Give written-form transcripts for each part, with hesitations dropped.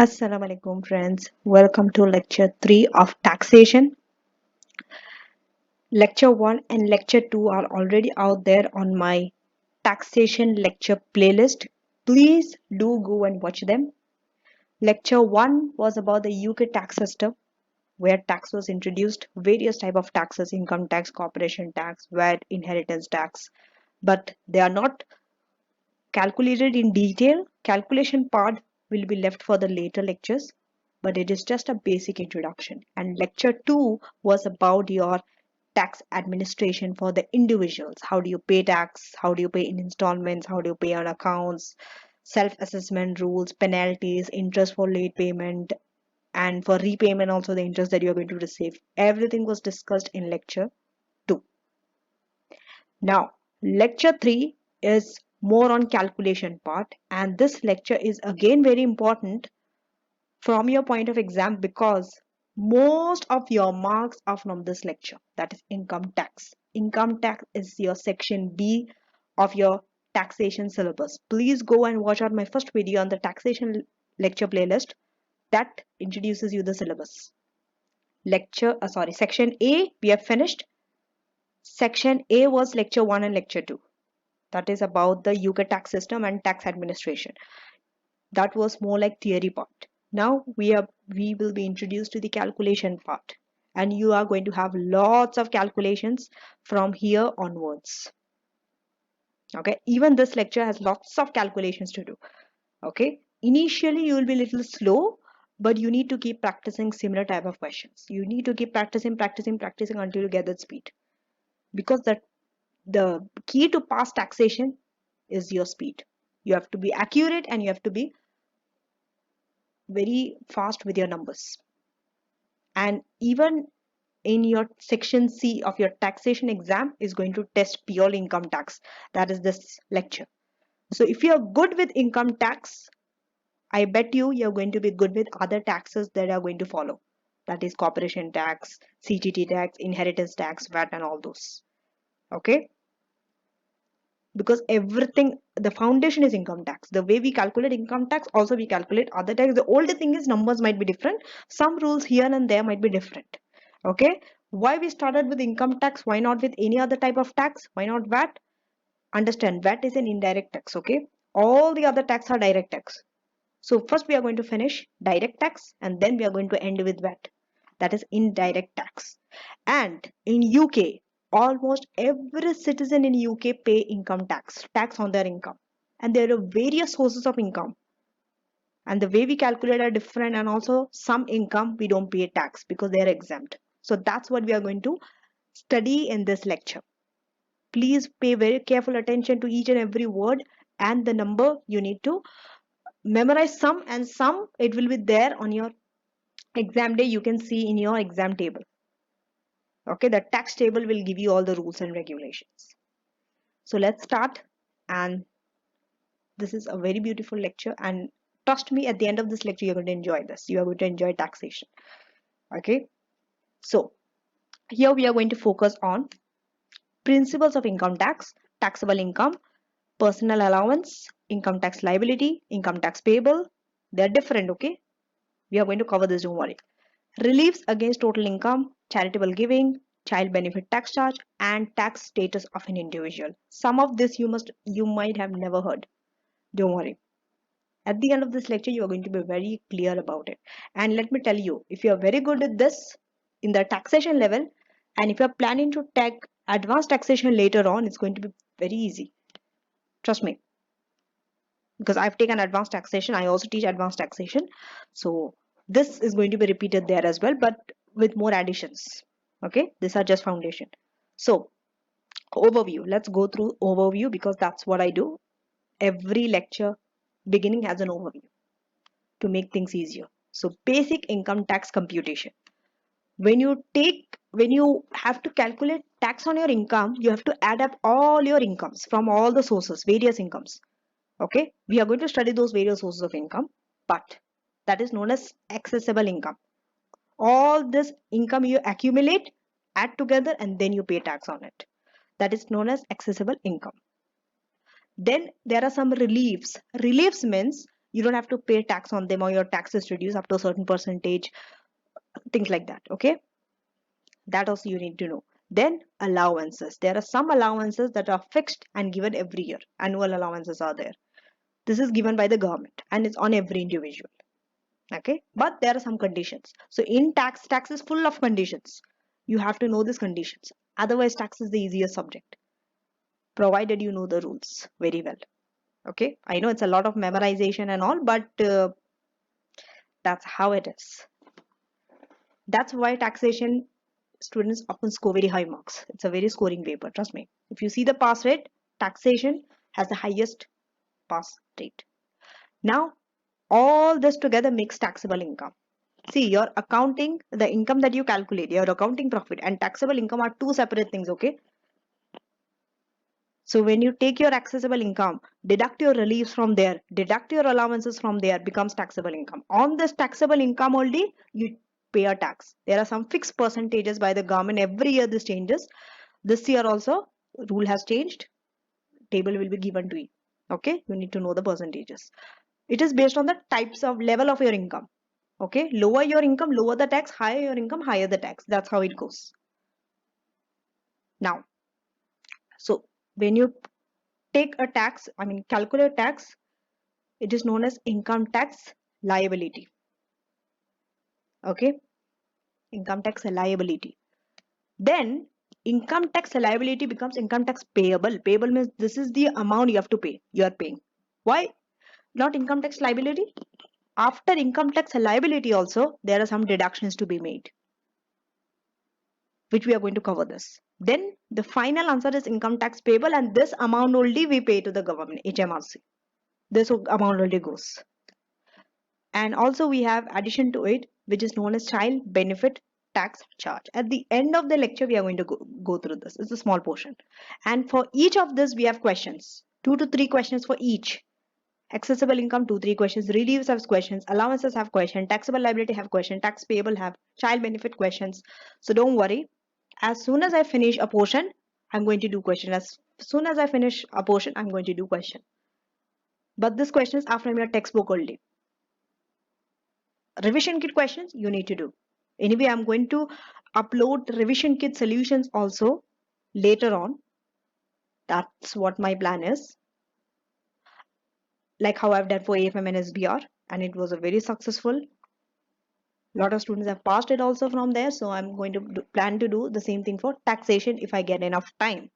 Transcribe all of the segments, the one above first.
Assalamu alaikum friends. Welcome to lecture 3 of taxation. Lecture 1 and lecture 2 are already out there on my taxation lecture playlist. Please do go and watch them. Lecture 1 was about the UK tax system where tax was introduced, various type of taxes, income tax, corporation tax, VAT, inheritance tax, but they are not calculated in detail. Calculation part will be left for the later lectures, but it is just a basic introduction. And lecture 2 was about your tax administration for the individuals. How do you pay tax? How do you pay in installments? How do you pay on accounts? Self-assessment rules, penalties, interest for late payment, and for repayment also the interest that you are going to receive. Everything was discussed in lecture 2. Now, lecture 3 is more on calculation part, and this lecture is again very important from your point of exam because most of your marks are from this lecture, that is income tax. Income tax is your section B of your taxation syllabus. Please go and watch out my first video on the taxation lecture playlist that introduces you the syllabus. Section A we have finished. Section A was lecture 1 and lecture 2. That is about the UK tax system and tax administration. That was more like theory part. Now we will be introduced to the calculation part, and you are going to have lots of calculations from here onwards. Okay, even this lecture has lots of calculations to do. Okay, initially you will be a little slow, but you need to keep practicing similar type of questions. You need to keep practicing until you get that speed, because the key to pass taxation is your speed. You have to be accurate and you have to be very fast with your numbers. And even in your section C of your taxation exam is going to test pure income tax. That is this lecture. So if you're good with income tax, I bet you're going to be good with other taxes that are going to follow. That is corporation tax, CGT tax, inheritance tax, VAT, and all those. Okay, because everything, the foundation is income tax. The way we calculate income tax, also we calculate other tax. The only thing is numbers might be different. Some rules here and there might be different. Okay, why we started with income tax? Why not with any other type of tax? Why not VAT? Understand, VAT is an indirect tax. Okay, all the other tax are direct tax. So first we are going to finish direct tax and then we are going to end with VAT. That is indirect tax. And in UK, almost every citizen in UK pay income tax on their income. And there are various sources of income. And the way we calculate are different, and also some income we don't pay tax because they are exempt. So that's what we are going to study in this lecture. Please pay very careful attention to each and every word and the number. You need to memorize some, and some it will be there on your exam day. You can see in your exam table. Okay, the tax table will give you all the rules and regulations. So let's start. And this is a very beautiful lecture, and trust me, at the end of this lecture you're going to enjoy this. You are going to enjoy taxation. Okay, so here we are going to focus on principles of income tax, taxable income, personal allowance, income tax liability, income tax payable. They're different. Okay, we are going to cover this, don't worry. Reliefs against total income, charitable giving, child benefit tax charge, and tax status of an individual. Some of this you might have never heard. Don't worry. At the end of this lecture, you are going to be very clear about it. And let me tell you, if you are very good at this in the taxation level, and if you are planning to take advanced taxation later on, it's going to be very easy. Trust me. Because I've taken advanced taxation, I also teach advanced taxation. So this is going to be repeated there as well, but with more additions. Okay, these are just foundation. So overview, let's go through overview because that's what I do. Every lecture beginning has an overview to make things easier. So basic income tax computation. When you have to calculate tax on your income, you have to add up all your incomes from all the sources, various incomes. Okay, we are going to study those various sources of income, but that is known as accessible income. All this income you accumulate, add together, and then you pay tax on it. That is known as accessible income. Then there are some reliefs. Reliefs means You don't have to pay tax on them, or your tax is reduced up to a certain percentage, things like that. Okay, that also you need to know. Then allowances. There are some allowances that are fixed and given every year. Annual allowances are there. This is given by the government and it's on every individual. Okay, but there are some conditions. So in tax is full of conditions. You have to know these conditions. Otherwise, tax is the easiest subject, provided you know the rules very well. Okay, I know it's a lot of memorization and all, but that's how it is. That's why taxation students often score very high marks. It's a very scoring paper, trust me. If you see the pass rate, taxation has the highest pass rate. Now, all this together makes taxable income. See, your accounting, the income that you calculate, your accounting profit and taxable income are two separate things, okay? So when you take your accessible income, deduct your reliefs from there, deduct your allowances from there, becomes taxable income. On this taxable income only, you pay a tax. There are some fixed percentages by the government. Every year this changes. This year also, rule has changed. Table will be given to you. Okay, you need to know the percentages. It is based on the types of level of your income. Okay, lower your income, lower the tax, higher your income, higher the tax. That's how it goes. Now, so when you take a tax, calculate tax, it is known as income tax liability. Okay, income tax liability. Then income tax liability becomes income tax payable. Payable means this is the amount you have to pay. You are paying. Why not income tax liability? After income tax liability also, there are some deductions to be made, which we are going to cover this. Then the final answer is income tax payable, and this amount only we pay to the government, HMRC. This amount only goes. And also we have addition to it, which is known as child benefit tax charge. At the end of the lecture, we are going to go through this. It's a small portion. And for each of this, we have questions, 2 to 3 questions for each. Accessible income, 2 3 questions. Reliefs have questions. Allowances have questions. Taxable liability have questions. Tax payable have child benefit questions. So don't worry. As soon as I finish a portion, I'm going to do question. As soon as I finish a portion, I'm going to do question. But these questions are from your textbook only. Revision kit questions you need to do. Anyway, I'm going to upload revision kit solutions also later on. That's what my plan is. Like how I've done for AFM and SBR, and it was a very successful. A lot of students have passed it also from there, so I'm going to plan to do the same thing for taxation if I get enough time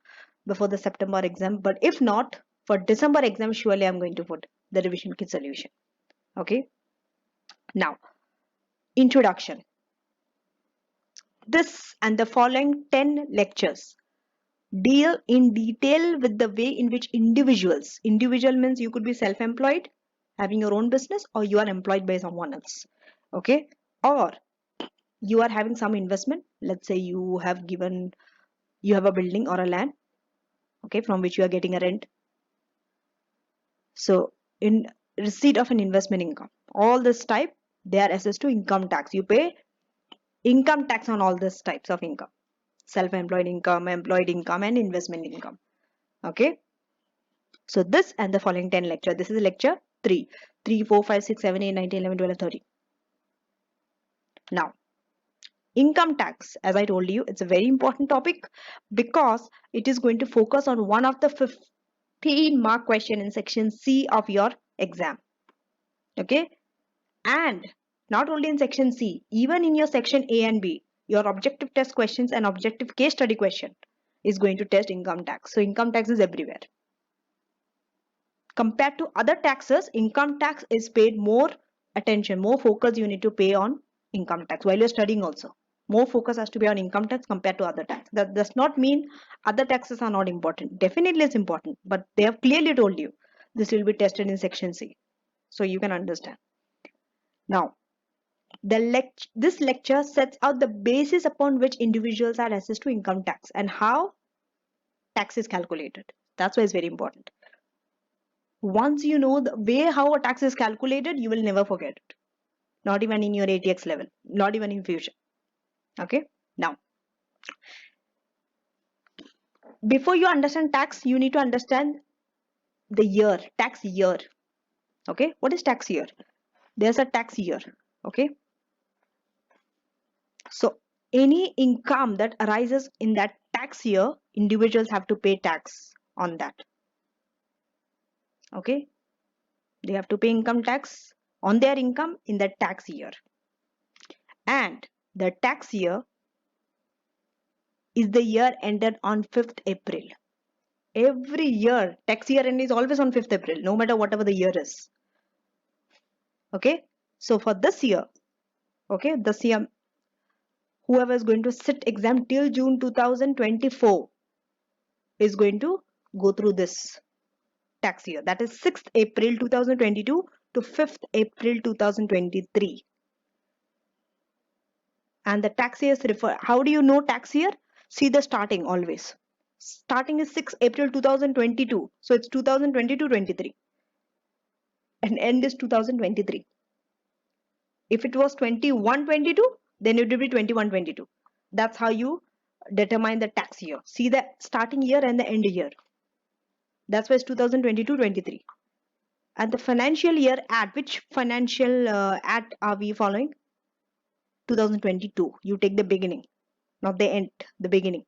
before the September exam. But if not, for December exam, surely I'm going to put the revision kit solution. Okay. Now, introduction. This and the following 10 lectures deal in detail with the way in which individual means you could be self-employed, having your own business, or you are employed by someone else. Okay. Or you are having some investment. Let's say you have a building or a land, okay, from which you are getting a rent. So in receipt of an investment income, all this type, they are assessed to income tax. You pay income tax on all these types of income: self-employed income, employed income, and investment income. Okay, so this and the following 10 lecture, this is lecture 3, 3, 4, 5, 6, 7, 8, 9, 10, 11, 12, 13. Now, income tax, as I told you, it's a very important topic because it is going to focus on one of the 15 mark question in section C of your exam. Okay, and not only in section C, even in your section A and B, your objective test questions and objective case study question is going to test income tax. So income tax is everywhere. Compared to other taxes, income tax is paid more attention, more focus you need to pay on income tax while you're studying also. More focus has to be on income tax compared to other tax. That does not mean other taxes are not important. Definitely it's important, but they have clearly told you this will be tested in section C. So you can understand. Now, this lecture sets out the basis upon which individuals are assessed to income tax and how tax is calculated. That's why it's very important. Once you know the way how a tax is calculated, you will never forget it. Not even in your ATX level, not even in future. Okay. Now, before you understand tax, you need to understand the year, tax year. Okay, what is tax year? There's a tax year. Okay, so any income that arises in that tax year, individuals have to pay tax on that. Okay, they have to pay income tax on their income in that tax year. And the tax year is the year ended on 5th April. Every year, tax year end is always on 5th April, no matter whatever the year is. Okay, so for this year, okay, this year, whoever is going to sit exam till June 2024 is going to go through this tax year. That is 6th April 2022 to 5th April 2023. And the tax years refer, how do you know tax year? See the starting always. Starting is 6th April 2022. So it's 2022-23. And end is 2023. If it was 21-22, then it will be 21-22. That's how you determine the tax year. See the starting year and the end year. That's why it's 2022-23. And the financial year at which financial act are we following? 2022. You take the beginning, not the end, the beginning.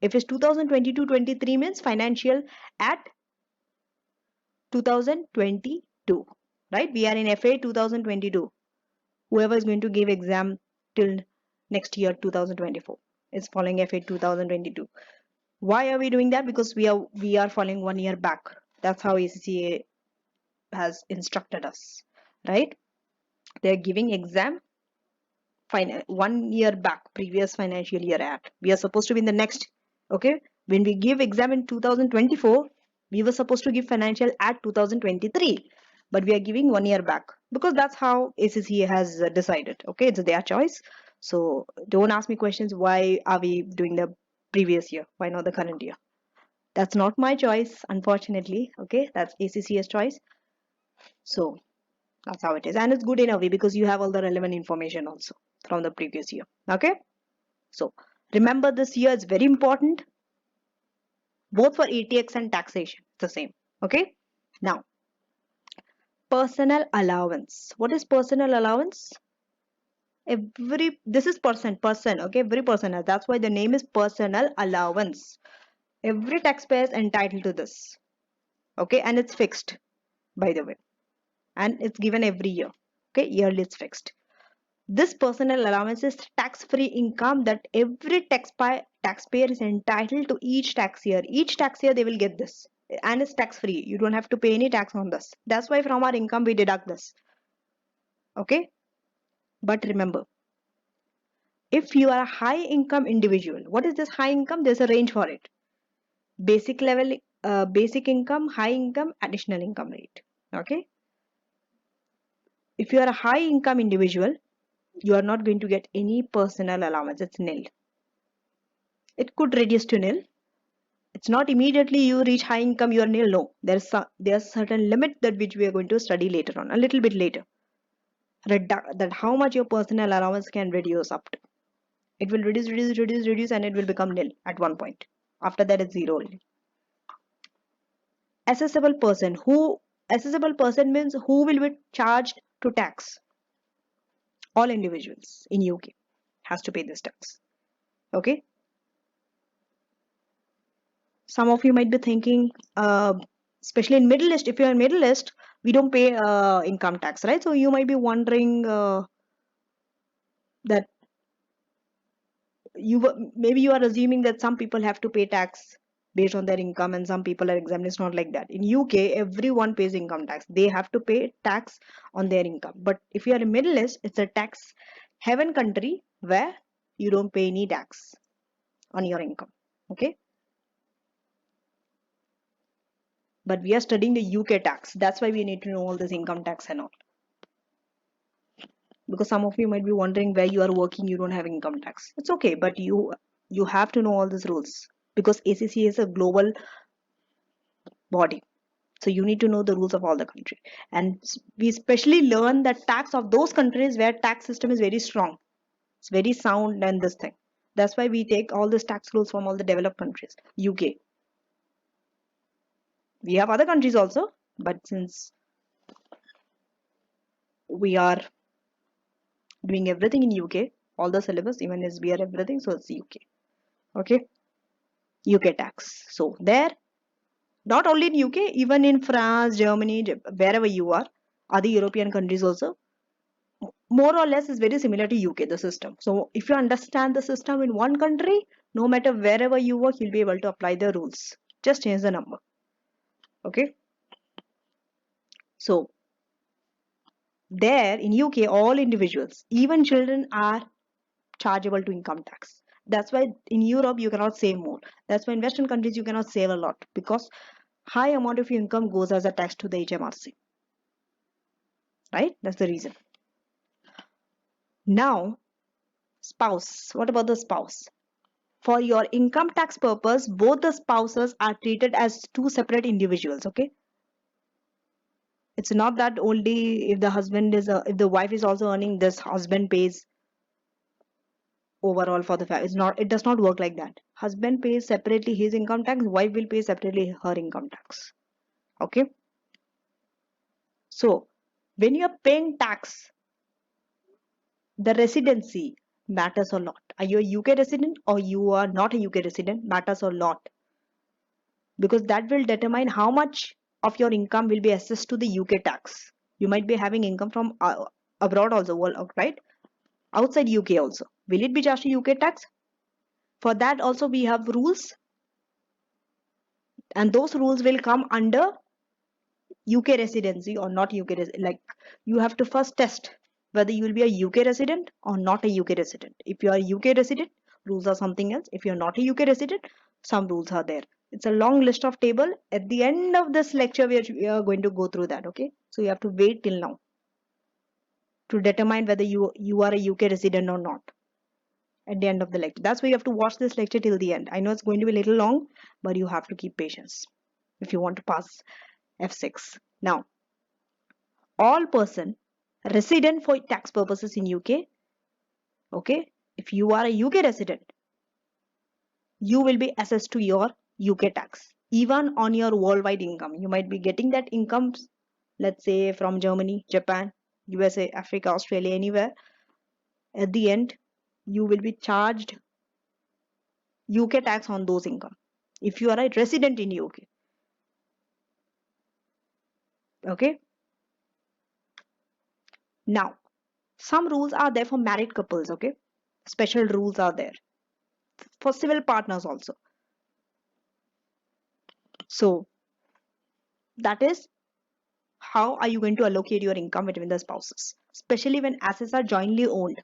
If it's 2022-23 means financial at 2022, right? We are in FA 2022. Whoever is going to give exam till next year 2024 is following FA 2022. Why are we doing that? Because we are following 1 year back. That's how ACCA has instructed us, right? They're giving exam 1 year back, previous financial year at. We are supposed to be in the next. Okay, when we give exam in 2024, we were supposed to give financial at 2023, but we are giving 1 year back because that's how ACCA has decided. Okay, it's their choice. So don't ask me questions. Why are we doing the previous year? Why not the current year? That's not my choice, unfortunately. Okay, that's ACCA's choice. So that's how it is, and it's good in a way because you have all the relevant information also from the previous year. Okay, so remember this year is very important both for ATX and taxation. It's the same. Okay, now personal allowance. What is personal allowance? This is person. Okay, every person has. That's why the name is personal allowance. Every taxpayer is entitled to this. Okay, and it's fixed, by the way, and it's given every year. Okay, yearly it's fixed. This personal allowance is tax-free income that every taxpayer is entitled to each tax year. Each tax year they will get this, and it's tax-free. You don't have to pay any tax on this. That's why from our income we deduct this. Okay, but remember, if you are a high income individual, what is this high income? There's a range for it. Basic level, basic income, high income, additional income rate. Okay, if you are a high income individual, you are not going to get any personal allowance. It's nil. It could reduce to nil. It's not immediately you reach high income you are nil. No, there's certain limit that which we are going to study later on, a little bit later, that how much your personal allowance can reduce up to. It will reduce and it will become nil at one point. After that it's zero only. Assessable person means who will be charged to tax. All individuals in UK has to pay this tax. Okay, some of you might be thinking, especially in Middle East, if you're in Middle East, we don't pay income tax, right? So you might be wondering that maybe you are assuming that some people have to pay tax based on their income and some people are exempt. It's not like that. In UK, everyone pays income tax. They have to pay tax on their income. But if you are in Middle East, it's a tax heaven country where you don't pay any tax on your income. Okay. But we are studying the UK tax. That's why we need to know all this income tax and all. Because some of you might be wondering where you are working, you don't have income tax. It's okay, but you have to know all these rules because ACCA is a global body. So you need to know the rules of all the country. And we especially learn the tax of those countries where tax system is very strong. It's very sound and this thing. That's why we take all these tax rules from all the developed countries. UK. We have other countries also, but since we are doing everything in UK, all the syllabus, even as we are everything, so it's UK. Okay, UK tax. So there, not only in UK, even in France, Germany, wherever you are, other European countries also, more or less is very similar to UK, the system. So if you understand the system in one country, no matter wherever you work, you'll be able to apply the rules. Just change the number. Okay. So there in UK, all individuals, even children, are chargeable to income tax. That's why in Europe you cannot save more. That's why in Western countries you cannot save a lot, because high amount of your income goes as a tax to the HMRC. Right? That's the reason. Now, spouse. What about the spouse? For your income tax purpose, both the spouses are treated as two separate individuals. Okay. It's not that only if the husband is, if the wife is also earning, this husband pays overall for the family. It's not, it does not work like that. Husband pays separately his income tax, wife will pay separately her income tax. Okay. So when you're paying tax, the residency matters a lot. Are you a UK resident or you are not a UK resident? Matters a lot, because that will determine how much of your income will be assessed to the UK tax. You might be having income from abroad also, right? Outside UK also. Will it be just a UK tax? For that also we have rules, and those rules will come under UK residency or not UK resident. Like, you have to first test whether you will be a UK resident or not a UK resident. If you are a UK resident, rules are something else. If you're not a UK resident, some rules are there. It's a long list of table. At the end of this lecture, we are going to go through that. Okay, so you have to wait till now to determine whether you are a UK resident or not at the end of the lecture. That's why you have to watch this lecture till the end. I know it's going to be a little long, but you have to keep patience if you want to pass F6. Now, all person resident for tax purposes in UK, okay, if you are a UK resident, you will be assessed to your UK tax, even on your worldwide income. You might be getting that income, let's say from Germany, Japan, USA, Africa, Australia, anywhere. At the end, you will be charged UK tax on those income if you are a resident in UK. Okay. Now, some rules are there for married couples. Okay, special rules are there for civil partners also. So that is, how are you going to allocate your income between the spouses, especially when assets are jointly owned?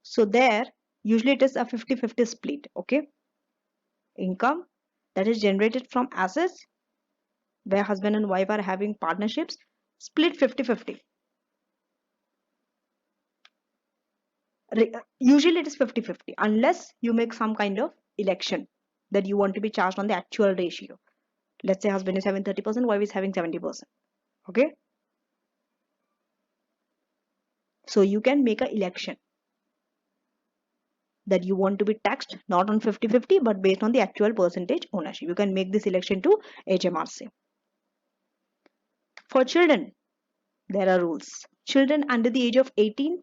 So there, usually it is a 50-50 split. Okay, income that is generated from assets where husband and wife are having partnerships, split 50-50. Usually it is 50-50 unless you make some kind of election that you want to be charged on the actual ratio. Let's say husband is having 30%, wife is having 70%. Okay, so you can make an election that you want to be taxed not on 50-50 but based on the actual percentage ownership. You can make this election to HMRC. For children, there are rules. Children under the age of 18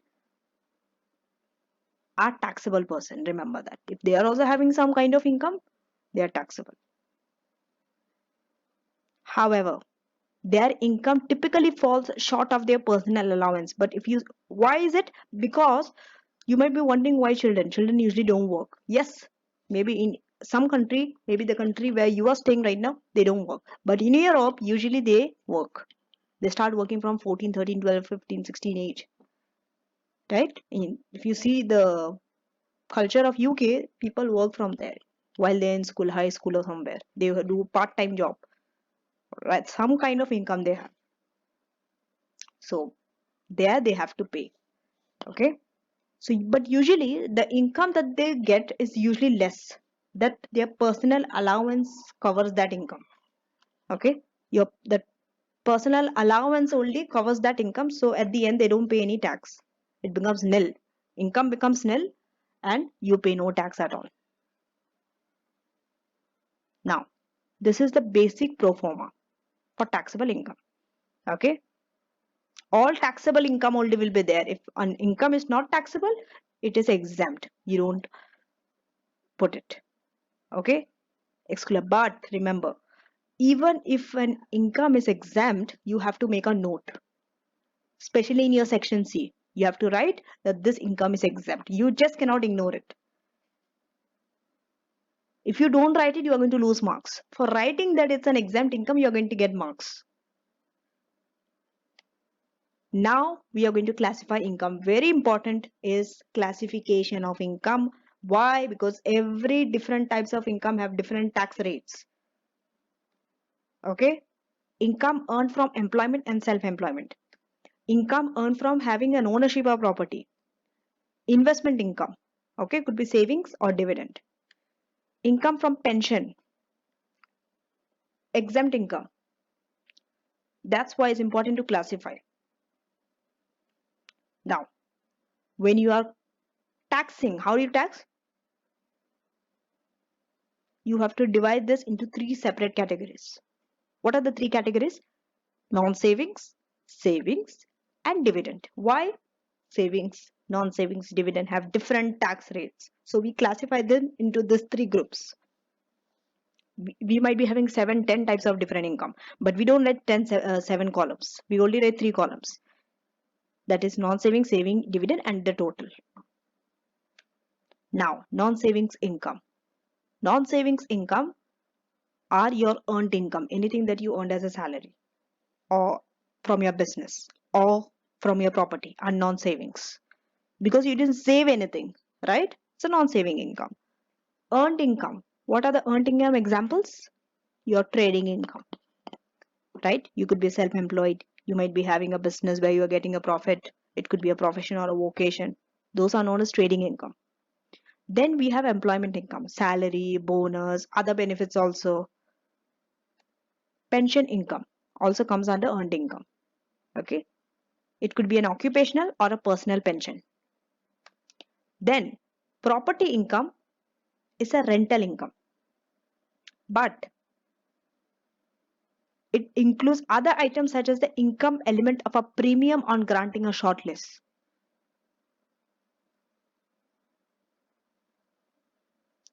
are taxable person. Remember that. If they are also having some kind of income, they are taxable. However, their income typically falls short of their personal allowance. But if you, why is it? Because you might be wondering why children usually don't work. Yes, maybe in some country, maybe the country where you are staying right now, they don't work. But in Europe, usually they work. They start working from 14, 13, 12, 15, 16 age. Right? If you see the culture of UK, people work from there while they're in school, high school or somewhere. They do part-time job. Right? Some kind of income they have. So there they have to pay. Okay. So, but usually the income that they get is usually less. That their personal allowance covers that income. Okay, your that personal allowance only covers that income. So at the end, they don't pay any tax. It becomes nil. Income becomes nil, and you pay no tax at all. Now, this is the basic pro forma for taxable income. Okay. All taxable income only will be there. If an income is not taxable, it is exempt. You don't put it. Okay? Exclude. But remember, even if an income is exempt, you have to make a note. Especially in your section C. You have to write that this income is exempt. You just cannot ignore it. If you don't write it, you are going to lose marks. For writing that it's an exempt income, you are going to get marks. Now we are going to classify income. Very important is classification of income. Why? Because every different types of income have different tax rates. Okay? Income earned from employment and self-employment. Income earned from having an ownership of property. Investment income. Okay? Could be savings or dividend. Income from pension. Exempt income. That's why it's important to classify. Now, when you are taxing, how do you tax? You have to divide this into three separate categories. What are the three categories? Non-savings, savings, and dividend. Why? Savings, non-savings, dividend have different tax rates. So we classify them into these three groups. We might be having 7, 10 types of different income, but we don't write 7 columns. We only write 3 columns. That is non-saving, saving, dividend, and the total. Now, non-savings income. Non-savings income are your earned income, anything that you earned as a salary or from your business or from your property, are non-savings because you didn't save anything, right? It's a non-saving income. Earned income. What are the earned income examples? Your trading income, right? You could be self-employed. You might be having a business where you are getting a profit. It could be a profession or a vocation. Those are known as trading income. Then we have employment income, salary, bonus, other benefits also. Pension income also comes under earned income. Okay. It could be an occupational or a personal pension. Then property income is a rental income, but it includes other items such as the income element of a premium on granting a short lease.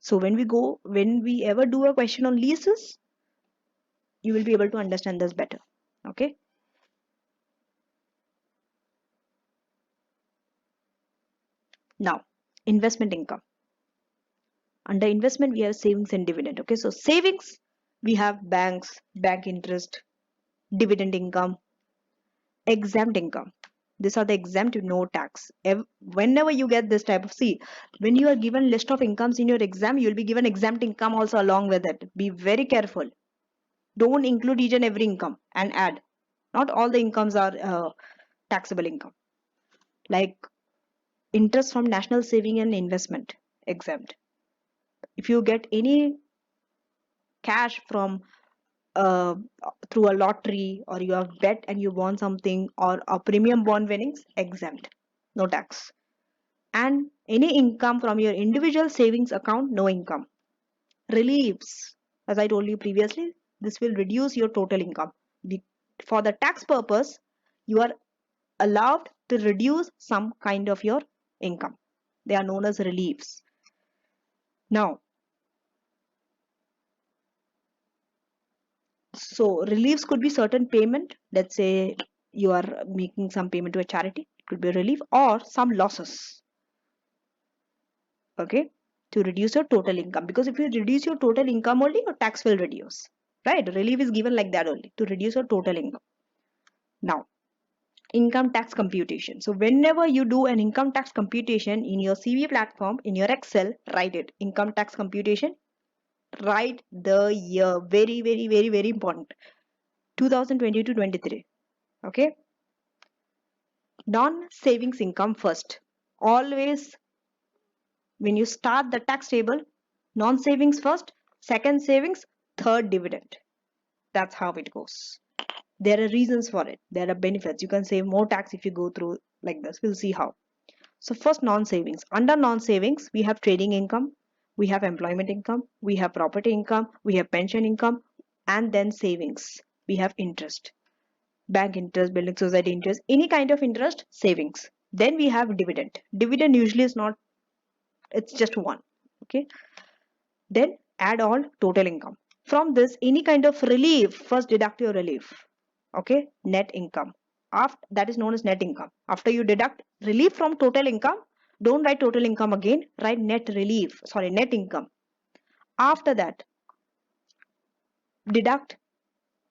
So when we ever do a question on leases, you will be able to understand this better. Okay. Now, investment income. Under investment, we have savings and dividend. Okay. So savings, we have banks, bank interest, dividend income, exempt income. These are the exempt, no tax. Whenever you get this type of, see, when you are given list of incomes in your exam, you will be given exempt income also along with it. Be very careful. Don't include each and every income and add. Not all the incomes are taxable income. Like interest from national saving and investment, exempt. If you get any cash from uh, through a lottery, or you have bet and you won something, or a premium bond winnings, exempt, no tax. And any income from your individual savings account, no income. Reliefs, as I told you previously, this will reduce your total income. For the tax purpose, you are allowed to reduce some kind of your income. They are known as reliefs. Now, so reliefs could be certain payment. Let's say you are making some payment to a charity. It could be a relief, or some losses. Okay, to reduce your total income. Because if you reduce your total income only, your tax will reduce. Right? Relief is given like that only to reduce your total income. Now, income tax computation. So whenever you do an income tax computation in your CV platform, in your Excel, write it. Income tax computation. Write the year. Very, very, very, very important. 2020 to 23. Okay. Non-savings income first. Always when you start the tax table, non-savings first, second savings, third dividend. That's how it goes. There are reasons for it. There are benefits. You can save more tax if you go through like this. We'll see how. So first, non-savings. Under non-savings, we have trading income, we have employment income, we have property income, we have pension income, and then savings. We have interest. bank interest, building society interest, any kind of interest, savings. Then we have dividend. Dividend usually is not, it's just one. Okay. Then add all total income. From this, any kind of relief, first deduct your relief. Okay, net income. After that is known as net income. After you deduct relief from total income, don't write total income again, write net relief, sorry, net income. After that, deduct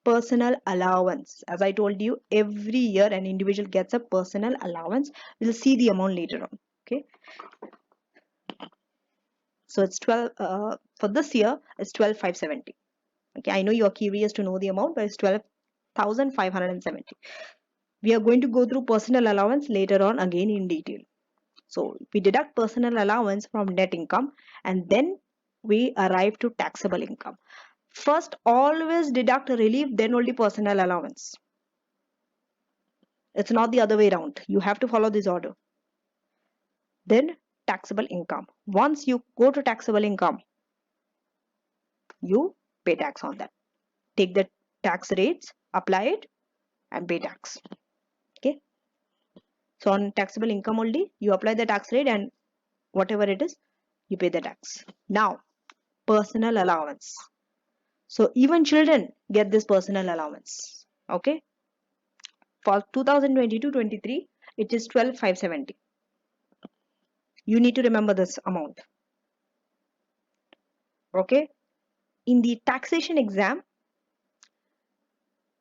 personal allowance. As I told you, every year an individual gets a personal allowance. We'll see the amount later on. Okay, so it's 12 for this year it's 12,570. Okay, I know you are curious to know the amount, but it's 12,570. We are going to go through personal allowance later on again in detail. So we deduct personal allowance from net income and then we arrive to taxable income. First, always deduct relief, then only personal allowance. It's not the other way around. You have to follow this order. Then taxable income. Once you go to taxable income, you pay tax on that. Take the tax rates, apply it, and pay tax. Okay. So on taxable income only, you apply the tax rate and whatever it is, you pay the tax. Now, personal allowance. So even children get this personal allowance. Okay. For 2022-23, it is 12,570. You need to remember this amount. Okay. In the taxation exam,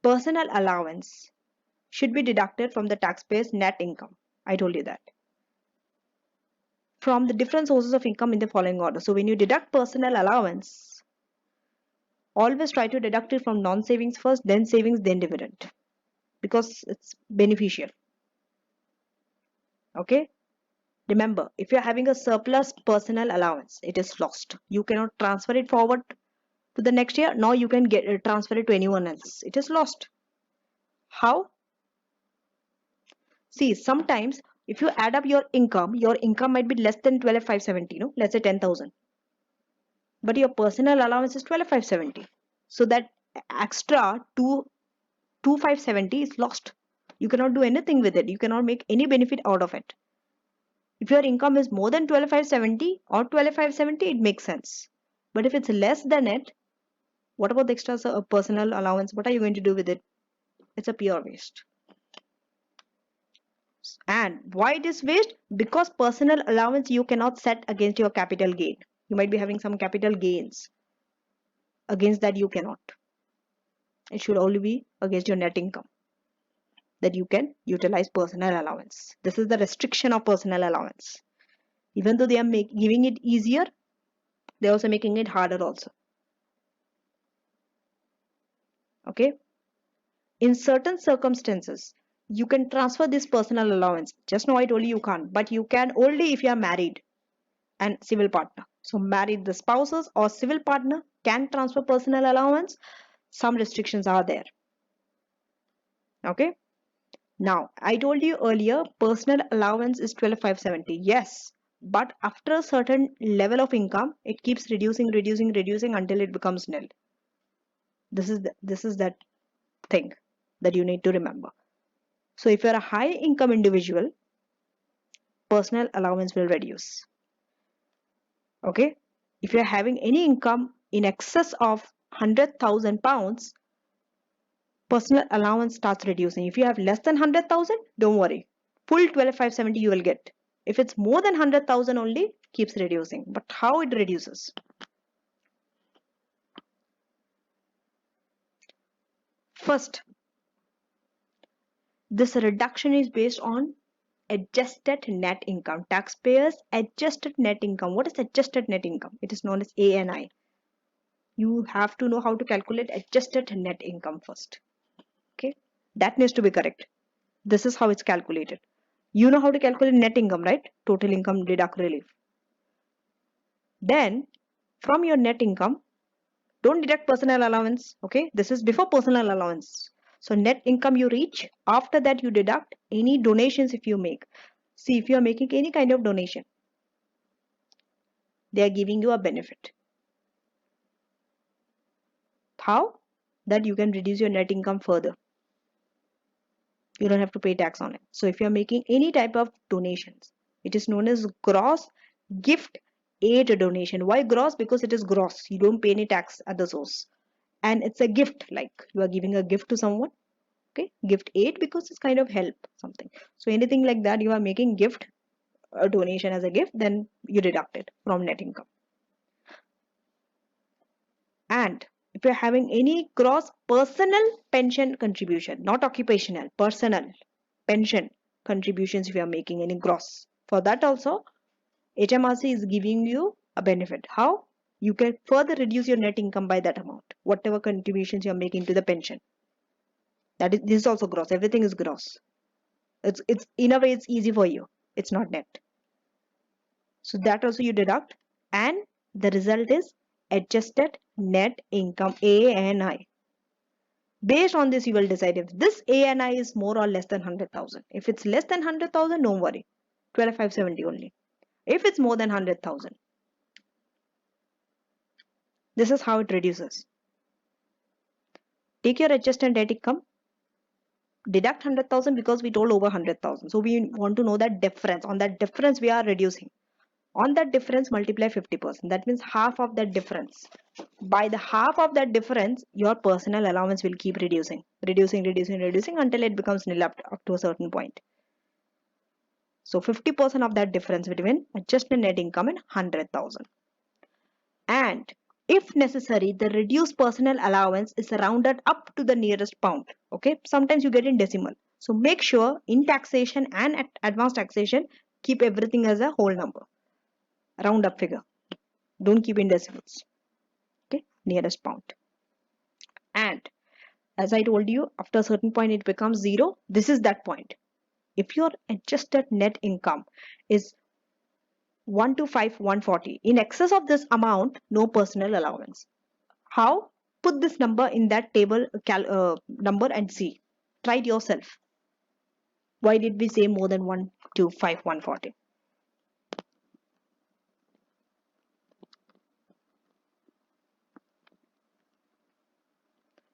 personal allowance should be deducted from the taxpayer's net income. I told you that. From the different sources of income in the following order. So when you deduct personal allowance, always try to deduct it from non-savings first, then savings, then dividend, because it's beneficial. Okay. Remember, if you're having a surplus personal allowance, it is lost. You cannot transfer it forward to the next year. Now you can get transfer it to anyone else. It is lost. How? See, sometimes if you add up your income might be less than 12,570, no? Let's say 10,000. But your personal allowance is 12,570. So that extra 2,570 is lost. You cannot do anything with it. You cannot make any benefit out of it. If your income is more than 12,570 or 12,570, it makes sense. But if it's less than it, what about the extra personal allowance? What are you going to do with it? It's a pure waste. And why it is waste? Because personal allowance you cannot set against your capital gain. You might be having some capital gains. Against that you cannot. It should only be against your net income that you can utilize personal allowance. This is the restriction of personal allowance. Even though they are giving it easier, they're also making it harder also. Okay. In certain circumstances, you can transfer this personal allowance. Just now I told you can't, but you can only if you are married and civil partner. So married the spouses or civil partner can transfer personal allowance. Some restrictions are there. Okay. Now, I told you earlier, personal allowance is 12,570. Yes, but after a certain level of income, it keeps reducing until it becomes nil. This is that thing that you need to remember. So if you're a high income individual, personal allowance will reduce. Okay. If you're having any income in excess of £100,000, personal allowance starts reducing. If you have less than 100,000, don't worry. Full 12,570 you will get. If it's more than 100,000 only, keeps reducing. But how it reduces? First, this reduction is based on adjusted net income. Taxpayers adjusted net income. What is adjusted net income? It is known as ANI. You have to know how to calculate adjusted net income first. Okay, that needs to be correct. This is how it's calculated. You know how to calculate net income, right? Total income deduct relief. Then from your net income, don't deduct personal allowance. Okay, this is before personal allowance. So net income you reach, after that you deduct any donations if you make. See, if you are making any kind of donation, they are giving you a benefit. How? That you can reduce your net income further. You don't have to pay tax on it. So if you're making any type of donations, it is known as gross gift aid donation. Why gross? Because it is gross. You don't pay any tax at the source. And it's a gift, like you are giving a gift to someone. Okay, gift aid because it's kind of help something. So anything like that, you are making gift a donation as a gift, then you deduct it from net income. And if you're having any gross personal pension contribution, not occupational, personal pension contributions, if you are making any gross, for that also HMRC is giving you a benefit. How? You can further reduce your net income by that amount, whatever contributions you are making to the pension. That is, this is also gross. Everything is gross. It's in a way it's easy for you. It's not net. So that also you deduct, and the result is adjusted net income, ANI. Based on this, you will decide if this ANI is more or less than 100,000. If it's less than 100,000, don't worry, 12,570 only. If it's more than 100,000, this is how it reduces. Take your adjusted net income, deduct 100,000 because we told over 100,000. So we want to know that difference. On that difference, we are reducing. On that difference, multiply 50%. That means half of that difference. By the half of that difference, your personal allowance will keep reducing until it becomes nil up to a certain point. So 50% of that difference between adjusted net income and 100,000. And if necessary, the reduced personal allowance is rounded up to the nearest pound. Okay, sometimes you get in decimal. So make sure in taxation and at advanced taxation, keep everything as a whole number. Round up figure. Don't keep in decimals. Okay, nearest pound. And as I told you, after a certain point it becomes zero. This is that point. If your adjusted net income is 125,140, in excess of this amount, no personal allowance. How? Put this number in that table number and see. Try it yourself. Why did we say more than 125,140?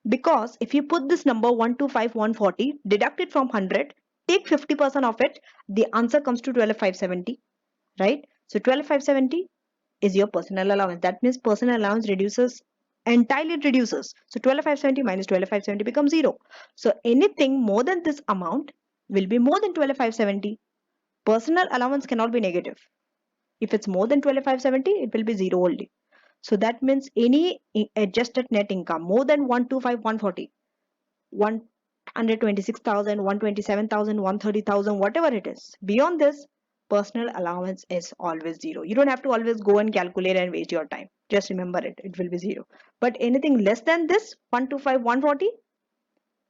Because if you put this number 125,140, deduct it from 100, take 50% of it, the answer comes to 12,570, right? So 12,570 is your personal allowance. That means personal allowance entirely reduces. So 12,570 minus 12,570 becomes zero. So anything more than this amount will be more than 12,570. Personal allowance cannot be negative. If it's more than 12,570, it will be zero only. So that means any adjusted net income more than 125,140, 126,000, 127,000, 130,000, whatever it is. Beyond this, personal allowance is always zero. You don't have to always go and calculate and waste your time. Just remember it, it will be zero. But anything less than this, 125, 140,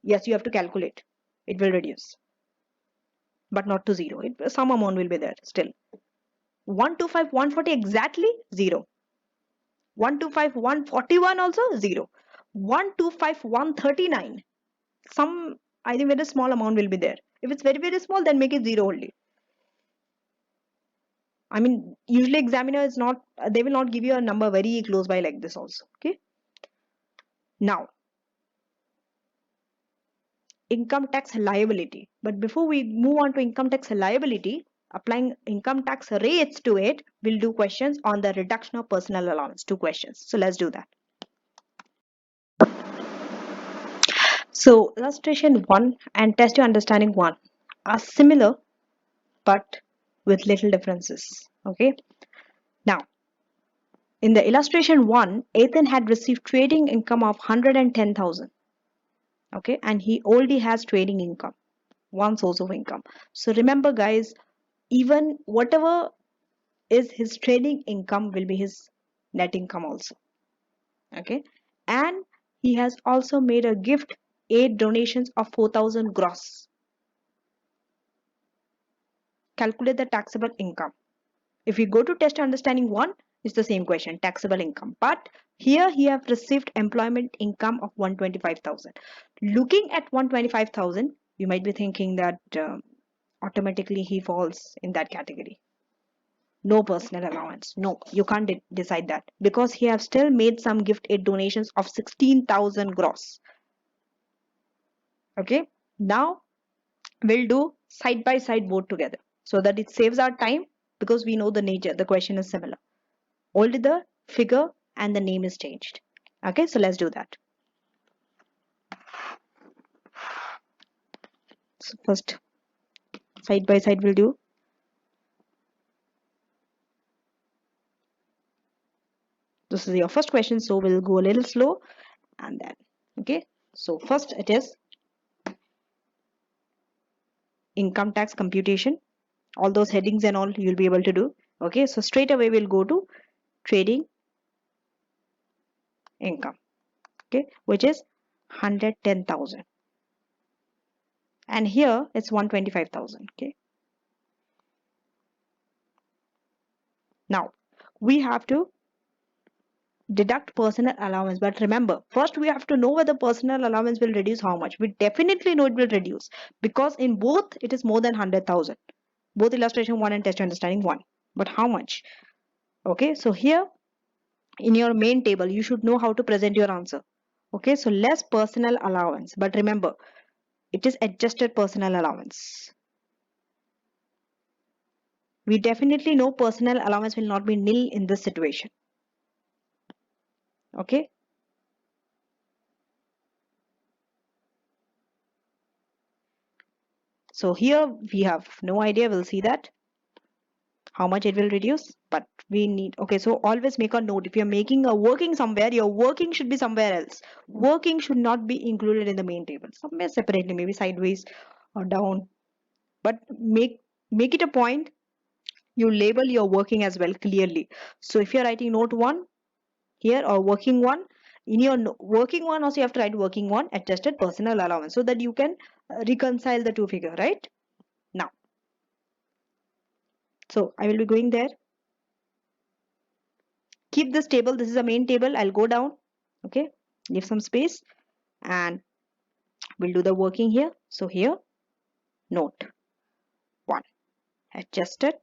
yes, you have to calculate. It will reduce, but not to zero. Some amount will be there still. 125, 140 exactly zero. 125, 141 also zero. 125, 139. Some, I think very small amount will be there. If it's very, very small, then make it zero only. I mean, usually examiner is not, they will not give you a number very close by like this also. Okay. Now, income tax liability. But before we move on to income tax liability, applying income tax rates to it, we'll do questions on the reduction of personal allowance. 2 questions. So let's do that. So illustration 1 and test your understanding 1 are similar but with little differences. Okay. Now, in the illustration 1, Ethan had received trading income of 110,000. Okay, and he already has trading income, one source of income. So remember, guys, even whatever is his trading income will be his net income also. Okay, and he has also made a gift aid donations of 4,000 gross. Calculate the taxable income. If we go to test understanding 1, it's the same question, taxable income. But here he have received employment income of 125,000. Looking at 125,000, you might be thinking that automatically he falls in that category. No personal allowance. No, you can't decide that because he have still made some gift aid donations of 16,000 gross. Okay, now We'll do side by side both together so that it saves our time, because we know the nature, the question is similar. Only the figure and the name is changed. Okay, so let's do that. So first, side by side we'll do. This is your first question, so we'll go a little slow and then, okay. So first it is income tax computation. All those headings and all you'll be able to do. Okay, so straight away we'll go to trading income, okay, which is 110,000, and here it's 125,000. Okay, now we have to deduct personal allowance, but remember, first we have to know whether personal allowance will reduce how much. We definitely know it will reduce, because in both it is more than 100,000, both illustration 1 and test understanding 1. But how much? Okay, so here in your main table you should know how to present your answer. Okay, so less personal allowance, but remember it is adjusted personal allowance. We definitely know personal allowance will not be nil in this situation. Okay, so here we have no idea. We'll see that how much it will reduce, but we need, okay, so always make a note. If you're making a working somewhere, your working should be somewhere else. Working should not be included in the main table, somewhere separately, maybe sideways or down. But make it a point, you label your working as well clearly. So if you're writing note 1 here or working 1, in your working 1 also you have to write working 1 adjusted personal allowance, so that you can reconcile the two figure, right? Now, so I will be going there. Keep this table, this is a main table. I'll go down, okay, leave some space, and we'll do the working here. So here, note 1 adjusted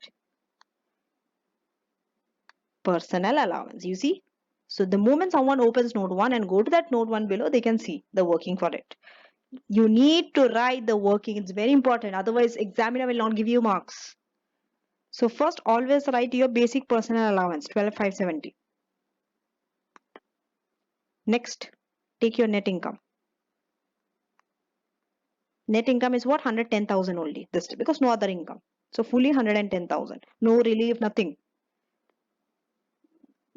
personal allowance, you see. So the moment someone opens note 1 and go to that note 1 below, they can see the working for it. You need to write the working, it's very important, otherwise examiner will not give you marks. So first always write your basic personal allowance 12,570. Next, take your net income. Net income is what? 110,000 only, this, because no other income. So fully 110,000, no relief, nothing.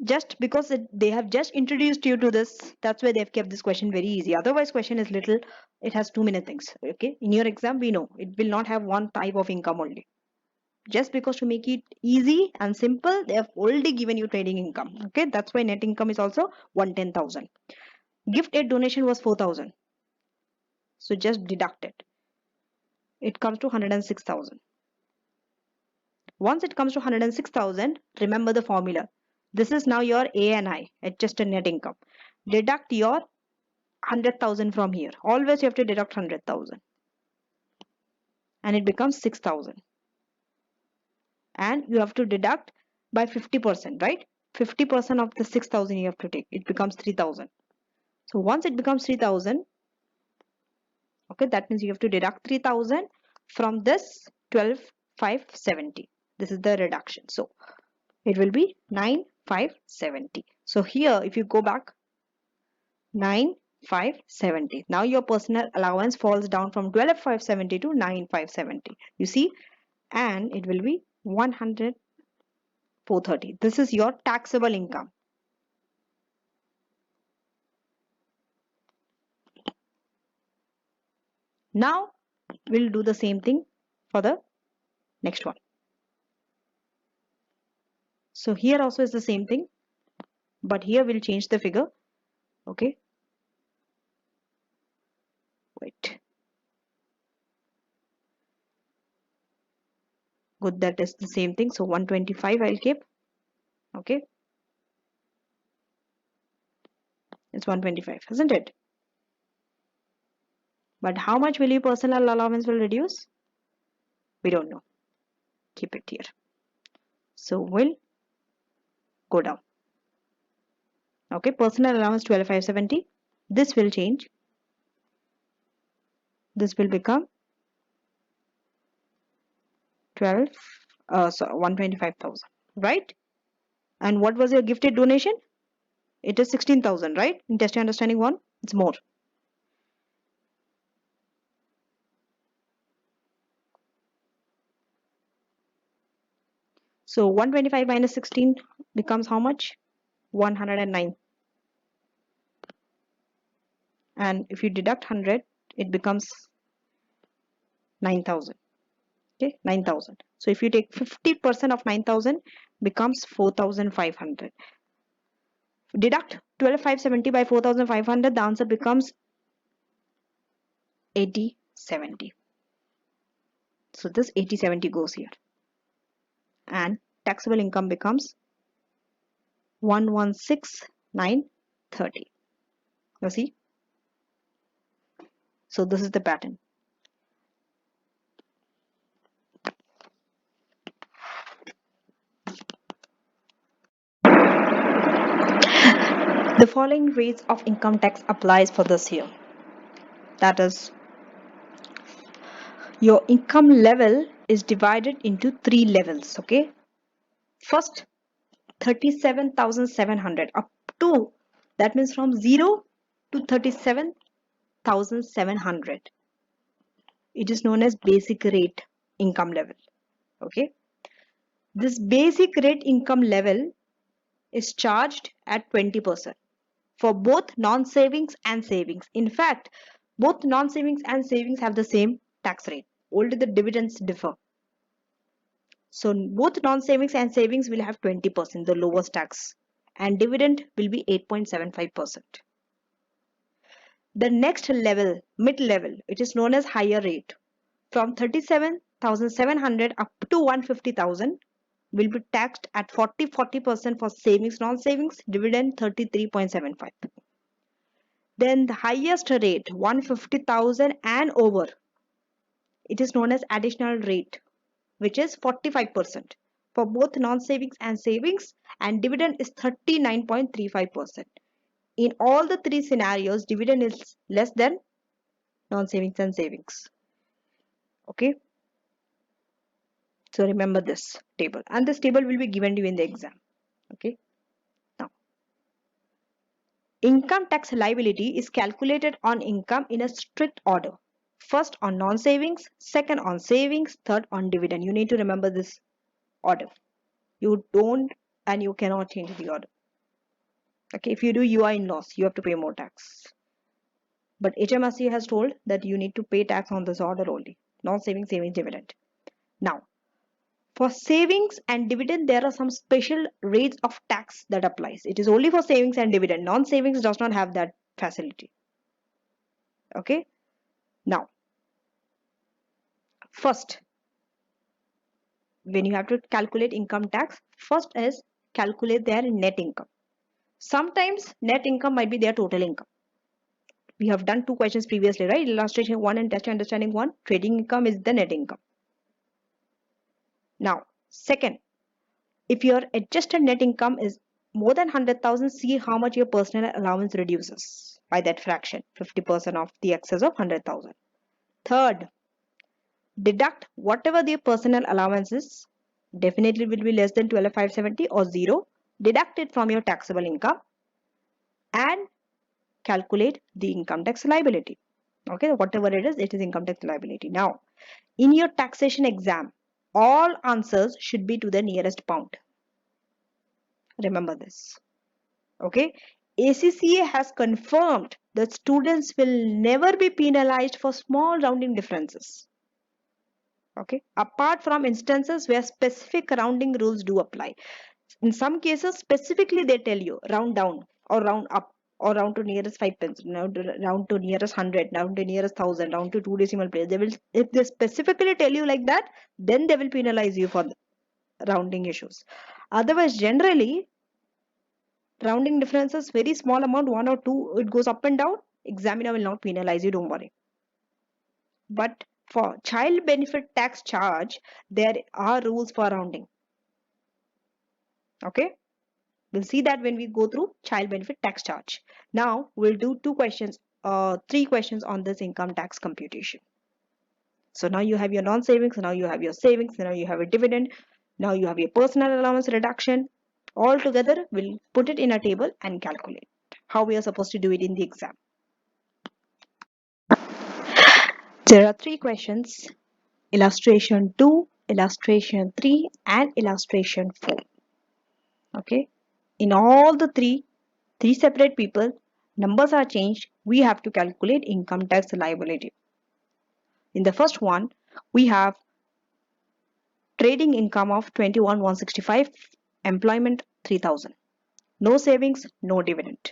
Just because they have just introduced you to this, that's why they've kept this question very easy. Otherwise question is little, it has too many things. Okay, in your exam we know it will not have one type of income only. Just because to make it easy and simple, they have already given you trading income. Okay, that's why net income is also 110,000. Gift aid donation was 4,000, so just deduct it. It comes to 106,000. Once it comes to 106,000, remember the formula. This is now your ANI, adjusted net income. Deduct your 100,000 from here. Always you have to deduct 100,000, and it becomes 6,000. And you have to deduct by 50%, right? 50% of the 6,000 you have to take. It becomes 3,000. So once it becomes 3,000, okay, that means you have to deduct 3,000 from this 12,570. This is the reduction. So it will be 9,570. So here, if you go back, 9,570. Now your personal allowance falls down from 12,570 to 9,570. You see, and it will be 100,430. This is your taxable income. Now we'll do the same thing for the next one. So here also is the same thing, but here we'll change the figure. Okay, wait, good, that is the same thing. So 125 I'll keep. Okay, it's 125, isn't it? But how much will your personal allowance will reduce? We don't know. Keep it here. So we'll go down. Okay, personal allowance 12,570. This will change. This will become 12 so 125,000, right? And what was your gifted donation? It is 16,000, right? In test understanding 1, it's more. So 125 minus 16 becomes how much? 109. And if you deduct 100, it becomes 9,000. Okay, 9,000. So if you take 50% of 9,000, becomes 4,500. Deduct 12,570 by 4,500, the answer becomes 8070. So this 8070 goes here. And taxable income becomes 116,930. You see? So this is the pattern. The following rates of income tax applies for this year. That is, your income level is divided into 3 levels. Okay. First, 37,700 up to, that means from 0 to 37,700. It is known as basic rate income level. Okay. This basic rate income level is charged at 20% for both non-savings and savings. In fact, both non-savings and savings have the same tax rate. Only the dividends differ. So both non-savings and savings will have 20%, the lowest tax, and dividend will be 8.75%. The next level, mid-level, it is known as higher rate. From 37,700 up to 150,000 will be taxed at 40% for savings, non-savings, dividend 33.75. Then the highest rate, 150,000 and over, it is known as additional rate, which is 45% for both non-savings and savings, and dividend is 39.35%. In all the three scenarios, dividend is less than non-savings and savings. Okay. So remember this table, and this table will be given to you in the exam. Okay. Now, income tax liability is calculated on income in a strict order. First on non-savings, second on savings, third on dividend. You need to remember this order. You don't and you cannot change the order. Okay, if you do, you are in loss. You have to pay more tax. But HMRC has told that you need to pay tax on this order only. Non-savings, savings, dividend. Now, for savings and dividend, there are some special rates of tax that applies. It is only for savings and dividend. Non-savings does not have that facility. Okay. Now, first, when you have to calculate income tax, first is calculate their net income. Sometimes net income might be their total income. We have done 2 questions previously, right? Illustration 1 and test understanding 1. Trading income is the net income. Now, second, if your adjusted net income is more than 100,000, see how much your personal allowance reduces by that fraction, 50% of the excess of 100,000. Third, deduct whatever the personal allowance is. Definitely will be less than 12,570 or 0. Deduct it from your taxable income and calculate the income tax liability. Okay, whatever it is income tax liability. Now, in your taxation exam, all answers should be to the nearest pound. Remember this. Okay, ACCA has confirmed that students will never be penalized for small rounding differences. Okay, apart from instances where specific rounding rules do apply. In some cases, specifically they tell you round down or round up or round to nearest 5 pence, round to nearest 100, round to nearest 1000, round to 2 decimal place. They will, if they specifically tell you like that, then they will penalize you for the rounding issues. Otherwise, generally, rounding differences, very small amount, 1 or 2, it goes up and down, examiner will not penalize you, don't worry. But for child benefit tax charge, there are rules for rounding. Okay, we'll see that when we go through child benefit tax charge. Now we'll do 3 questions on this income tax computation. So now you have your non-savings, now you have your savings, now you have a dividend, now you have your personal allowance reduction. All together, we'll put it in a table and calculate how we are supposed to do it in the exam. There are three questions: illustration 2, illustration 3, and illustration 4. Okay, in all the three separate people, numbers are changed. We have to calculate income tax liability. In the first one, we have trading income of 21,165, employment 3,000. No savings, no dividend.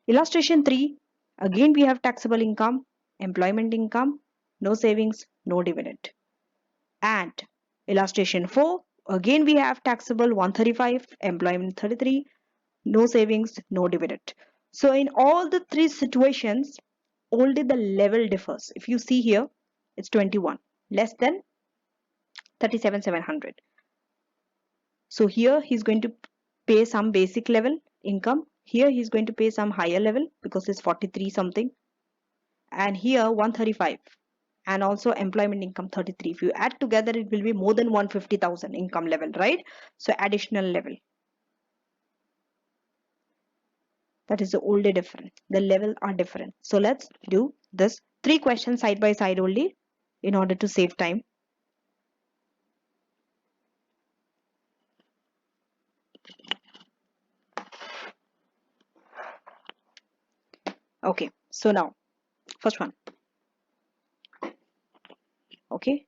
Illustration 3, again we have taxable income, employment income, no savings, no dividend. And illustration 4, again we have taxable 135, employment 33, no savings, no dividend. So in all the three situations, only the level differs. If you see here, it's 21, less than 37,700. So here he's going to pay some basic level income. Here he's going to pay some higher level because it's 43 something. And here 135. And also employment income 33. If you add together, it will be more than 150,000 income level, right? So additional level. That is the only difference. The level are different. So let's do this 3 questions side by side only in order to save time. Okay, so now first one. Okay,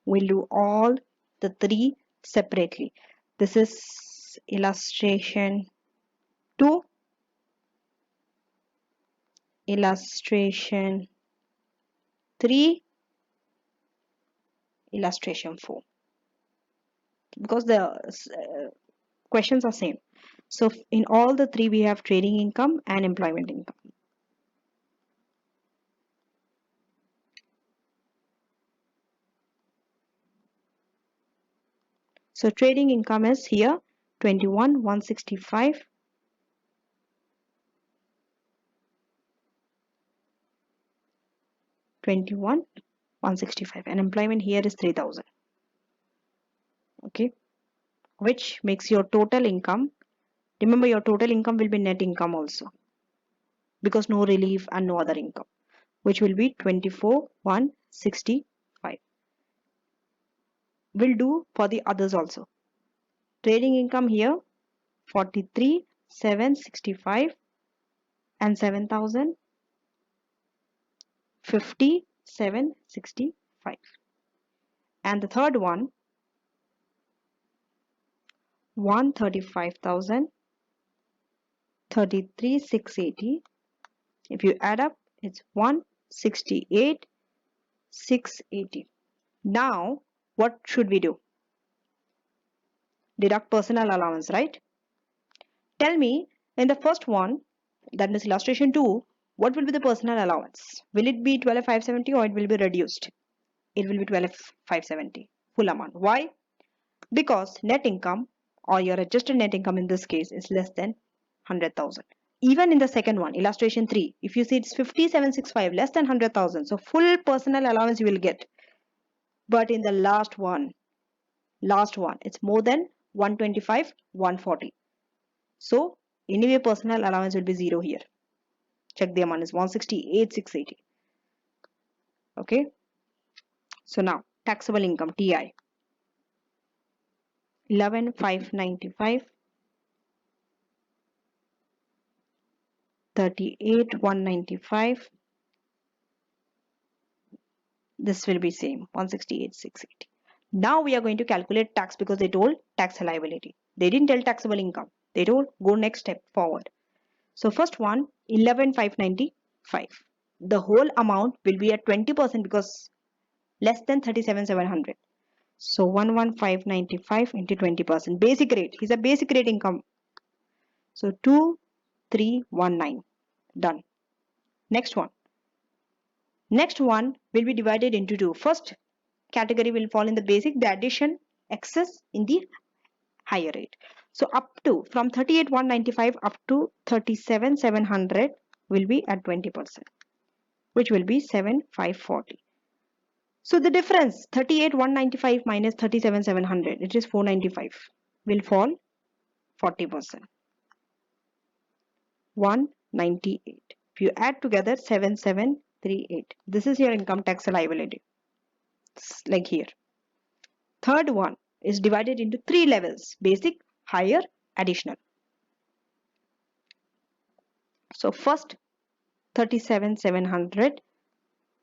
we'll do all the 3 separately. This is illustration 2, illustration 3, illustration 4, because the questions are same. So in all the 3 we have trading income and employment income. So trading income is here 21,165, 21,165, and employment here is 3,000. Okay, which makes your total income. Remember, your total income will be net income also, because no relief and no other income, which will be 24,165. We'll do for the others also. Trading income here 43,765 and 7,050,765. And the third one 135,000, 33,680. If you add up, it's 168,680. Now, what should we do? Deduct personal allowance, right? Tell me, in the first one, that is illustration 2, what will be the personal allowance? Will it be 12,570 or it will be reduced? It will be 12,570 full amount. Why? Because net income or your adjusted net income in this case is less than 100,000. Even in the second one, illustration 3, if you see it's 57,665, less than 100,000. So full personal allowance you will get. But in the last one, it's more than 125, 140. So anyway, personal allowance will be 0 here. Check the amount is 168,680. Okay. So now taxable income TI 11,595, 38,195. This will be same 168,680. Now we are going to calculate tax because they told tax liability. They didn't tell taxable income. They told go next step forward. So first one 11,595. The whole amount will be at 20% because less than 37,700. So 11,595 into 20%. Basic rate. He's a basic rate income. So 2,319. Done. Next one. Next one will be divided into 2. First category will fall in the basic, the addition excess in the higher rate. So up to from 38,195 up to 37,700 will be at 20%, which will be 7,540. So the difference 38,195 minus 37,700, it is 495, will fall 40%. 198. If you add together 7738, this is your income tax liability. It's like here. Third one is divided into three levels: basic, higher, additional. So first 37,700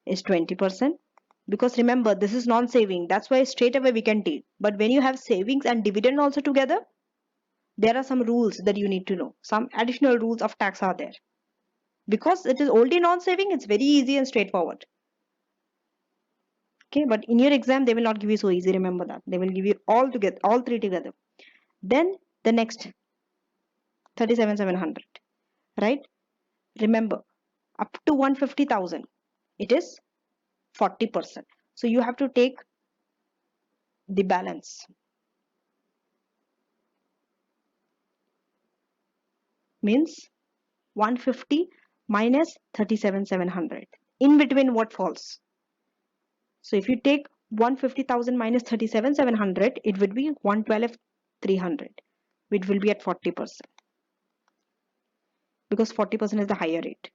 is 20%. Because remember, this is non-saving. That's why straight away we can take. But when you have savings and dividend also together, there are some rules that you need to know. Some additional rules of tax are there. Because it is already non-saving, it's very easy and straightforward. Okay, but in your exam, they will not give you so easy. Remember that. They will give you all together, all three together. Then the next 37,700, right? Remember, up to 150,000, it is 40%. So you have to take the balance. Means 150 minus 37,700. In between what falls? So if you take 150,000 minus 37,700, it would be 112,300, which will be at 40%. Because 40% is the higher rate.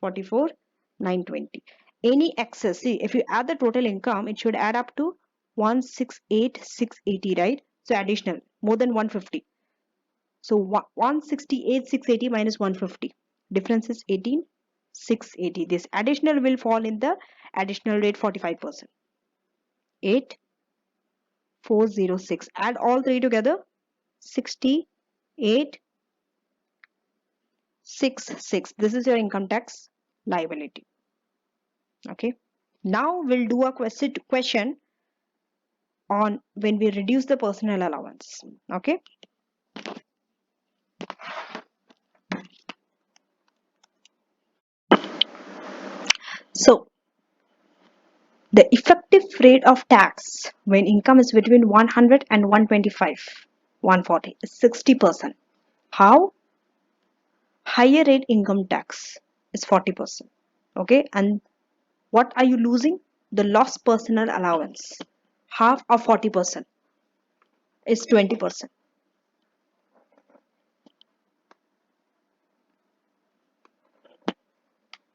44,920. Any excess, see, if you add the total income, it should add up to 168,680, right? So additional, more than 150. So 168,680 minus 150. Difference is 18,680. This additional will fall in the additional rate 45%. 8,406. Add all three together. 68,66. This is your income tax liability. Okay. Now we'll do a question on when we reduce the personal allowance. Okay. So the effective rate of tax when income is between 100 and 125, 140 is 60%. How? Higher rate income tax is 40%. Okay. And what are you losing? The lost personal allowance. Half of 40% is 20%.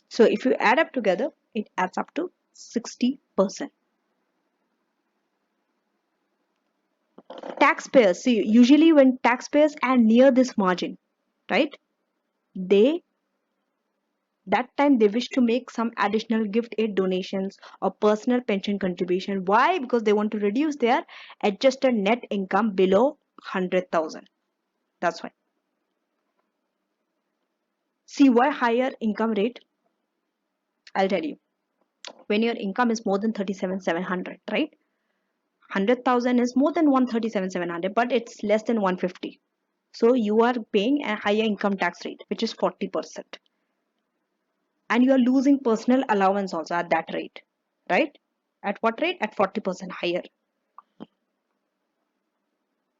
So if you add up together, it adds up to 60%. Taxpayers, see, usually when taxpayers are near this margin, right, that time they wish to make some additional gift aid donations or personal pension contribution. Why? Because they want to reduce their adjusted net income below 100,000. That's why. See, why higher income rate? I'll tell you. When your income is more than 37,700, right? 100,000 is more than 137,700, but it's less than 150. So you are paying a higher income tax rate, which is 40%. And you are losing personal allowance also at that rate, right? At what rate? At 40% higher.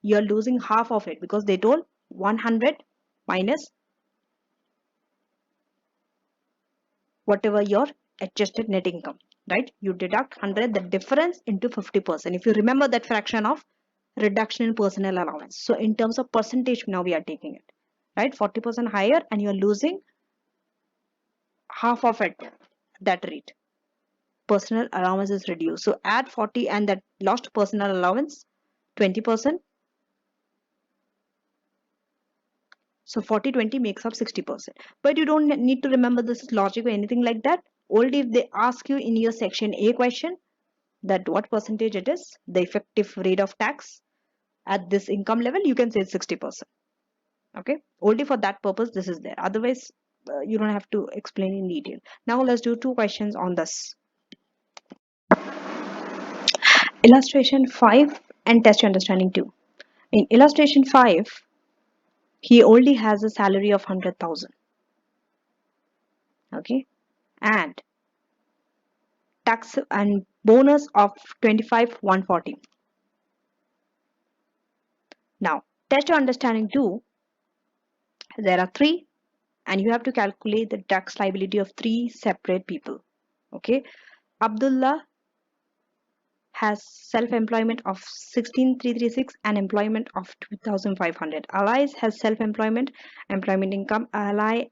You are losing half of it because they told 100 minus whatever your adjusted net income, right? You deduct 100, the difference into 50%. If you remember that fraction of reduction in personal allowance. So in terms of percentage, now we are taking it, right? 40% higher and you're losing half of it, that rate. Personal allowance is reduced. So add 40 and that lost personal allowance, 20%. So 40-20 makes up 60%. But you don't need to remember this logic or anything like that. Only if they ask you in your section A question that what percentage it is, the effective rate of tax at this income level, you can say it's 60%. Okay, only for that purpose this is there. Otherwise, you don't have to explain in detail. Now let's do two questions on this. Illustration 5 and test your understanding 2. In illustration 5, he only has a salary of 100,000. Okay, and tax and bonus of 25,140. Now, test your understanding 2. There are 3 and you have to calculate the tax liability of 3 separate people. Okay, Abdullah, has self-employment of 16,336 and employment of 2,500. Allies has self-employment, employment income. Aya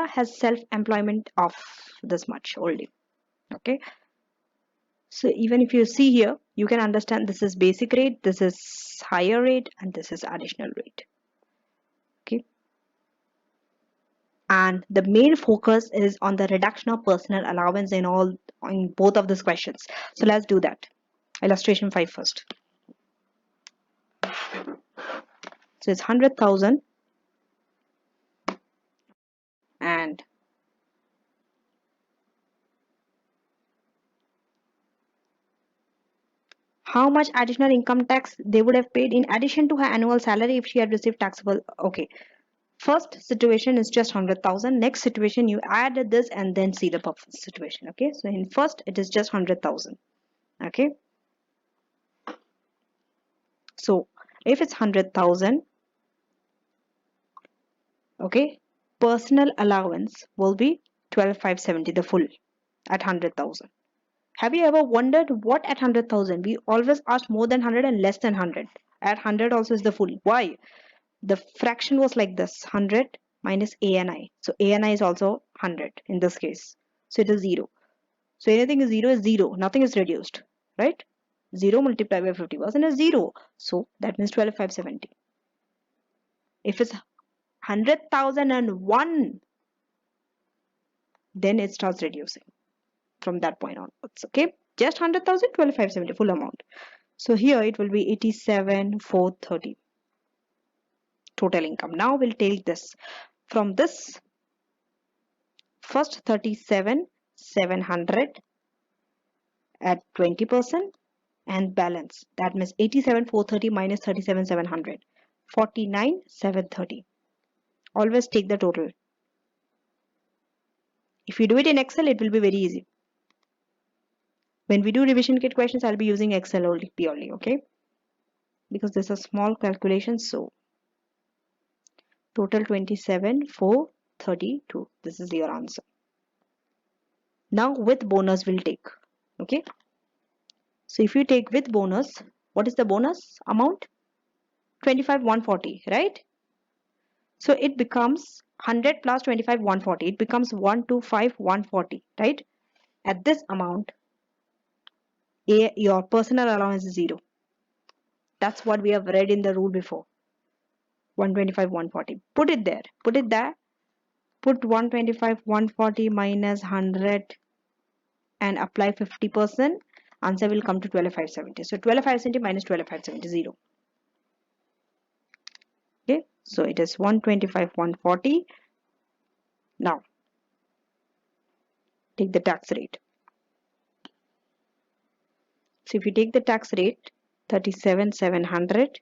has self-employment of this much only. Okay. So even if you see here, you can understand this is basic rate, this is higher rate, and this is additional rate. Okay. And the main focus is on the reduction of personal allowance in both of these questions. So let's do that. Illustration 5 first. So it's 100,000 and how much additional income tax they would have paid in addition to her annual salary if she had received taxable. Okay, first situation is just 100,000. Next situation you add this and then see the situation. Okay, so in first it is just 100,000. Okay, so if it's 100,000, okay, personal allowance will be 12,570, the full at 100,000. Have you ever wondered what at 100,000? We always ask more than 100 and less than 100. At 100 also is the full. Why? The fraction was like this: 100 minus ANI. So ANI is also 100 in this case. So it is 0. So anything is 0 is 0. Nothing is reduced. Right? 0 multiplied by 50% is 0. So that means 12,570. If it's 100,001, then it starts reducing from that point onwards. Okay? Just 100,000, 12,570 full amount. So here it will be 87,430 total income. Now we'll take this. From this, first 37,700 at 20% and balance. That means 87,430 minus 37,700. 49,730. Always take the total. If you do it in Excel, it will be very easy. When we do revision kit questions, I'll be using Excel only, purely, okay? Because this is a small calculation, so total 27,432. This is your answer. Now with bonus we'll take. Okay. So if you take with bonus, what is the bonus amount? 25,140, right? So it becomes 100 plus 25,140. It becomes 125,140, right? At this amount, your personal allowance is 0. That's what we have read in the rule before. 125, 140. Put it there. Put it there. Put 125, 140 minus 100 and apply 50%. Answer will come to 12,570. So 12,570 minus 12,570, 0. Okay, so it is 125, 140. Now take the tax rate. So if you take the tax rate, 37,700.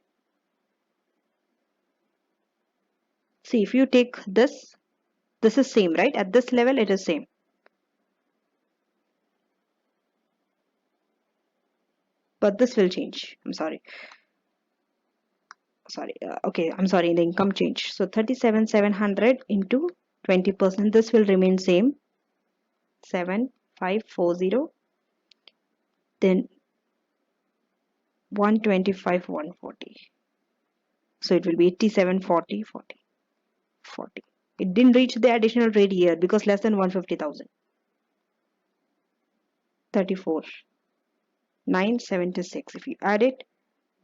See, if you take this is same, right? At this level, it is same. But this will change. I'm sorry. Okay, I'm sorry, the income change. So 37,700 into 20%. This will remain same. 7,540. Then 125, 140. So it will be 87, 40, 40, 40. It didn't reach the additional rate here because less than 150,000. 34, 976. If you add it,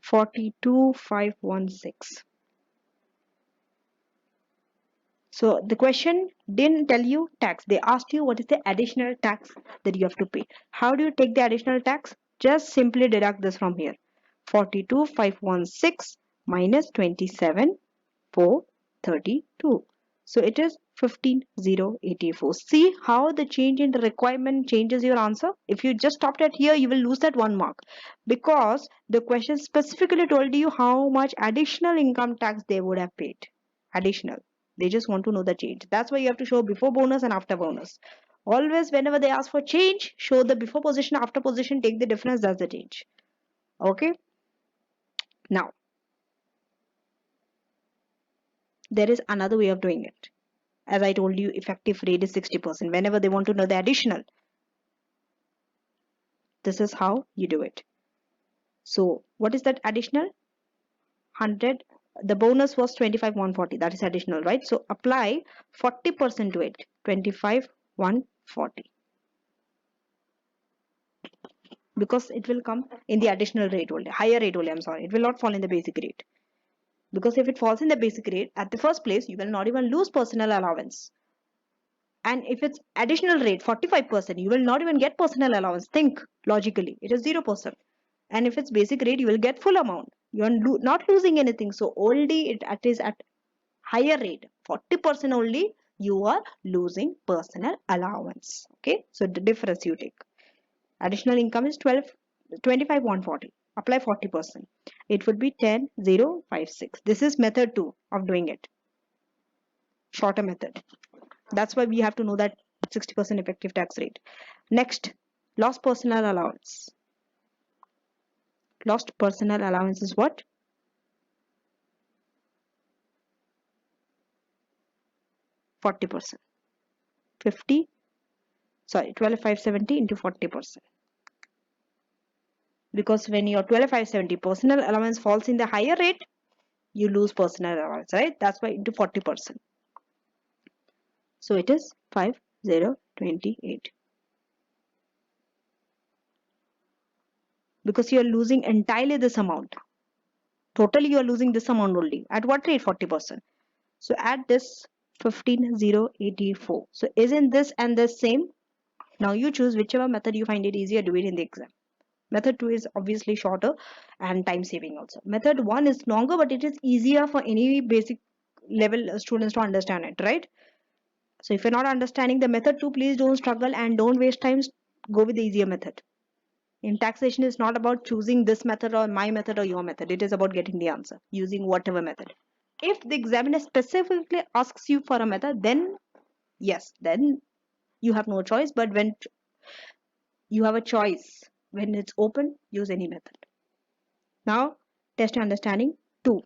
42,516. So the question didn't tell you tax. They asked you what is the additional tax that you have to pay. How do you take the additional tax? Just simply deduct this from here. 42,516 minus 27,432. So it is 15,084. See how the change in the requirement changes your answer. If you just stopped at here, you will lose that 1 mark because the question specifically told you how much additional income tax they would have paid. Additional. They just want to know the change. That's why you have to show before bonus and after bonus. Always whenever they ask for change, show the before position, after position, take the difference, that's the change. Okay. Now, there is another way of doing it. As I told you, effective rate is 60%. Whenever they want to know the additional, this is how you do it. So what is that additional? 100. The bonus was 25,140. That is additional, right? So apply 40% to it. 25,140. Because it will come in the additional rate only, higher rate only. I'm sorry. It will not fall in the basic rate. Because if it falls in the basic rate, at the first place, you will not even lose personal allowance. And if it's additional rate 45%, you will not even get personal allowance. Think logically, it is 0%. And if it's basic rate, you will get full amount. You are not losing anything. So only it is at higher rate 40% only you are losing personal allowance. Okay, so the difference you take. Additional income is 25,140. Apply 40%. It would be 10,056. This is method 2 of doing it. Shorter method. That's why we have to know that 60% effective tax rate. Next, lost personal allowance. Lost personal allowance is what? 40%. 12,570 into 40%. Because when your 12,570 personal allowance falls in the higher rate, you lose personal allowance, right? That's why into 40%. So it is 5,028. Because you are losing entirely this amount. Totally you are losing this amount only. At what rate? 40%. So add this 15,084. So isn't this and this same? Now you choose whichever method you find it easier, do it in the exam. Method 2 is obviously shorter and time saving also. Method 1 is longer, but it is easier for any basic level students to understand it, right? So if you're not understanding the method 2, please don't struggle and don't waste time. Go with the easier method. In taxation, it's not about choosing this method or my method or your method. It is about getting the answer using whatever method. If the examiner specifically asks you for a method, then yes, then you have no choice. But when you have a choice, when it's open, use any method. Now, test your understanding 2.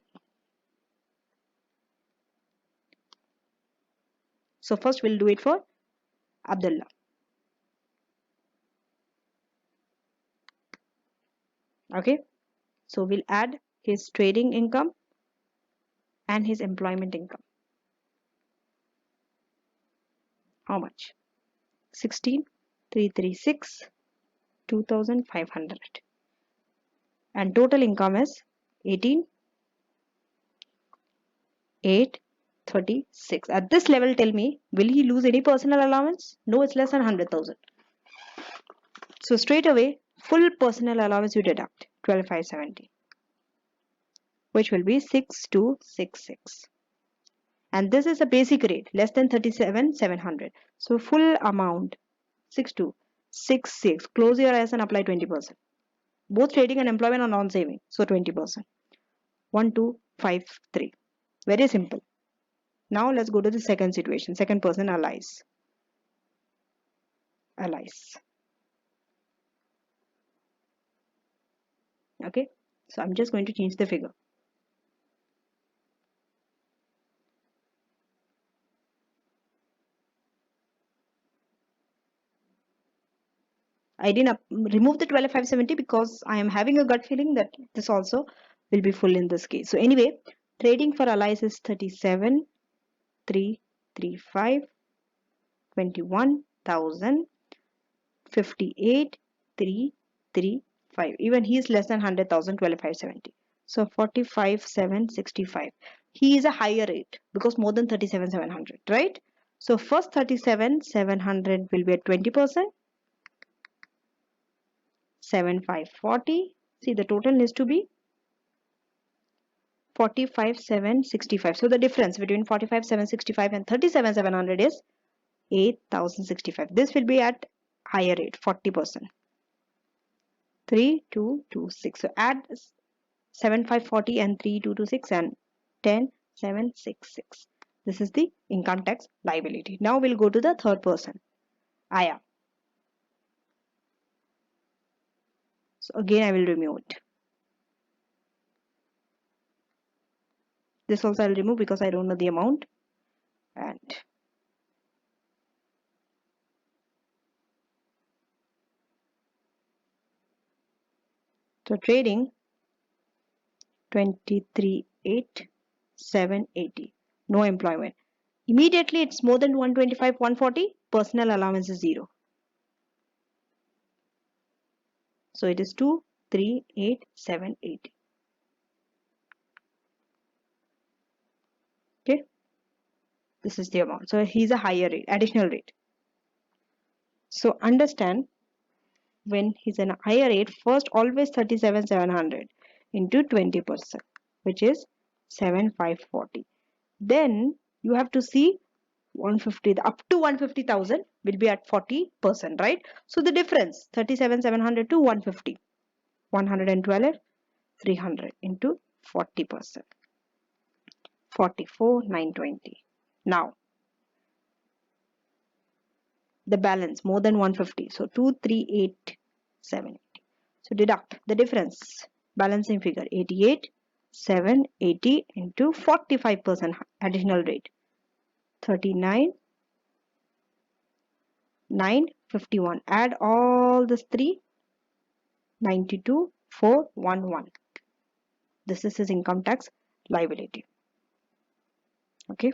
So first we'll do it for Abdullah. Okay. So we'll add his trading income and his employment income. How much? 16,336, 2,500. And total income is 18,836. At this level, tell me, will he lose any personal allowance? No, it's less than 100,000. So straight away, full personal allowance you deduct 12,570, which will be 6,266. And this is a basic rate, less than 37,700. So full amount 6,266. Close your eyes and apply 20%. Both trading and employment are non-saving, so 20%. 1,253. Very simple. Now let's go to the second situation. Second person, allies. Okay, so I'm just going to change the figure. I didn't remove the 12,570 because I am having a gut feeling that this also will be full in this case. So anyway, trading for allies is 37,335, 21,000, 58,335. Even he is less than 100,000, 12,570. So 45,765. He is a higher rate because more than 37,700, right? So first 37,700 will be at 20%. 7,540. See, the total needs to be 45,765. So the difference between 45,765 and 37,700 is 8,065. This will be at higher rate, 40%. 3,226. So add 7,540 and 3,226 and 10,766. This is the income tax liability. Now we'll go to the third person, Aya. So again, I will remove it. This also I'll remove because I don't know the amount. And So trading 23,8,780. No employment. Immediately it's more than 125, 140. Personal allowance is 0. So it is 2,3,8,780. Okay. This is the amount. So he's a higher rate, additional rate. So understand, when he's in a higher rate, first always 37,700 into 20%, which is 7,540. Then you have to see 150, up to 150,000 will be at 40%, right? So the difference 37,700 to 150, 112, 300 into 40%, 44,920. Now the balance more than 150, so 238,780. So deduct the difference, balancing figure 88,780 into 45% additional rate, 39,951. Add all this 3, 92,411. This is his income tax liability. Okay.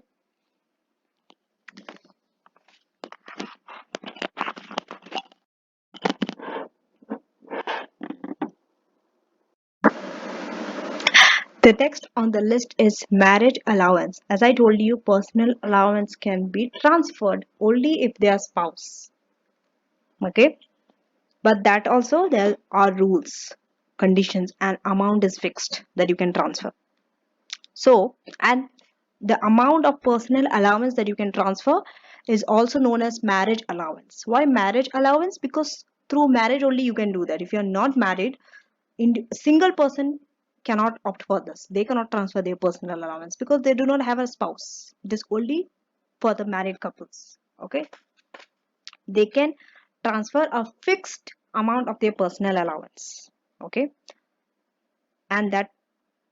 The next on the list is marriage allowance. As I told you, personal allowance can be transferred only if they are spouse. Okay. But that also there are rules, conditions, and amount is fixed that you can transfer. So, and the amount of personal allowance that you can transfer is also known as marriage allowance. Why marriage allowance? Because through marriage only you can do that. If you are not married, single person cannot opt for this. They cannot transfer their personal allowance because they do not have a spouse. It is only for the married couples. Okay. They can transfer a fixed amount of their personal allowance. Okay. And that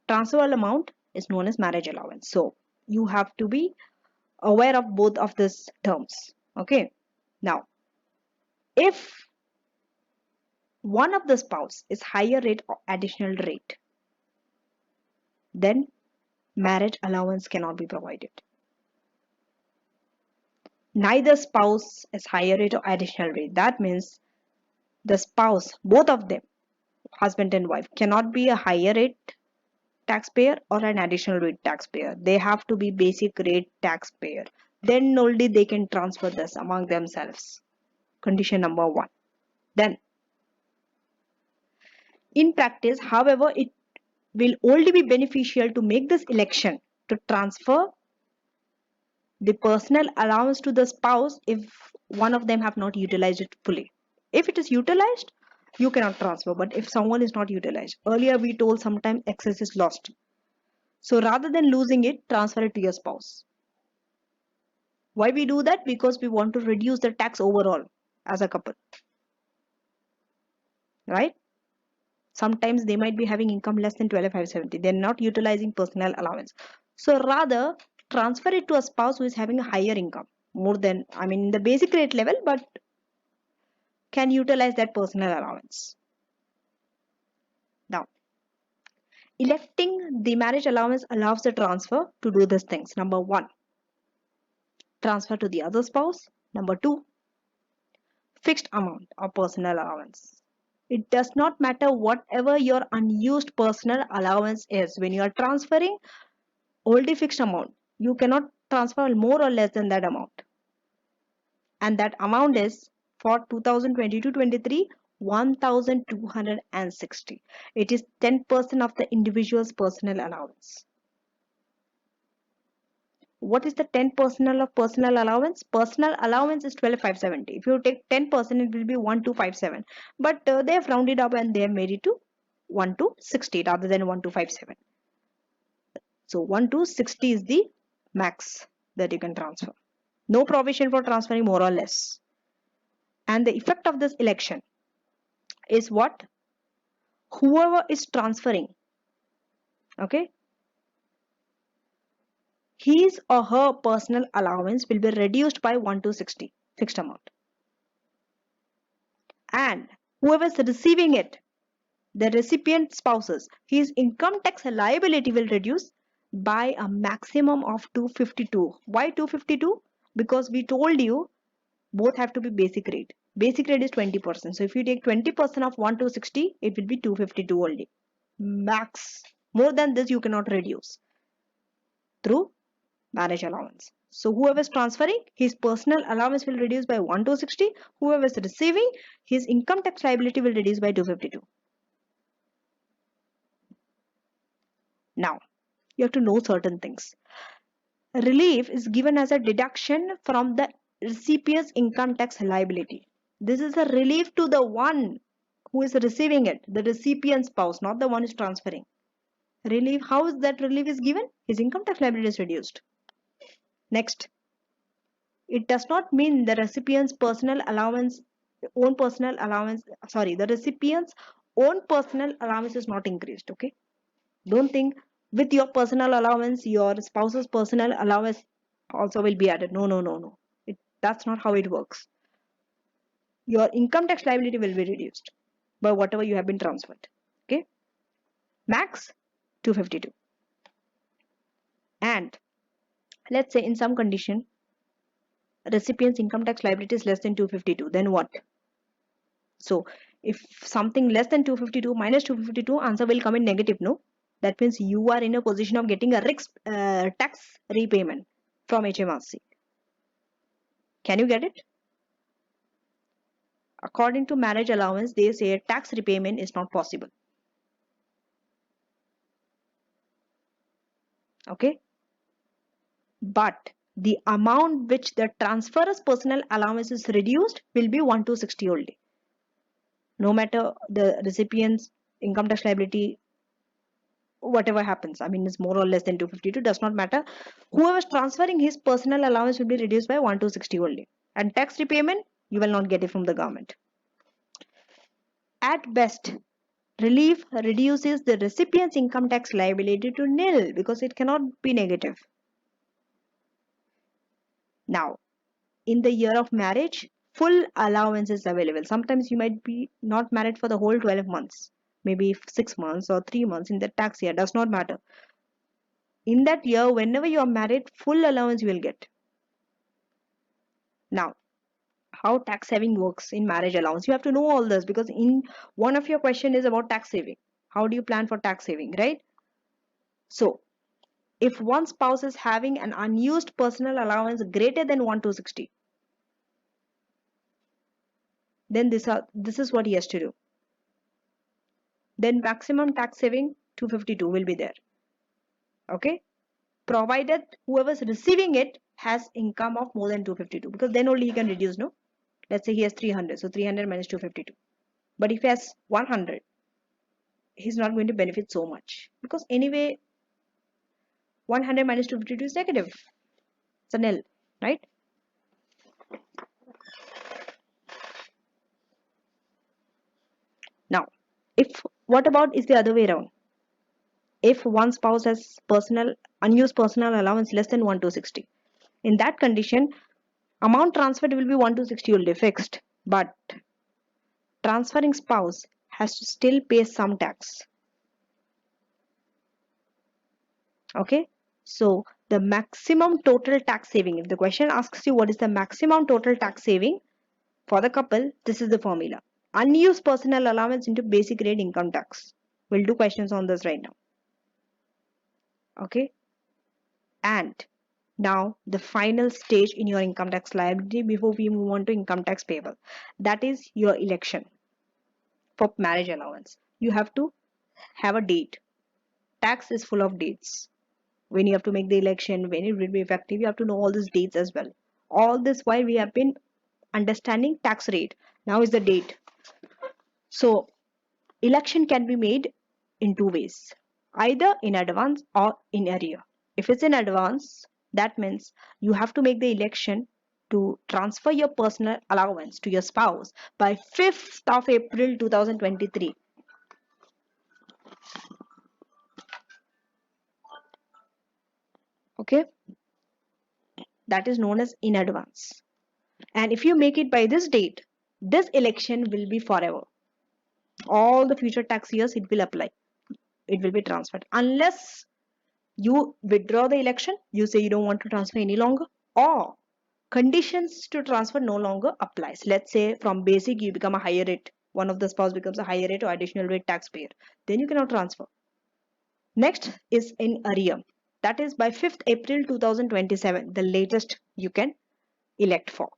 transferable amount is known as marriage allowance. So you have to be aware of both of these terms. Okay. Now, if one of the spouse is higher rate or additional rate, then marriage allowance cannot be provided. Neither spouse is higher rate or additional rate. That means the spouse, both of them, husband and wife, cannot be a higher rate taxpayer or an additional rate taxpayer. They have to be basic rate taxpayer. Then only they can transfer this among themselves. Condition number 1. Then, in practice, however, it will only be beneficial to make this election to transfer the personal allowance to the spouse if one of them have not utilized it fully. If it is utilized, you cannot transfer. But if someone is not utilized, earlier we told sometimes excess is lost. So rather than losing it, transfer it to your spouse. Why we do that? Because we want to reduce the tax overall as a couple, right? Sometimes they might be having income less than 12,570. They're not utilizing personal allowance. So rather transfer it to a spouse who is having a higher income, more than, I mean, the basic rate level, but can utilize that personal allowance. Now, electing the marriage allowance allows the transfer to do these things. Number 1, transfer to the other spouse. Number 2, fixed amount of personal allowance. It does not matter whatever your unused personal allowance is. When you are transferring only fixed amount, you cannot transfer more or less than that amount. And that amount is for 2022-23, 1,260. It is 10% of the individual's personal allowance. What is the 10% of personal allowance? Personal allowance is 12,570. If you take 10%, it will be 1,257. But they have rounded up and they have made it to 1,260 rather than 1,257. So 1,260 is the max that you can transfer. No provision for transferring more or less. And the effect of this election is what? Whoever is transferring, okay, his or her personal allowance will be reduced by 1,260 fixed amount. And whoever is receiving it, the recipient spouses, his income tax liability will reduce by a maximum of 252. Why 252? Because we told you both have to be basic rate. Basic rate is 20%. So if you take 20% of 1260, it will be 252 only. Max. More than this, you cannot reduce through marriage allowance. So whoever is transferring, his personal allowance will reduce by 1260. Whoever is receiving, his income tax liability will reduce by 252. Now, you have to know certain things. Relief is given as a deduction from the recipient's income tax liability. This is a relief to the one who is receiving it, the recipient spouse, not the one who is transferring. Relief, how is that relief is given? His income tax liability is reduced. Next, it does not mean the recipient's personal allowance, the recipient's own personal allowance is not increased, okay? Don't think with your personal allowance, your spouse's personal allowance also will be added. No, no, no, no. That's not how it works. Your income tax liability will be reduced by whatever you have been transferred, okay? Max 252. And let's say in some condition, recipient's income tax liability is less than 252, then what? So if something less than 252 minus 252, answer will come in negative, no? That means you are in a position of getting a tax repayment from HMRC. Can you get it? According to marriage allowance, they say tax repayment is not possible. Okay? But the amount which the transferor's personal allowance is reduced will be 1260 only. No matter the recipient's income tax liability, whatever happens, I mean, it's more or less than 252, does not matter. Whoever is transferring his personal allowance will be reduced by 1260 only. And tax repayment, you will not get it from the government. At best, relief reduces the recipient's income tax liability to nil because it cannot be negative. Now, in the year of marriage, full allowance is available. Sometimes you might be not married for the whole 12 months, maybe 6 months or 3 months in the tax year, does not matter. In that year, whenever you are married, full allowance you will get. Now, how tax saving works in marriage allowance? You have to know all this because in one of your question is about tax saving. How do you plan for tax saving, right? So, if one spouse is having an unused personal allowance greater than 1260, then this is what he has to do. Then maximum tax saving 252 will be there. Okay, provided whoever's receiving it has income of more than 252, because then only he can reduce, no? Let's say he has 300, so 300 minus 252. But if he has 100, he's not going to benefit so much because anyway 100 minus 252 is negative. It's a nil, right? Now, if what about is the other way around? If one spouse has unused personal allowance less than 1260, in that condition, amount transferred will be 1260 only fixed, but transferring spouse has to still pay some tax. Okay, so the maximum total tax saving, if the question asks you what is the maximum total tax saving for the couple, this is the formula. Unused personal allowance into basic rate income tax. We'll do questions on this right now. Okay, and now the final stage in your income tax liability before we move on to income tax payable, that is your election for marriage allowance. You have to have a date. Tax is full of dates. When you have to make the election, when it will be effective, you have to know all these dates as well. All this while we have been understanding tax rate. Now is the date. So election can be made in two ways, either in advance or in arrear. If it's in advance, that means you have to make the election to transfer your personal allowance to your spouse by 5th of April 2023. Okay, that is known as in advance. And if you make it by this date, this election will be forever. all the future tax years it will apply. It will be transferred unless you withdraw the election, you say you don't want to transfer any longer, or conditions to transfer no longer applies. Let's say from basic you become a higher rate, one of the spouse becomes a higher rate or additional rate taxpayer, then you cannot transfer. Next is in arrear. That is by 5th April 2027, the latest you can elect for.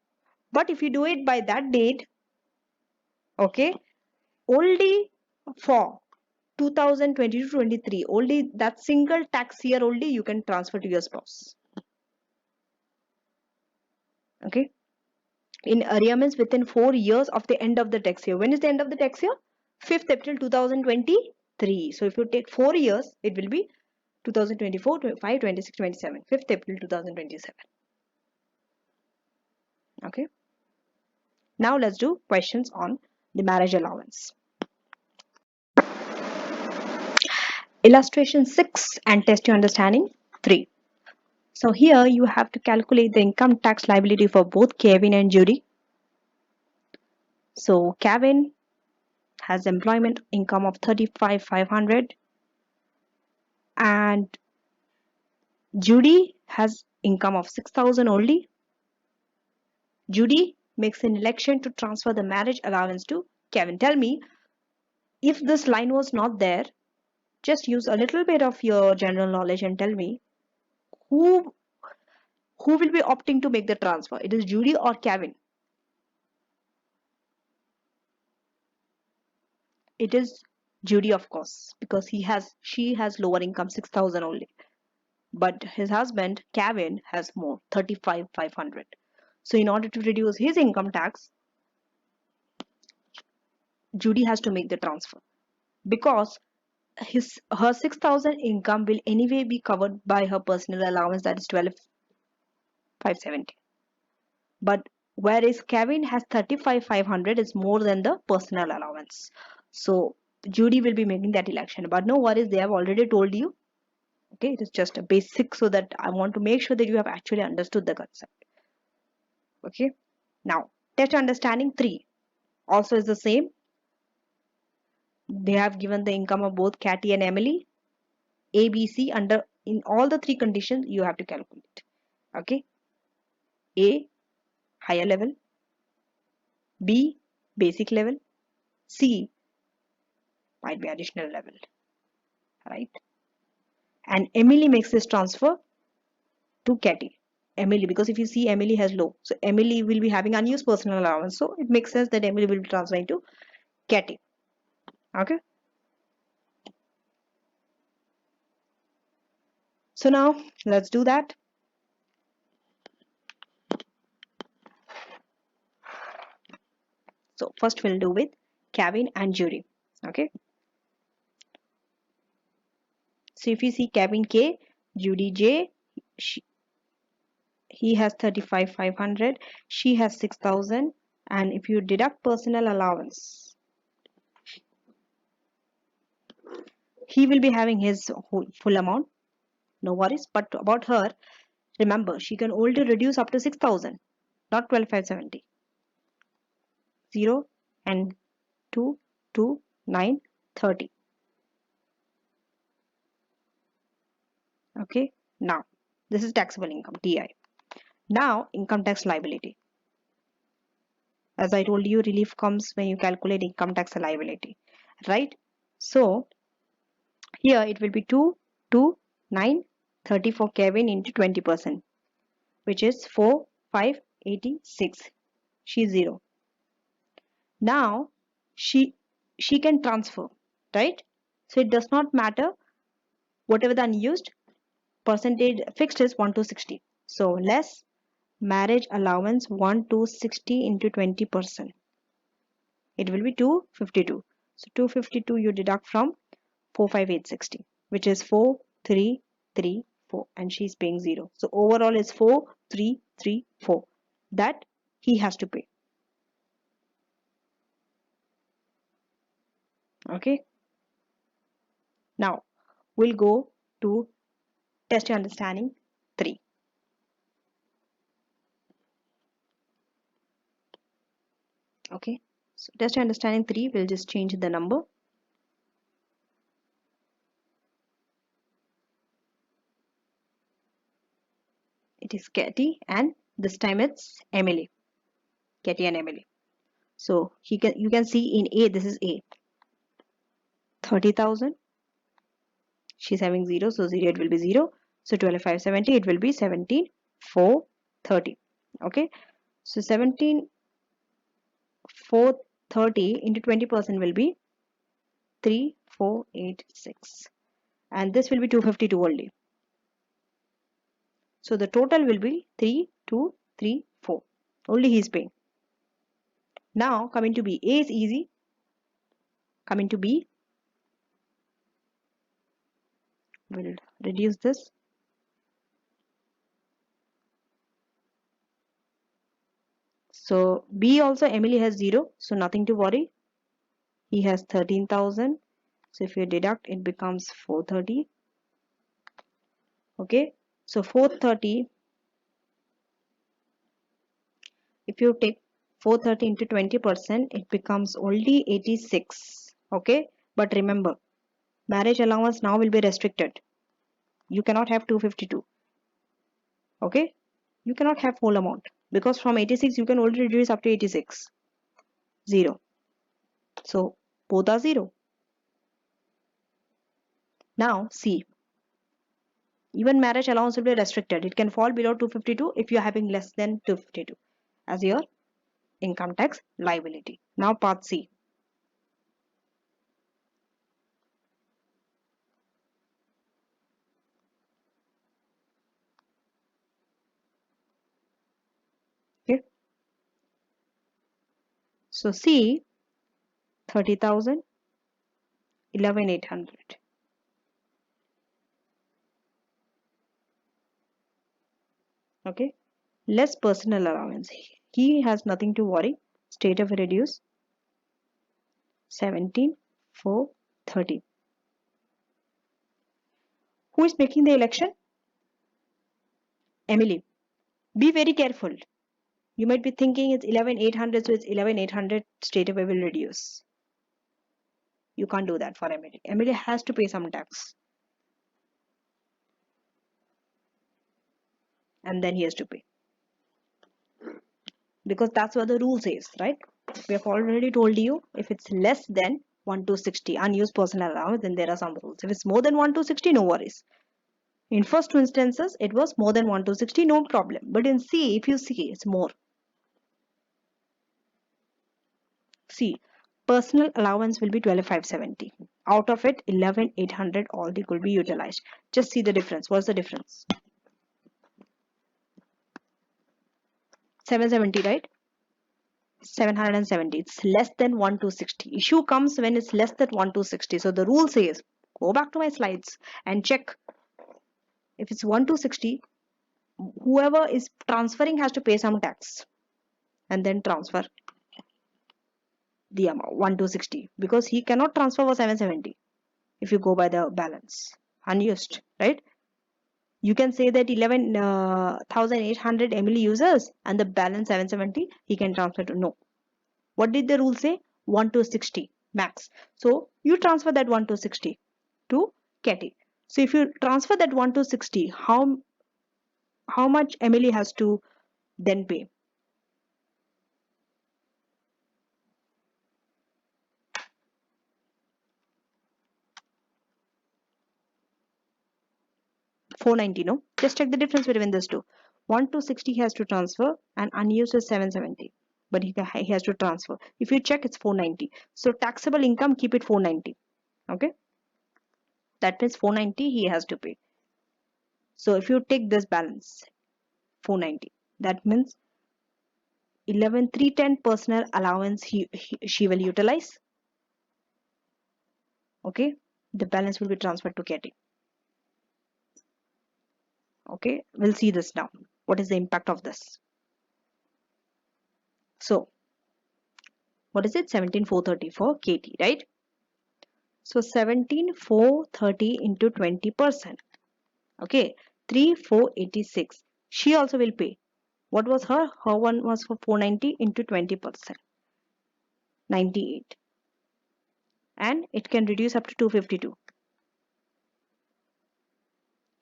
But if you do it by that date, okay, only for 2022-23, only that single tax year only you can transfer to your spouse. Okay. In arrear means within 4 years of the end of the tax year. When is the end of the tax year? 5th April 2023. So if you take 4 years, it will be 2024, 25, 26, 27. 5th April 2027. Okay. Now let's do questions on the marriage allowance. Illustration 6 and test your understanding 3. So here you have to calculate the income tax liability for both Kevin and Judy. So Kevin has employment income of 35,500 and Judy has income of 6,000 only. Judy makes an election to transfer the marriage allowance to Kevin. Tell me, if this line was not there, just use a little bit of your general knowledge and tell me who who will be opting to make the transfer. It is Judy or Kevin? It is Judy, of course, because she has lower income 6,000 only. But his husband Kevin has more, 35,500. So in order to reduce his income tax, Judy has to make the transfer because her 6,000 income will anyway be covered by her personal allowance, that is 12,570. But whereas Kevin has 35,500 is more than the personal allowance. So Judy will be making that election. But no worries, they have already told you. Okay, it is just a basic so that I want to make sure that you have actually understood the concept. Okay, now test understanding 3 also is the same. They have given the income of both Kathy and Emily. A, B, C, under in all the 3 conditions you have to calculate. Okay, A, higher level, B, basic level, C, might be additional level, right? And Emily makes this transfer to Katie. Emily, because if you see Emily has low, so Emily will be having unused personal allowance, so it makes sense that Emily will be transferring to Katie. Okay, so now let's do that. So first we'll do with Kevin and Judy. Okay, so if you see Kevin K, Judy J, he has 35,500, she has 6,000, and if you deduct personal allowance, he will be having his full amount, no worries. But about her, remember, she can only reduce up to 6,000, not 12,570. 0 and 2, 2, 9, 30. Okay, now this is taxable income, TI. Now income tax liability. As I told you, relief comes when you calculate income tax liability, right? So here it will be 2, 2, 9, 30 for Kevin into 20%, which is 4, 5, 86. She's 0. Now she can transfer, right? So it does not matter whatever the unused percentage fixed is 1 to 60. So less marriage allowance 1 to 60 into 20%. It will be 252. So 252 you deduct from 45860, which is 4334, and she's paying 0. So overall is 4334 that he has to pay. Okay. Now we'll go to test your understanding 3. Okay. So test understanding 3, we'll just change the number. It is Katie, and this time it's Emily. Katie and Emily. So you can see in A, this is A. 30,000. She's having 0, so 0 it will be 0. So 12,570, it will be 17,430. Okay. So 17,430 into 20% will be 3,486. And this will be 252 only. So the total will be 3,234. Only he is paying. Now coming to B. A is easy. Coming to B, we'll reduce this. So B also, Emily has 0, so nothing to worry. He has 13,000. So if you deduct, it becomes 430. Okay. So 430, if you take 430 into 20%, it becomes only 86. Okay. But remember, marriage allowance now will be restricted. You cannot have 252. Okay. You cannot have full amount because from 86 you can only reduce up to 86. 0. So both are 0. Now see, even marriage allowance will be restricted. It can fall below 252 if you are having less than 252 as your income tax liability. Now part C. Okay. So C, 30,000, 11,800. Okay. Less personal allowance. He has nothing to worry. State of reduce 17,430. Who is making the election? Emily. Be very careful. You might be thinking it's 11,800, so it's 11,800 straight away will reduce. You can't do that for Emily. Emily has to pay some tax. And then he has to pay. Because that's what the rule says, right? We have already told you if it's less than 1 to 60 unused personal allowance, then there are some rules. If it's more than 1 to 60, no worries. In first two instances, it was more than 1 to 60, no problem. But in C, if you see, it's more. See, personal allowance will be 12,570. Out of it, 11,800 already could be utilized. Just see the difference. What's the difference? 770, right? 770. It's less than 1 to 60. Issue comes when it's less than 1 to 60. So the rule says, go back to my slides and check. If it's 1 to 60, whoever is transferring has to pay some tax and then transfer the amount 1 to 60 because he cannot transfer for 770 if you go by the balance unused, right? You can say that 11,800 Emily uses and the balance 770 he can transfer to. No. What did the rule say? 1 to 60 max. So you transfer that 1 to 60 to Katie. So if you transfer that 1 to 60, how much Emily has to then pay? 490, no? Just check the difference between these two. 1 to 60 he has to transfer and unused is 770. But he has to transfer. If you check, it's 490. So taxable income, keep it 490. Okay? That means 490 he has to pay. So if you take this balance, 490, that means 11,310 personal allowance she will utilize. Okay? The balance will be transferred to Katie. Okay? We'll see this now. What is the impact of this? So, what is it? 17,430 for Katie, right? So 17,430 into 20%. Okay, 3,486. She also will pay. What was her? Her one was for 490 into 20%. 98, and it can reduce up to 252.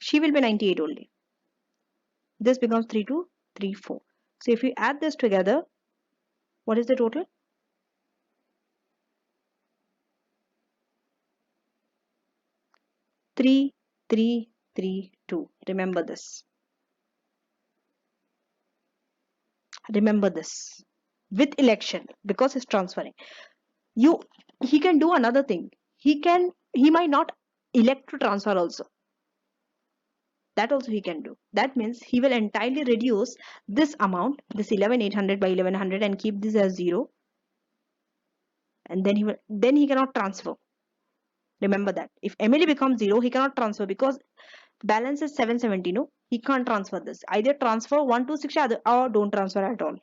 She will be 98 only. This becomes 3234. So if you add this together, what is the total? 3332. Remember this. Remember this. With election, because it's transferring. He can do another thing. He might not elect to transfer also. That also he can do. That means he will entirely reduce this amount, this 11,800 by 1100, and keep this as 0, and then he cannot transfer. Remember that. If Emily becomes 0, he cannot transfer because balance is 770. No, he can't transfer this. Either transfer 1,260 or don't transfer at all.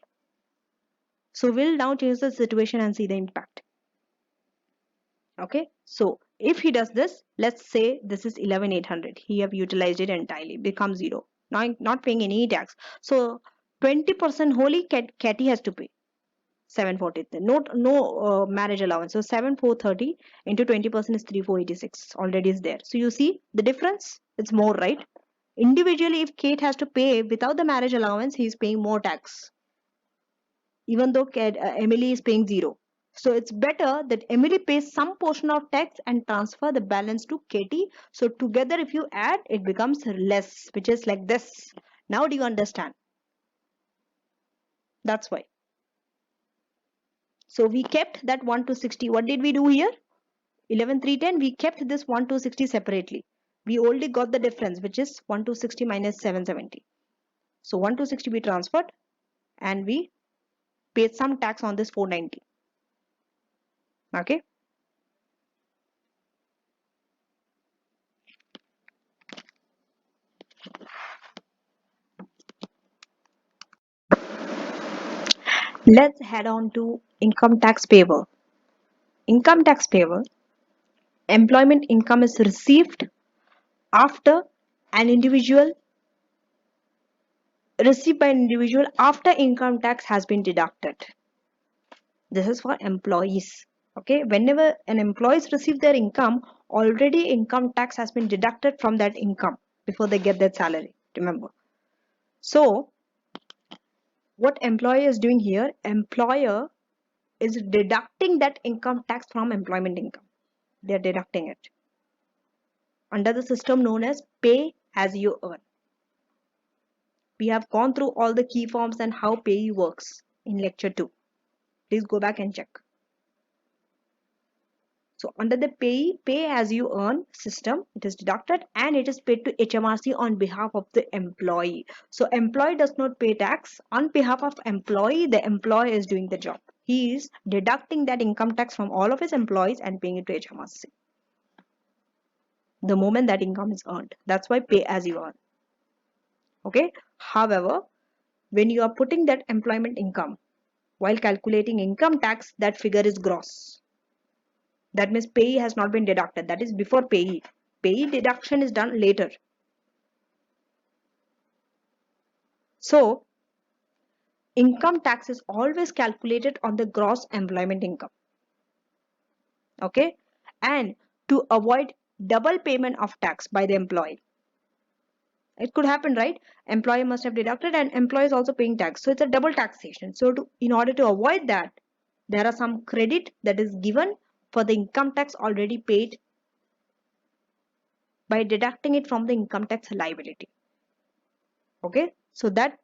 So we'll now change the situation and see the impact. Okay, so if he does this, let's say this is 11,800. He have utilized it entirely, becomes 0. Now not paying any tax. So 20% wholly Katie has to pay. 740. No marriage allowance. So 7,430 into 20% is 3,486. Already is there. So you see the difference. It's more, right? Individually, if Kate has to pay without the marriage allowance, he is paying more tax, even though Emily is paying 0. So it's better that Emily pays some portion of tax and transfer the balance to Katie. So together, if you add, it becomes less, which is like this. Now do you understand? That's why. So we kept that 1,260. What did we do here? 11,310. We kept this 1,260 separately. We only got the difference, which is 1,260 minus 770. So 1,260 we transferred, and we paid some tax on this 490. Okay. Let's head on to income tax payable. Income tax payable. Employment income is received after an individual received by an individual after income tax has been deducted. This is for employees. Okay, whenever an employee receive their income, already income tax has been deducted from that income before they get their salary. Remember. So what employer is doing here? Employer is deducting that income tax from employment income. They are deducting it under the system known as pay as you earn. We have gone through all the key forms and how pay works in lecture 2. Please go back and check. So under the pay as you earn system, it is deducted and it is paid to HMRC on behalf of the employee. So employee does not pay tax on behalf of employee. The employee is doing the job. He is deducting that income tax from all of his employees and paying it to HMRC the moment that income is earned. That's why pay as you earn. Okay. However, when you are putting that employment income while calculating income tax, that figure is gross. That means payee has not been deducted. That is before payee. Payee deduction is done later. So income tax is always calculated on the gross employment income. Okay. And to avoid double payment of tax by the employee. It could happen, right? Employer must have deducted and employee is also paying tax. So it's a double taxation. So in order to avoid that, there are some credit that is given for the income tax already paid by deducting it from the income tax liability. Okay, so that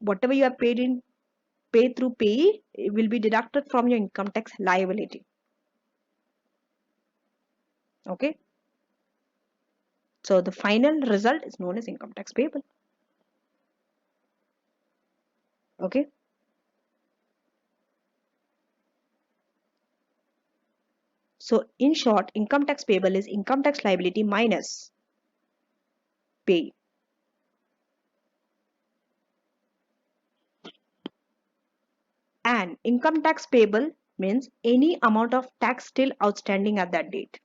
whatever you have paid through payee, it will be deducted from your income tax liability. Okay, so the final result is known as income tax payable. Okay, so in short, income tax payable is income tax liability minus pay. And income tax payable means any amount of tax still outstanding at that date.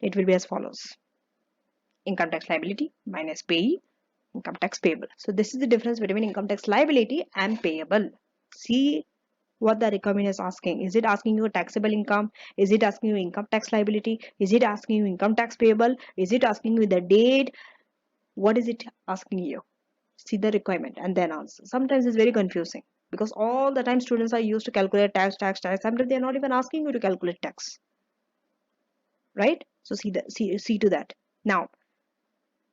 It will be as follows: income tax liability minus payee, income tax payable. So this is the difference between income tax liability and payable. See what the requirement is asking. Is it asking you taxable income? Is it asking you income tax liability? Is it asking you income tax payable? Is it asking you the date? What is it asking you? See the requirement and then answer. Sometimes it's very confusing because all the time students are used to calculate tax. Sometimes they're not even asking you to calculate tax, right? So see to that. Now,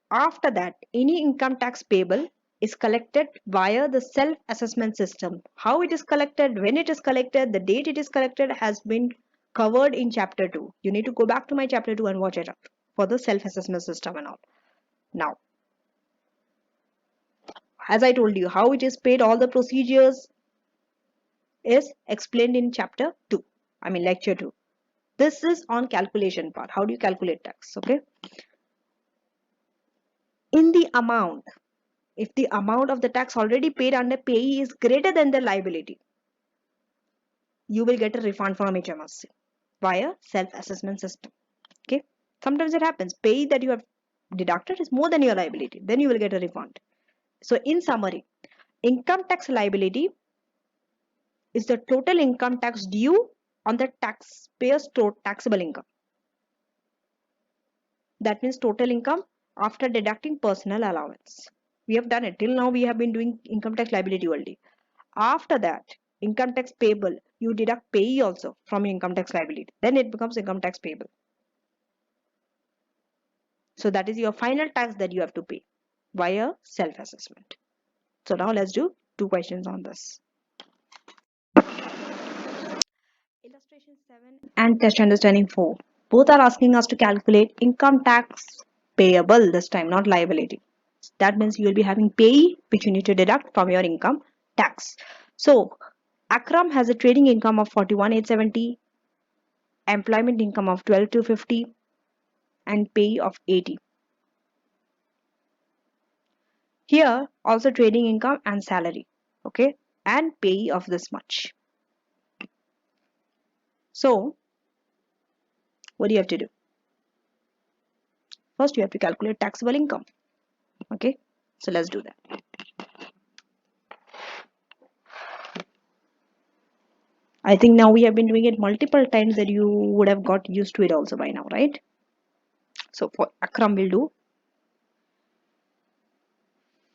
after that, any income tax payable is collected via the self-assessment system. How it is collected, when it is collected, the date it is collected has been covered in chapter 2. You need to go back to my chapter 2 and watch it up for the self-assessment system and all. Now, as I told you, how it is paid, all the procedures is explained in chapter 2. I mean lecture 2. This is on calculation part. How do you calculate tax? Okay. In the amount, if the amount of the tax already paid under payee is greater than the liability, you will get a refund from HMRC via self-assessment system. Okay. Sometimes it happens. Pay that you have deducted is more than your liability. Then you will get a refund. So in summary, income tax liability is the total income tax due on the taxpayer's taxable income. That means total income after deducting personal allowance. We have done it. Till now we have been doing income tax liability only. After that, income tax payable, you deduct payee also from your income tax liability. Then it becomes income tax payable. So that is your final tax that you have to pay via self-assessment. So now let's do 2 questions on this. Illustration 7 and test understanding 4. Both are asking us to calculate income tax payable this time, not liability. That means you will be having payee which you need to deduct from your income tax. So Akram has a trading income of 41,870, employment income of 12,250 and payee of 80. Here also trading income and salary, okay, and payee of this much. So what do you have to do? First you have to calculate taxable income. Okay, so let's do that. I think now we have been doing it multiple times that you would have got used to it also by now, right? So for Akram we'll do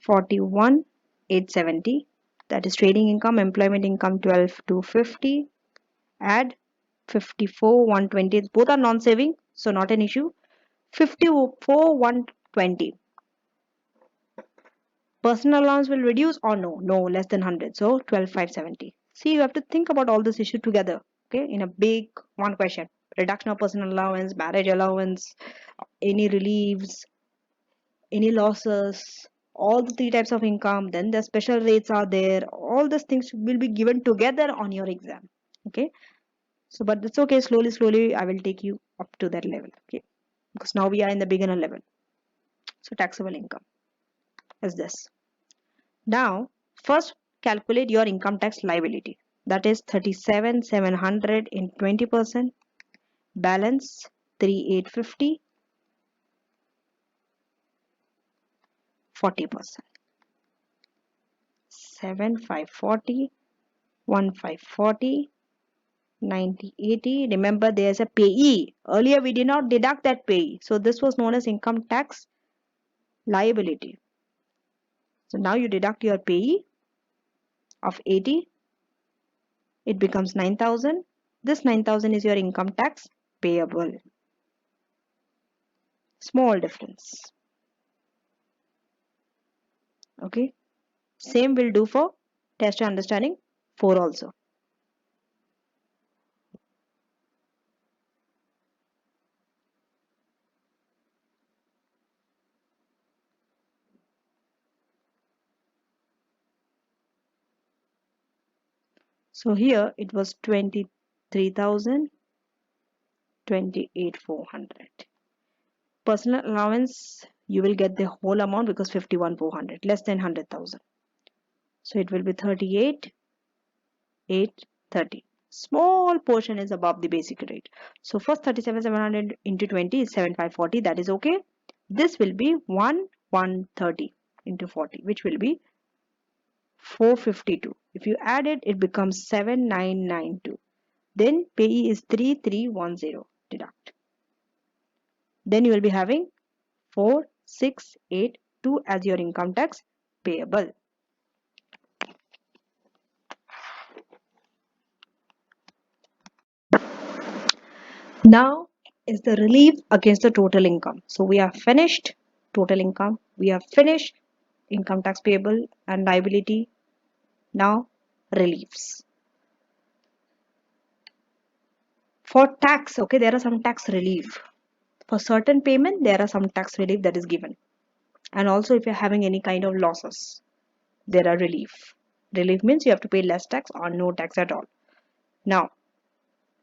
41,870, that is trading income, employment income 12,250, add 54,120. Both are non-saving, so not an issue. 54,120. Personal allowance will reduce or no, less than 100. So 12,570. See, you have to think about all this issue together, okay, in a big one question. Reduction of personal allowance, marriage allowance, any reliefs, any losses, all the 3 types of income, then the special rates are there. All these things will be given together on your exam, okay. So but it's okay, slowly I will take you up to that level, okay, because now we are in the beginner level. So taxable income is this. Now first calculate your income tax liability, that is 37,700 in 20%, balance 3,850, 40%, 7,540, 1,540, 90, 80. Remember there's a payee. Earlier we did not deduct that payee. So this was known as income tax liability. So now you deduct your payee of 80. It becomes 9,000. This 9,000 is your income tax payable. Small difference. Okay. Same will do for test understanding 4 also. So here it was 23,000, 28,400. Personal allowance, you will get the whole amount because 51,400, less than 100,000. So it will be 38,830. Small portion is above the basic rate. So first 37,700 into 20 is 7,540. That is okay. This will be 1,130 into 40, which will be 452. If you add it, it becomes 7992. Then payee is 3310. Deduct. Then you will be having 4682 as your income tax payable. Now is the relief against the total income. So we have finished total income. We have finished income tax payable and liability. Now reliefs. For tax, okay, there are some tax relief. For certain payment, there are some tax relief that is given. And also if you're having any kind of losses, there are relief. Relief means you have to pay less tax or no tax at all. Now,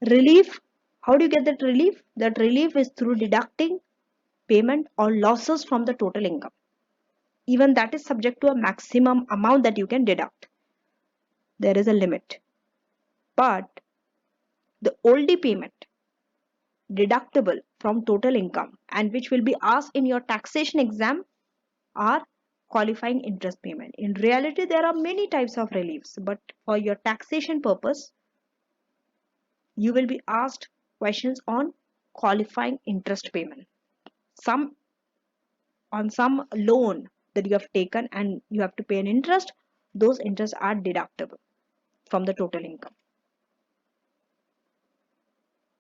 relief, how do you get that relief? That relief is through deducting payment or losses from the total income. Even that is subject to a maximum amount that you can deduct. There is a limit. But the oldie payment deductible from total income and which will be asked in your taxation exam are qualifying interest payment. In reality, there are many types of reliefs, but for your taxation purpose, you will be asked questions on qualifying interest payment. Some on some loan that you have taken and you have to pay an interest, those interests are deductible from the total income.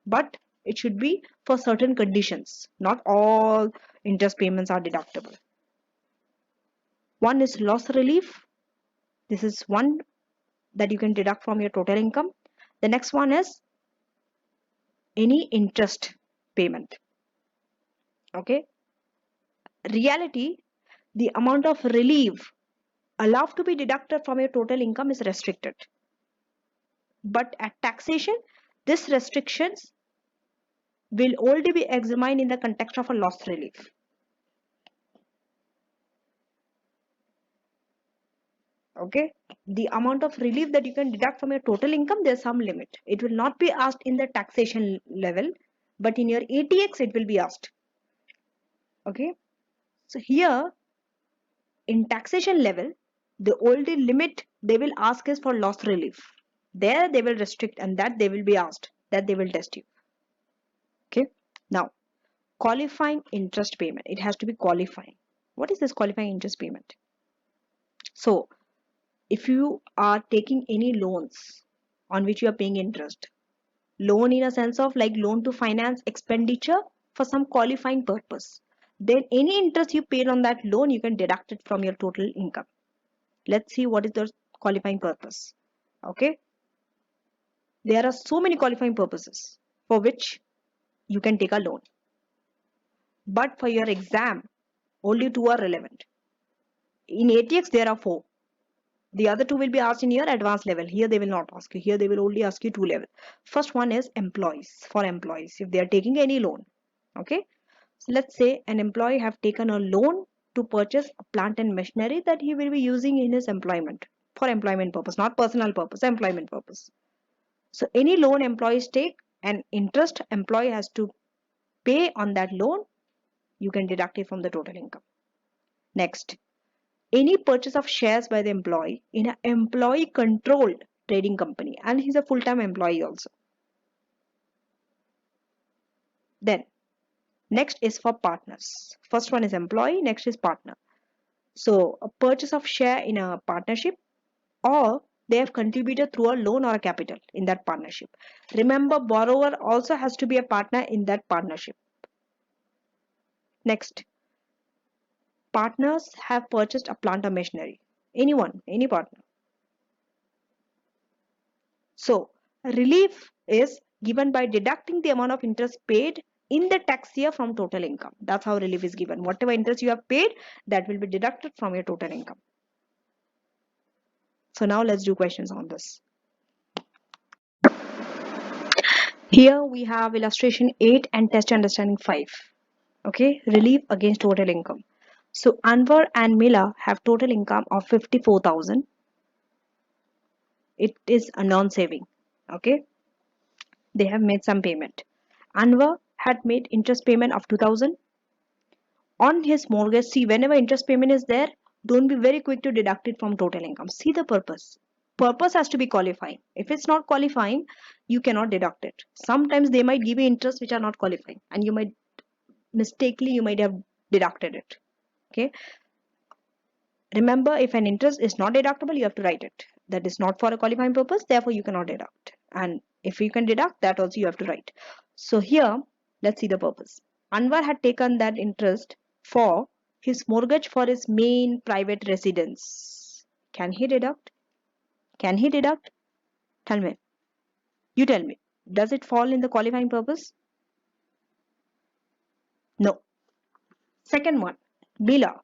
But it should be for certain conditions. Not all interest payments are deductible. One is loss relief. This is one that you can deduct from your total income. The next one is any interest payment. Okay. Reality, the amount of relief allowed to be deducted from your total income is restricted. But at taxation, these restrictions will only be examined in the context of a loss relief. Okay, the amount of relief that you can deduct from your total income, there's some limit. It will not be asked in the taxation level, but in your ATX it will be asked. Okay, so here in taxation level, the only limit they will ask is for loss relief. There they will restrict, and that they will be asked, that they will test you. Okay, now qualifying interest payment, it has to be qualifying. What is this qualifying interest payment? So if you are taking any loans on which you are paying interest, loan in a sense of like loan to finance expenditure for some qualifying purpose, then any interest you paid on that loan, you can deduct it from your total income. Let's see what is the qualifying purpose. Okay, there are so many qualifying purposes for which you can take a loan, but for your exam only two are relevant. In ATX there are four. The other two will be asked in your advanced level. Here they will not ask you. Here they will only ask you two level. First one is employees. For employees, if they are taking any loan. Okay, so let's say an employee have taken a loan to purchase a plant and machinery that he will be using in his employment, for employment purpose, not personal purpose, employment purpose. So any loan employees take and interest employee has to pay on that loan, you can deduct it from the total income. Next, any purchase of shares by the employee in an employee controlled trading company, and he's a full-time employee also. Then next is for partners. First one is employee, next is partner. So a purchase of share in a partnership, or they have contributed through a loan or a capital in that partnership. Remember, borrower also has to be a partner in that partnership. Next, partners have purchased a plant or machinery. Anyone, any partner. So relief is given by deducting the amount of interest paid in the tax year from total income. That's how relief is given. Whatever interest you have paid, that will be deducted from your total income. So now let's do questions on this. Here we have illustration 8 and test understanding 5. Okay, relief against total income. So Anwar and Mila have total income of 54,000. It is a non-saving. Okay, they have made some payment. Anwar had made interest payment of 2,000 on his mortgage. See, whenever interest payment is there, Don't be very quick to deduct it from total income. See the purpose. Purpose has to be qualifying. If it's not qualifying, you cannot deduct it. Sometimes they might give you interest which are not qualifying, and you might mistakenly you might have deducted it. Okay. Remember, if an interest is not deductible, you have to write it. That is not for a qualifying purpose, therefore you cannot deduct. And if you can deduct, that also you have to write. So here, let's see the purpose. Anwar had taken that interest for his mortgage for his main private residence. Can he deduct? Can he deduct? Tell me. You tell me. Does it fall in the qualifying purpose? No. Second one, Bila.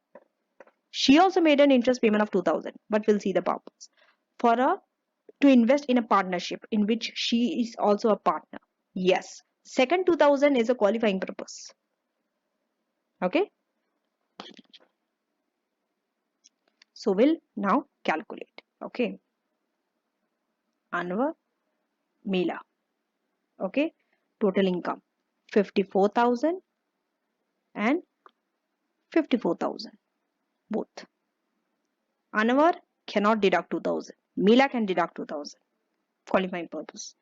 She also made an interest payment of 2000, but we'll see the purpose. For a to invest in a partnership in which she is also a partner. Yes. Second 2000 is a qualifying purpose. Okay. So we'll now calculate. Okay. Anwar, Mila. Okay. Total income 54,000 and 54,000 both. Anwar cannot deduct 2000. Mila can deduct 2000. Qualifying purpose.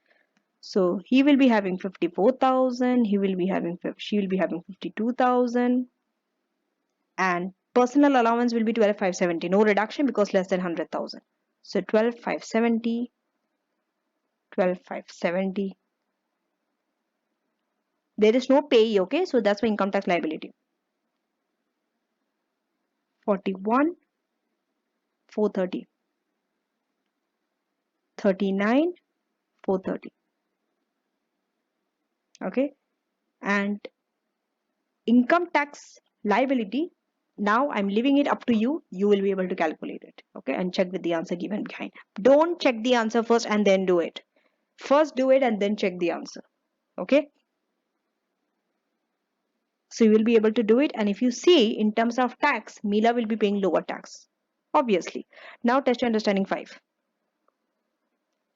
So he will be having 54,000. She will be having 52,000. And personal allowance will be 12,570. No reduction because less than 100,000. So 12,570. 12,570. There is no payee, okay? So that's my income tax liability. 41,430. 39,430. Okay. And income tax liability, now I'm leaving it up to you. You will be able to calculate it. Okay. And check with the answer given behind. Don't check the answer first and then do it. First do it and then check the answer. Okay. So you will be able to do it. And if you see in terms of tax, Mila will be paying lower tax. Obviously. Now test your understanding 5.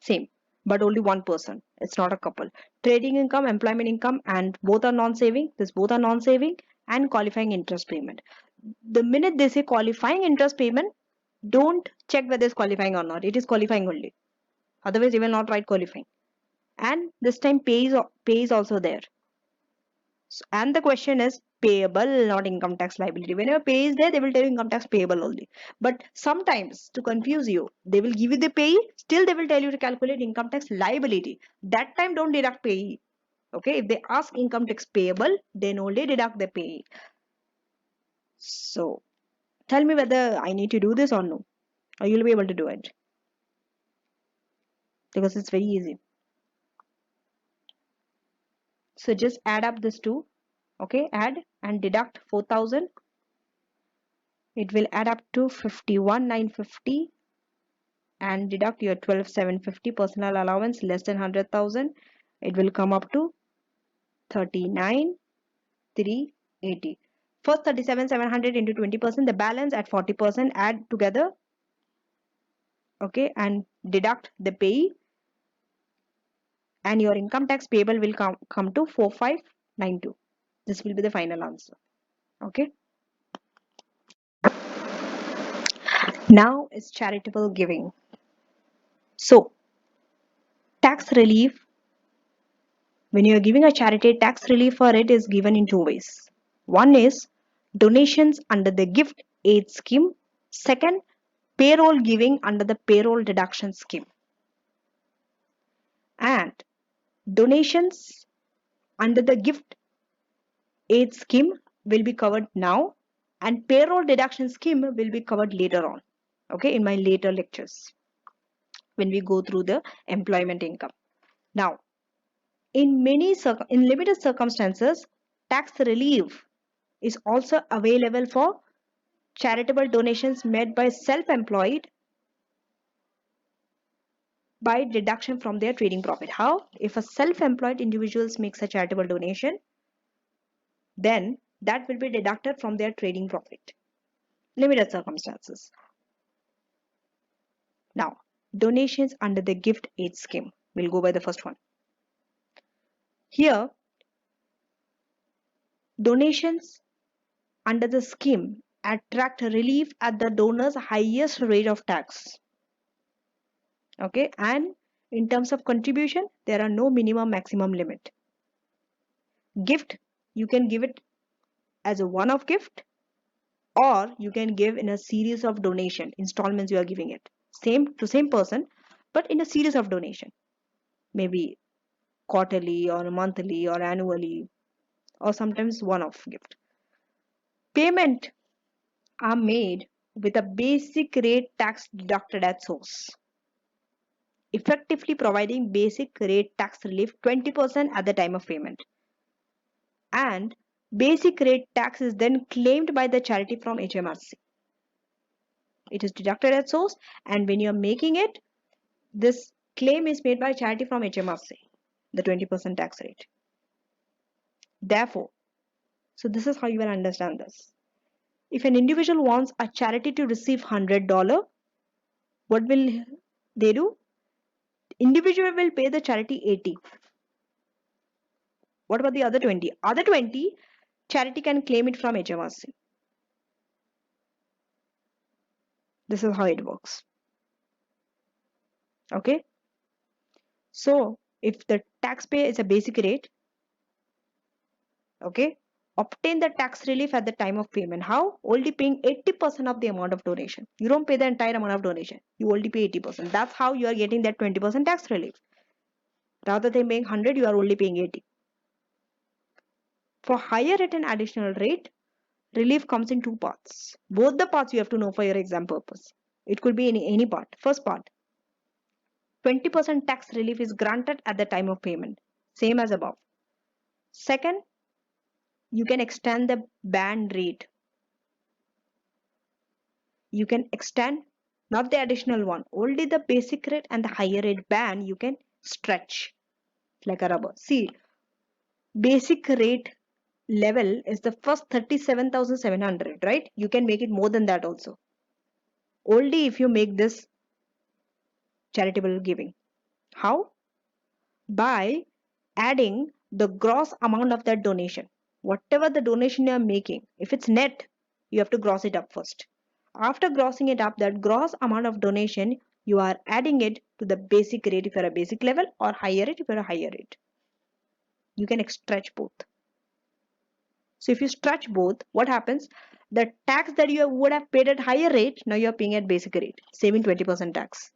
Same. But only one person. It's not a couple. Trading income, employment income, and both are non-saving. This both are non-saving and qualifying interest payment. The minute they say qualifying interest payment, don't check whether it's qualifying or not. It is qualifying only. Otherwise, you will not write qualifying. And this time pay is also there. So, and the question is payable, not income tax liability. Whenever pay is there, they will tell you income tax payable only. But sometimes to confuse you, they will give you the pay, still they will tell you to calculate income tax liability. That time don't deduct pay. Okay, if they ask income tax payable, then only deduct the pay. So tell me whether I need to do this or no, or you'll be able to do it. Because it's very easy. So just add up this two. Okay, add and deduct 4,000. It will add up to 51,950 and deduct your 12,750 personal allowance less than 100,000. It will come up to 39,380. First 37,700 into 20%, the balance at 40%, add together. Okay, and deduct the pay, and your income tax payable will come to 4592. This will be the final answer. Okay. Now is charitable giving. So tax relief, when you are giving a charity, tax relief for it is given in two ways. One is donations under the gift aid scheme. Second, payroll giving under the payroll deduction scheme. And donations under the gift aid scheme will be covered now, and payroll deduction scheme will be covered later on. Okay, in my later lectures when we go through the employment income. Now, in limited circumstances, tax relief is also available for charitable donations made by self-employed by deduction from their trading profit. How? If a self-employed individuals makes a charitable donation, then that will be deducted from their trading profit. Limited circumstances. Now, donations under the gift aid scheme. We'll go by the first one. Here, donations under the scheme attract relief at the donor's highest rate of tax. Okay, and in terms of contribution, there are no minimum maximum limit. Gift, you can give it as a one-off gift, or you can give in a series of donation installments. You are giving it same person, but in a series of donation, maybe quarterly or monthly or annually, or sometimes one-off gift. Payment are made with a basic rate tax deducted at source, effectively providing basic rate tax relief 20% at the time of payment. And basic rate tax is then claimed by the charity from HMRC. It is deducted at source, and when you are making it, this claim is made by charity from HMRC, the 20% tax rate. Therefore, so this is how you will understand this. If an individual wants a charity to receive $100, what will they do? Individual will pay the charity 80. What about the other 20? Other 20, charity can claim it from HMRC. This is how it works. Okay. So if the taxpayer is a basic rate, okay, obtain the tax relief at the time of payment. How? Only paying 80% of the amount of donation. You don't pay the entire amount of donation. You only pay 80%. That's how you are getting that 20% tax relief. Rather than paying 100, you are only paying 80. For higher at an additional rate, relief comes in two parts. Both the parts you have to know for your exam purpose. It could be in any part. First part, 20% tax relief is granted at the time of payment, same as above. Second, you can extend the band rate. You can extend, not the additional one, only the basic rate and the higher rate band you can stretch like a rubber. See, basic rate level is the first 37,700, right? You can make it more than that also. Only if you make this charitable giving. How? By adding the gross amount of that donation. Whatever the donation you are making, if it's net, you have to gross it up first. After grossing it up, that gross amount of donation, you are adding it to the basic rate if you're a basic level, or higher rate if you're a higher rate. You can stretch both. So if you stretch both, what happens? The tax that you would have paid at higher rate, now you're paying at basic rate, saving 20% tax.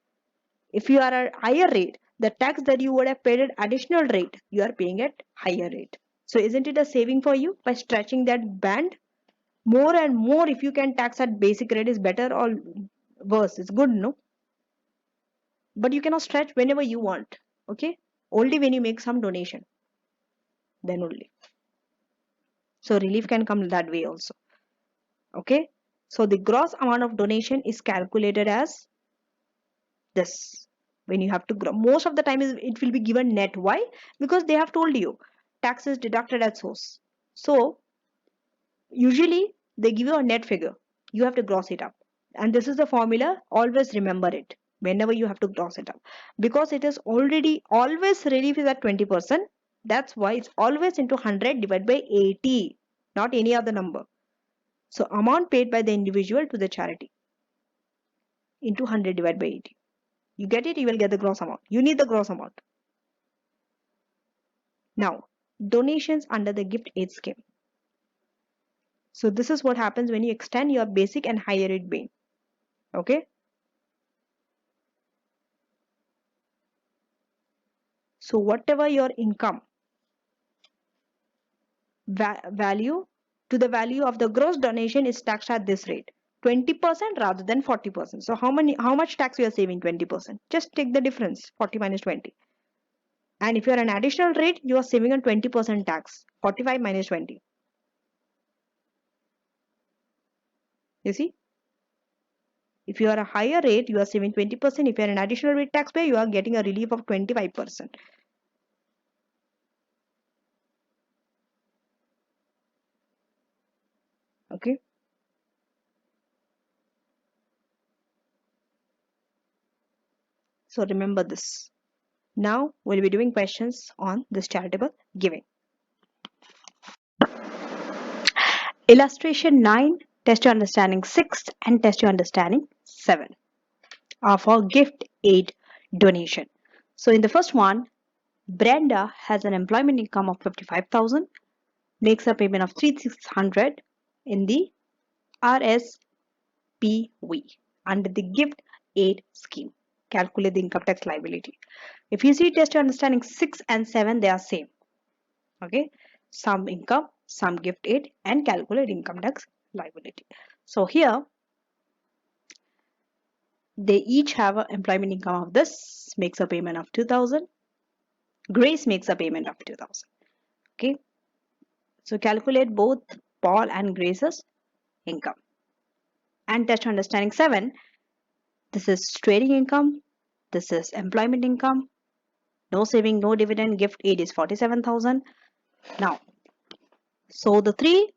If you are at higher rate, the tax that you would have paid at additional rate, you are paying at higher rate. So isn't it a saving for you by stretching that band? More and more, if you can tax at basic rate, is better or worse? It's good, no? But you cannot stretch whenever you want. Okay? Only when you make some donation. Then only. So relief can come that way also. Okay? So the gross amount of donation is calculated as this. When you have to grow, most of the time it will be given net. Why? Because they have told you tax is deducted at source. So usually they give you a net figure. You have to gross it up, and this is the formula. Always remember it whenever you have to gross it up, because it is already always relief is at 20%. That's why it's always into 100 divided by 80, not any other number. So amount paid by the individual to the charity into 100 divided by 80. You get it? You will get the gross amount. You need the gross amount. Now, donations under the gift aid scheme. So this is what happens when you extend your basic and higher rate band. Okay. So whatever your income value to the value of the gross donation is taxed at this rate, 20% rather than 40%. So how much tax you are saving? 20%. Just take the difference, 40 minus 20. And if you are an additional rate, you are saving a 20% tax, 45 minus 20. You see? If you are a higher rate, you are saving 20%. If you are an additional rate taxpayer, you are getting a relief of 25%. Okay. So remember this. Now we'll be doing questions on this charitable giving. Illustration 9 Test your understanding 6 and test your understanding 7 are for gift aid donation. So in the first one, Brenda has an employment income of 55,000, makes a payment of 3,600 in the RSPV under the gift aid scheme. Calculate the income tax liability. If you see test your understanding 6 and 7, they are same. Okay, some income, some gift aid, and calculate income tax liability. So here they each have an employment income of this, makes a payment of 2,000. Grace makes a payment of 2,000. Okay, so calculate both Paul and Grace's income. And test understanding 7, this is trading income, this is employment income, no saving, no dividend, gift aid is 47,000. Now, so the three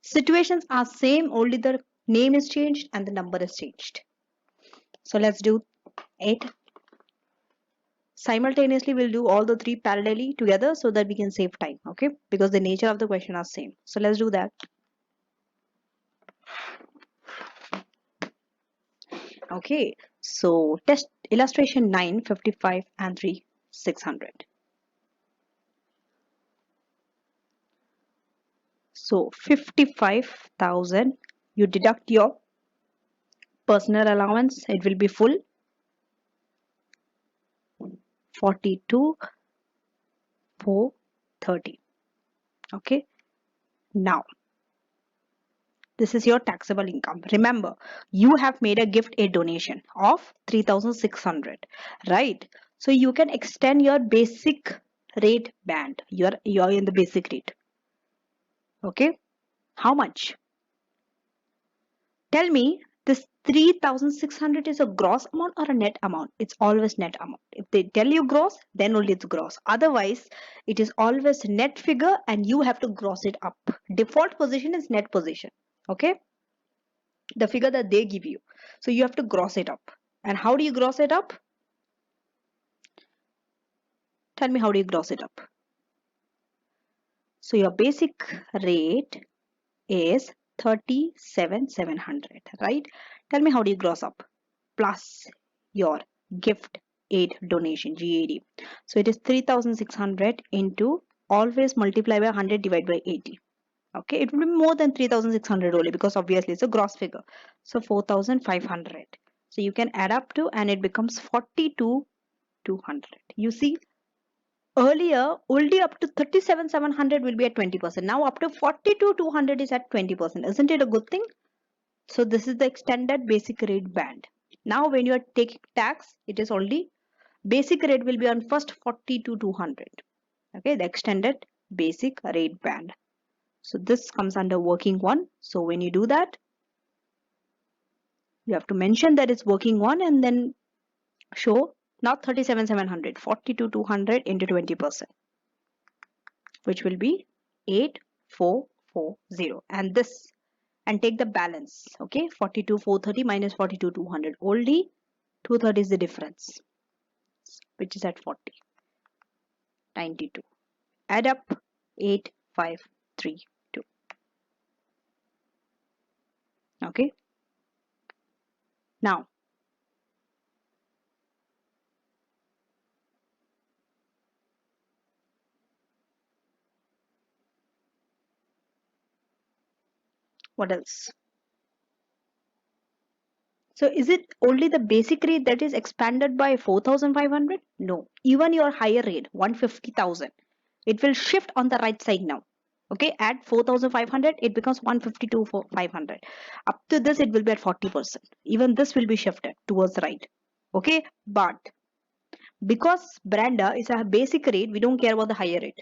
situations are same, only the name is changed and the number is changed. So let's do it. Simultaneously, we'll do all the three parallelly together so that we can save time, okay? Because the nature of the question are same. So let's do that. Okay, so test illustration 9, 55 and 3, 600. So 55,000, you deduct your personal allowance, it will be full 42,430. Okay, now this is your taxable income. Remember, you have made a gift aid donation of 3,600, right? So you can extend your basic rate band. You're in the basic rate. Okay, how much? Tell me, this 3,600 is a gross amount or a net amount? It's always net amount. If they tell you gross, then only it's gross. Otherwise, it is always net figure and you have to gross it up. Default position is net position. Okay, the figure that they give you. So you have to gross it up. And how do you gross it up? Tell me, how do you gross it up? So your basic rate is 37,700, right? Tell me, how do you gross up? Plus your gift aid donation, GAD. So it is 3,600 into, always multiply by 100 divided by 80. Okay, it will be more than 3,600 only because obviously it's a gross figure. So 4,500. So you can add up to and it becomes 42,200. You see, earlier only up to 37,700 will be at 20%. Now up to 42,200 is at 20%. Isn't it a good thing? So this is the extended basic rate band. Now when you are taking tax, it is only basic rate will be on first 42,200. Okay, the extended basic rate band. So this comes under working one. So when you do that, you have to mention that it's working one and then show not 37,700, 42,200 into 20%, which will be 8,440. And this, and take the balance. Okay, 42,430 minus 42,200. Only 230 is the difference, which is at 40. 92. Add up 8,532. Okay. Now, what else? So is it only the basic rate that is expanded by 4,500? No, even your higher rate, 150,000, it will shift on the right side now. Okay, add 4,500, it becomes 152,500. Up to this, it will be at 40%. Even this will be shifted towards the right. Okay, but because Brenda is a basic rate, we don't care about the higher rate.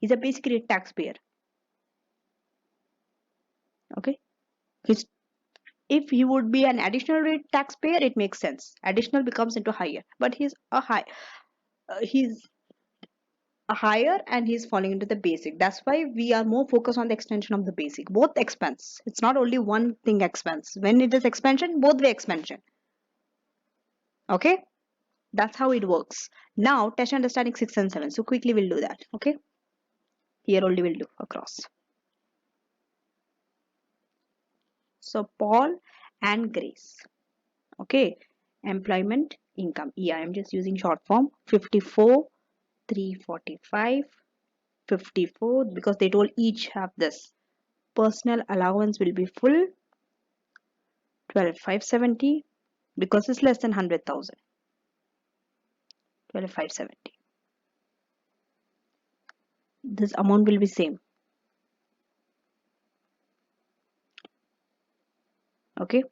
He's a basic rate taxpayer. Okay, he's, if he would be an additional rate taxpayer, it makes sense. Additional becomes into higher, but he's a higher and he's falling into the basic. That's why we are more focused on the extension of the basic. Both expense. It's not only one thing expense. When it is expansion, both way expansion. Okay, that's how it works. Now test understanding 6 and 7. So quickly we'll do that. Okay, here only we'll do across. So Paul and Grace. Okay. Employment income. Yeah, I'm just using short form. 54, 345, 54 because they told each have this. Personal allowance will be full 12,570 because it's less than 100,000. 12,570. This amount will be same. Okay.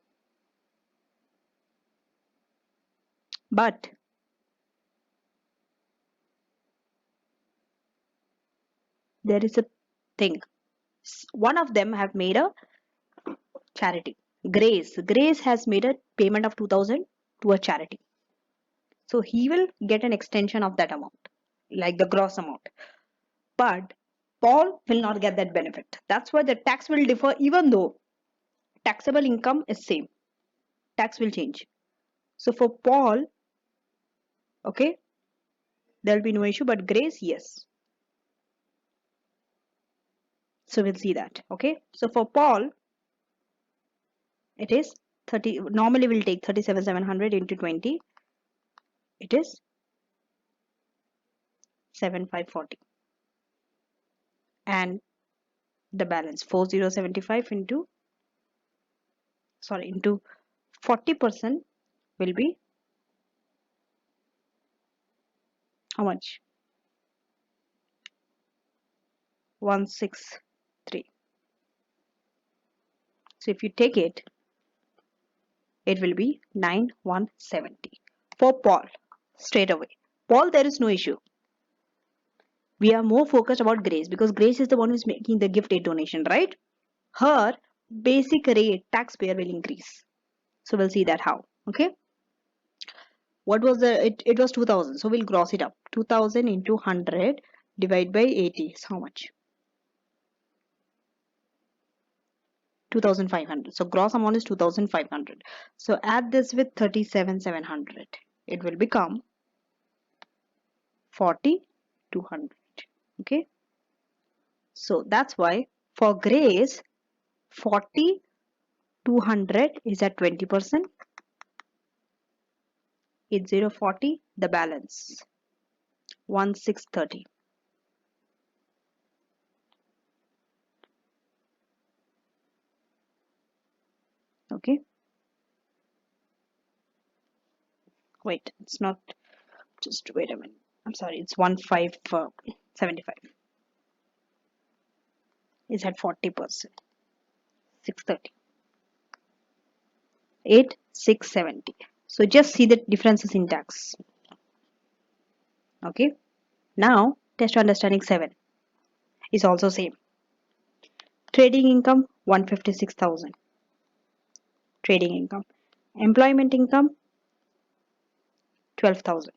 But there is a thing. One of them have made a charity. Grace has made a payment of 2,000 to a charity. So he will get an extension of that amount, like the gross amount. But Paul will not get that benefit. That's why the tax will differ even though taxable income is same. Tax will change. So for Paul, okay, there will be no issue, but Grace, yes. So we'll see that. Okay. So for Paul, it is 30. Normally we'll take 37,700 into 20. It is 7,540. And the balance 4,075 into 40% will be how much? 163. So if you take it, it will be 9,170 for Paul straight away. Paul, there is no issue. We are more focused about Grace because Grace is the one who's making the gift aid donation, right? Her basic rate taxpayer will increase. So we'll see that how. Okay. What was it was 2,000. So we'll gross it up. 2,000 into 100 divided by 80 is how much? 2,500. So gross amount is 2,500. So add this with 37,700. It will become 4,200. Okay. So that's why for Grace, 4,200 is at 20%. 8040, the balance 1,630. Okay. Wait, it's not. Just wait a minute. I'm sorry. It's 1,575. Is at 40%. 630. 8,670. So just see the differences in tax. Okay. Now test understanding 7 is also same. Trading income 156,000. Trading income. Employment income 12,000.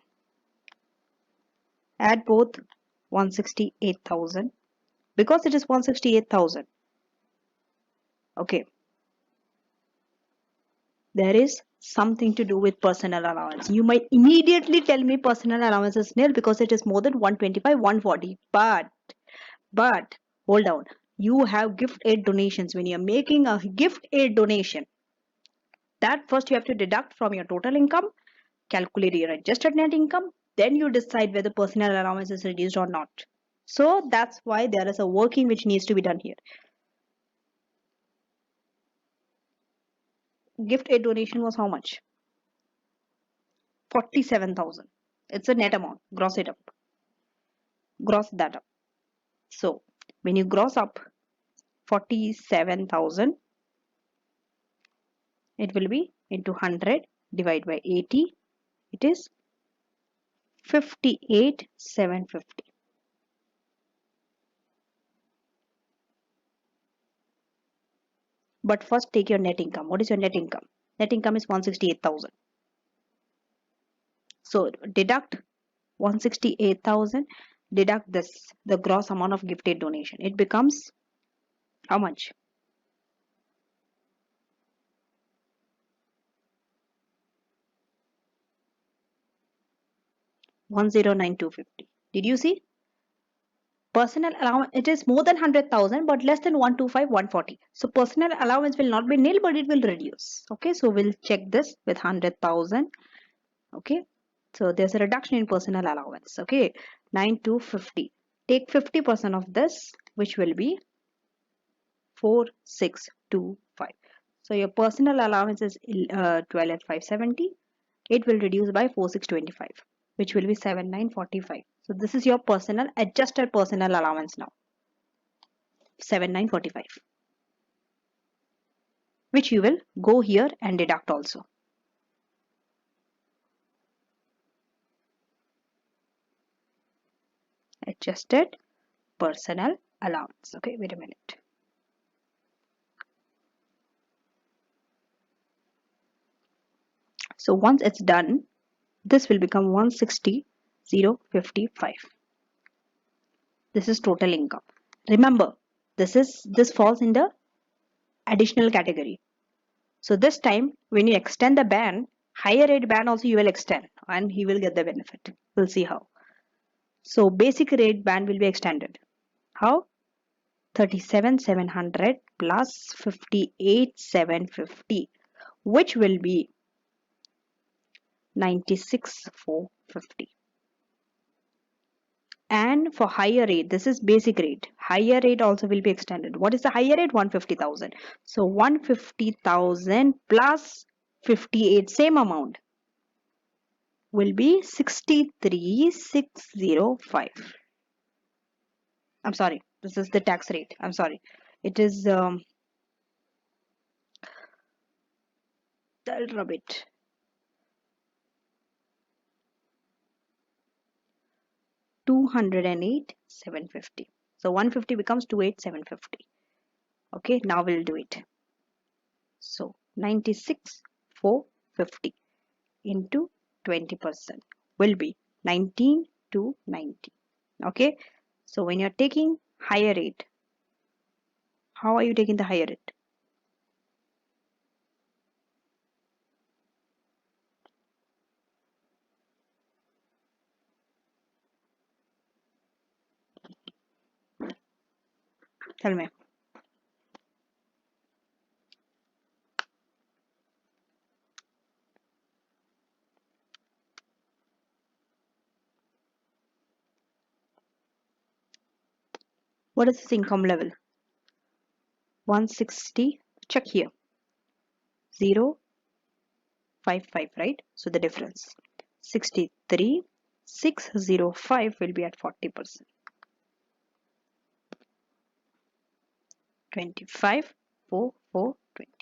Add both 168,000 because it is 168,000. Okay. There is something to do with personal allowance. You might immediately tell me personal allowance is nil because it is more than 125, 140. But hold on. You have gift aid donations. When you're making a gift aid donation, that first you have to deduct from your total income, calculate your adjusted net income, then you decide whether personal allowance is reduced or not. So that's why there is a working which needs to be done here. Gift aid donation was how much? 47,000. It's a net amount. Gross it up. Gross that up. So when you gross up 47,000, it will be into 100 divided by 80. It is 58,750. But first take your net income. What is your net income? Net income is 168,000. So deduct 168,000, deduct this, the gross amount of gifted donation. It becomes how much? 109,250. Did you see? Personal allowance, it is more than 100,000 but less than 125, 140. So personal allowance will not be nil but it will reduce. Okay, so we'll check this with 100,000. Okay, so there's a reduction in personal allowance. Okay, 9 to 50. Take 50% of this, which will be 4625. So your personal allowance is 12 at 570. It will reduce by 4625, which will be 7945. So this is your personal adjusted personal allowance now, 7945, which you will go here and deduct also. Adjusted personal allowance. Okay, wait a minute. So once it's done, this will become 160,055. This is total income. Remember, this falls in the additional category. So this time when you extend the ban, higher rate ban also you will extend and he will get the benefit. We'll see how. So basic rate ban will be extended. How? 37,700 plus 58,750, which will be 96,450. And for higher rate, this is basic rate. Higher rate also will be extended. What is the higher rate? 150,000. So 150,000 plus 58, same amount, will be 63,605. I'm sorry, this is the tax rate. I'm sorry. It is I'll rub it. 208,750. So 150 becomes 208,750. Okay, now we'll do it. So 96,450 into 20% will be 19 to 90. Okay, so when you're taking higher rate, how are you taking the higher rate? Tell me. What is this income level? 160. Check here. 055, right? So the difference 63,605 will be at 40%. 25, 4, 4, 20.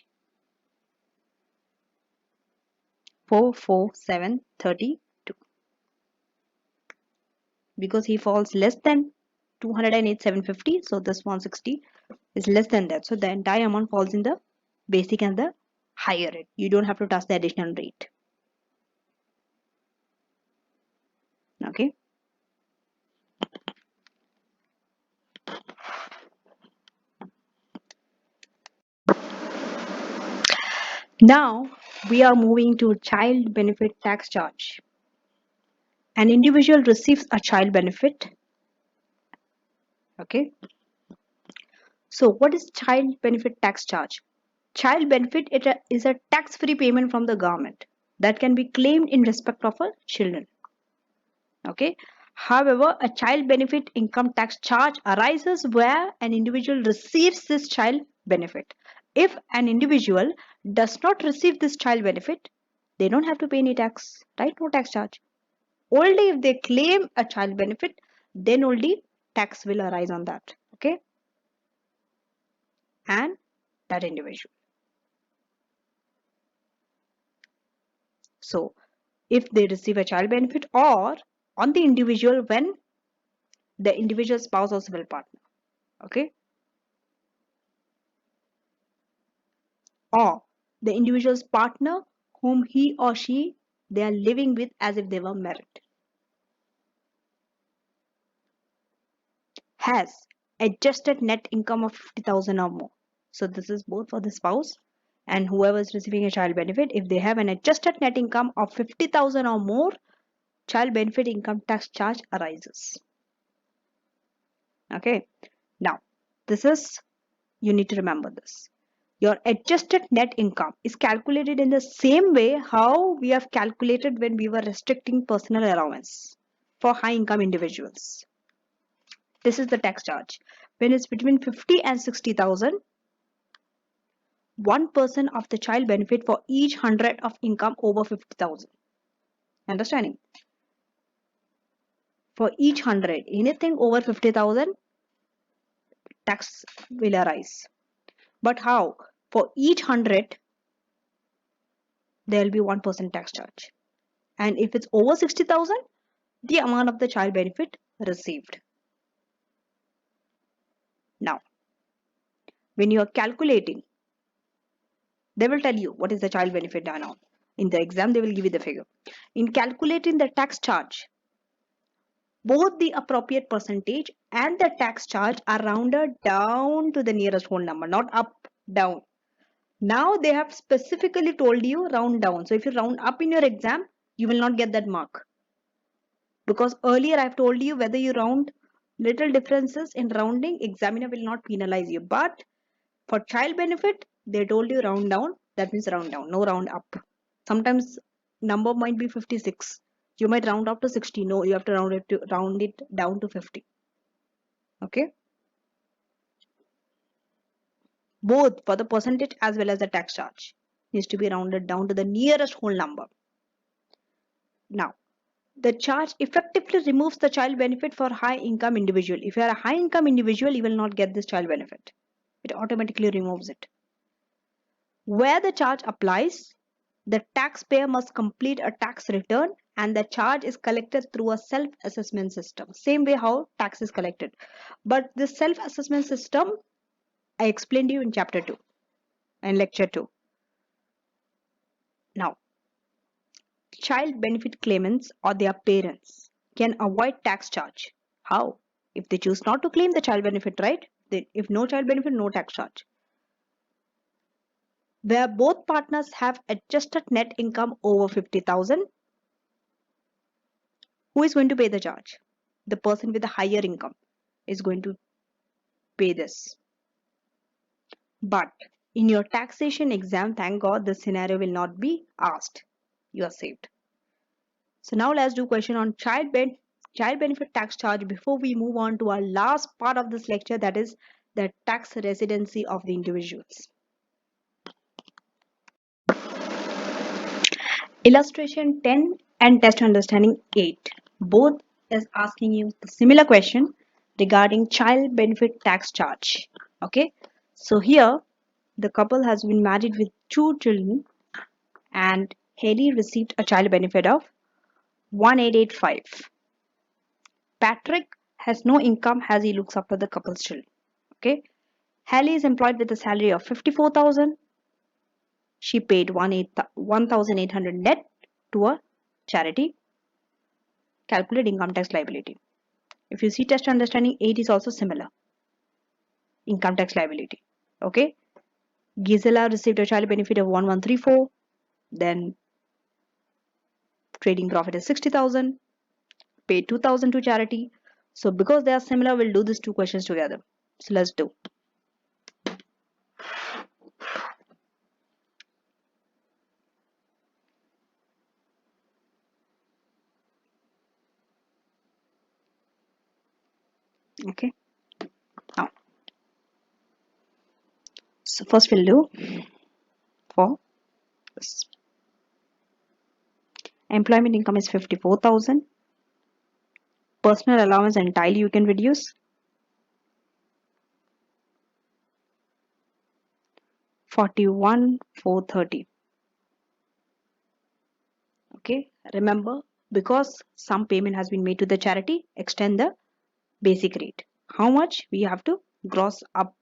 4, 4, 7, 32. Because he falls less than 208, 750, so this 160 is less than that. So the entire amount falls in the basic and the higher rate. You don't have to touch the additional rate. Okay. Now we are moving to child benefit tax charge. An individual receives a child benefit. Okay. So what is child benefit tax charge? Child benefit is a tax-free payment from the government that can be claimed in respect of a children. Okay. However, a child benefit income tax charge arises where an individual receives this child benefit. If an individual does not receive this child benefit, they don't have to pay any tax, right? No tax charge. Only if they claim a child benefit, then only tax will arise on that. Okay. And that individual. So if they receive a child benefit or on the individual when the individual spouse or civil partner. Okay. Or the individual's partner whom he or she they are living with as if they were married has adjusted net income of 50,000 or more. So this is both for the spouse and whoever is receiving a child benefit. If they have an adjusted net income of 50,000 or more, child benefit income tax charge arises. Okay. Now, this is, you need to remember this. Your adjusted net income is calculated in the same way how we have calculated when we were restricting personal allowance for high income individuals. This is the tax charge. When it's between 50 and 60,000, 1% of the child benefit for each 100 of income over 50,000. Understanding? For each 100, anything over 50,000, tax will arise. But how? For each 100, there will be 1% tax charge. And if it's over 60,000, the amount of the child benefit received. Now, when you are calculating, they will tell you what is the child benefit amount. In the exam, they will give you the figure. In calculating the tax charge, both the appropriate percentage and the tax charge are rounded down to the nearest whole number, not up, down. Now they have specifically told you round down. So if you round up in your exam, you will not get that mark. Because earlier I have told you whether you round little differences in rounding, examiner will not penalize you. But for child benefit, they told you round down, that means round down, no round up. Sometimes number might be 56. You might round up to 60. No, you have to round it down to 50. Okay. Both for the percentage as well as the tax charge needs to be rounded down to the nearest whole number. Now, the charge effectively removes the child benefit for high income individual. If you are a high income individual, you will not get this child benefit. It automatically removes it. Where the charge applies, the taxpayer must complete a tax return and the charge is collected through a self-assessment system. Same way how tax is collected. But the self-assessment system, I explained to you in chapter 2 and lecture 2. Now, child benefit claimants or their parents can avoid tax charge. How? If they choose not to claim the child benefit, right? If no child benefit, no tax charge. Where both partners have adjusted net income over 50,000, who is going to pay the charge? The person with the higher income is going to pay this. But in your taxation exam, thank God, this scenario will not be asked. You are saved. So now let's do question on child benefit tax charge before we move on to our last part of this lecture, that is the tax residency of the individuals. Illustration 10 and test understanding 8 both is asking you the similar question regarding child benefit tax charge. Okay, so here the couple has been married with 2 children and Haley received a child benefit of 1885. Patrick has no income as he looks after the couple's children. Okay, Haley is employed with a salary of 54,000. She paid 1,800 net to a charity. Calculate income tax liability. If you see test understanding 8 is also similar. Income tax liability. Okay. Gisela received a child benefit of 1134. Then trading profit is 60,000. Paid 2,000 to charity. So because they are similar, we'll do these two questions together. So let's do. Okay. Now, so first we'll do for this. Employment income is 54,000. Personal allowance entirely you can reduce. 41,430. Okay, remember, because some payment has been made to the charity, extend the basic rate. How much we have to gross up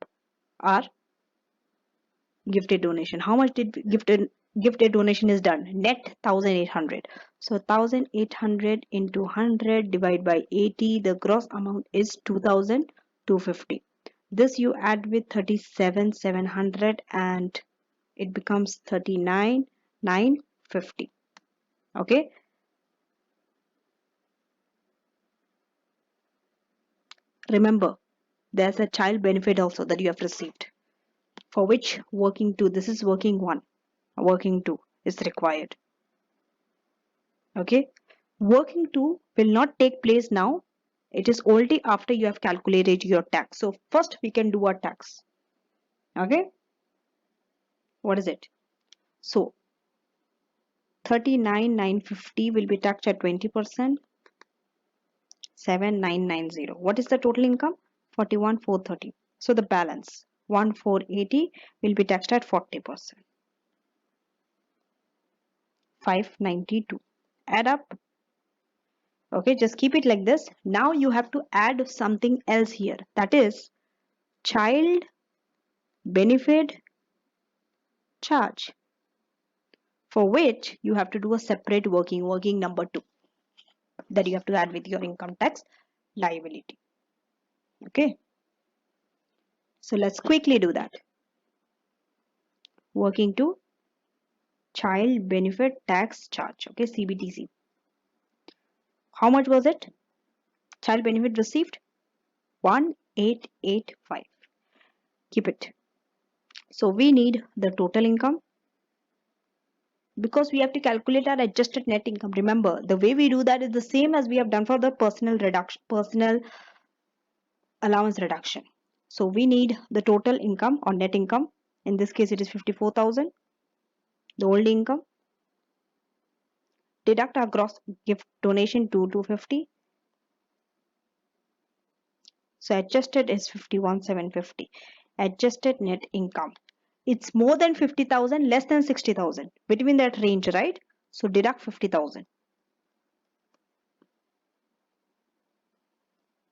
our gifted donation? How much did gifted donation is done? Net 1,800. So 1,800 into 100 divided by 80, the gross amount is 2,250. This you add with 37,700 and it becomes 39,950. Okay. Remember, There's a child benefit also that you have received, for which working 2, this is working 1, working 2 is required. Okay, working 2 will not take place now. It is only after you have calculated your tax. So first we can do our tax. Okay, what is it? So 39,950 will be taxed at 20%. 7,990. What is the total income? 41,430. So the balance 1,480 will be taxed at 40%. 592. Add up. Okay, just keep it like this. Now you have to add something else here. That is child benefit charge, for which you have to do a separate working number 2 that you have to add with your income tax liability. Okay, so let's quickly do that. Working 2, child benefit tax charge. Okay, CBTC. How much was it? Child benefit received 1885. Keep it. So we need the total income, because we have to calculate our adjusted net income. Remember, the way we do that is the same as we have done for the personal allowance reduction. So we need the total income or net income. In this case, it is 54,000. The old income. Deduct our gross gift donation to 250. So adjusted is 51,750. Adjusted net income. It's more than 50,000, less than 60,000. Between that range, right? So deduct 50,000.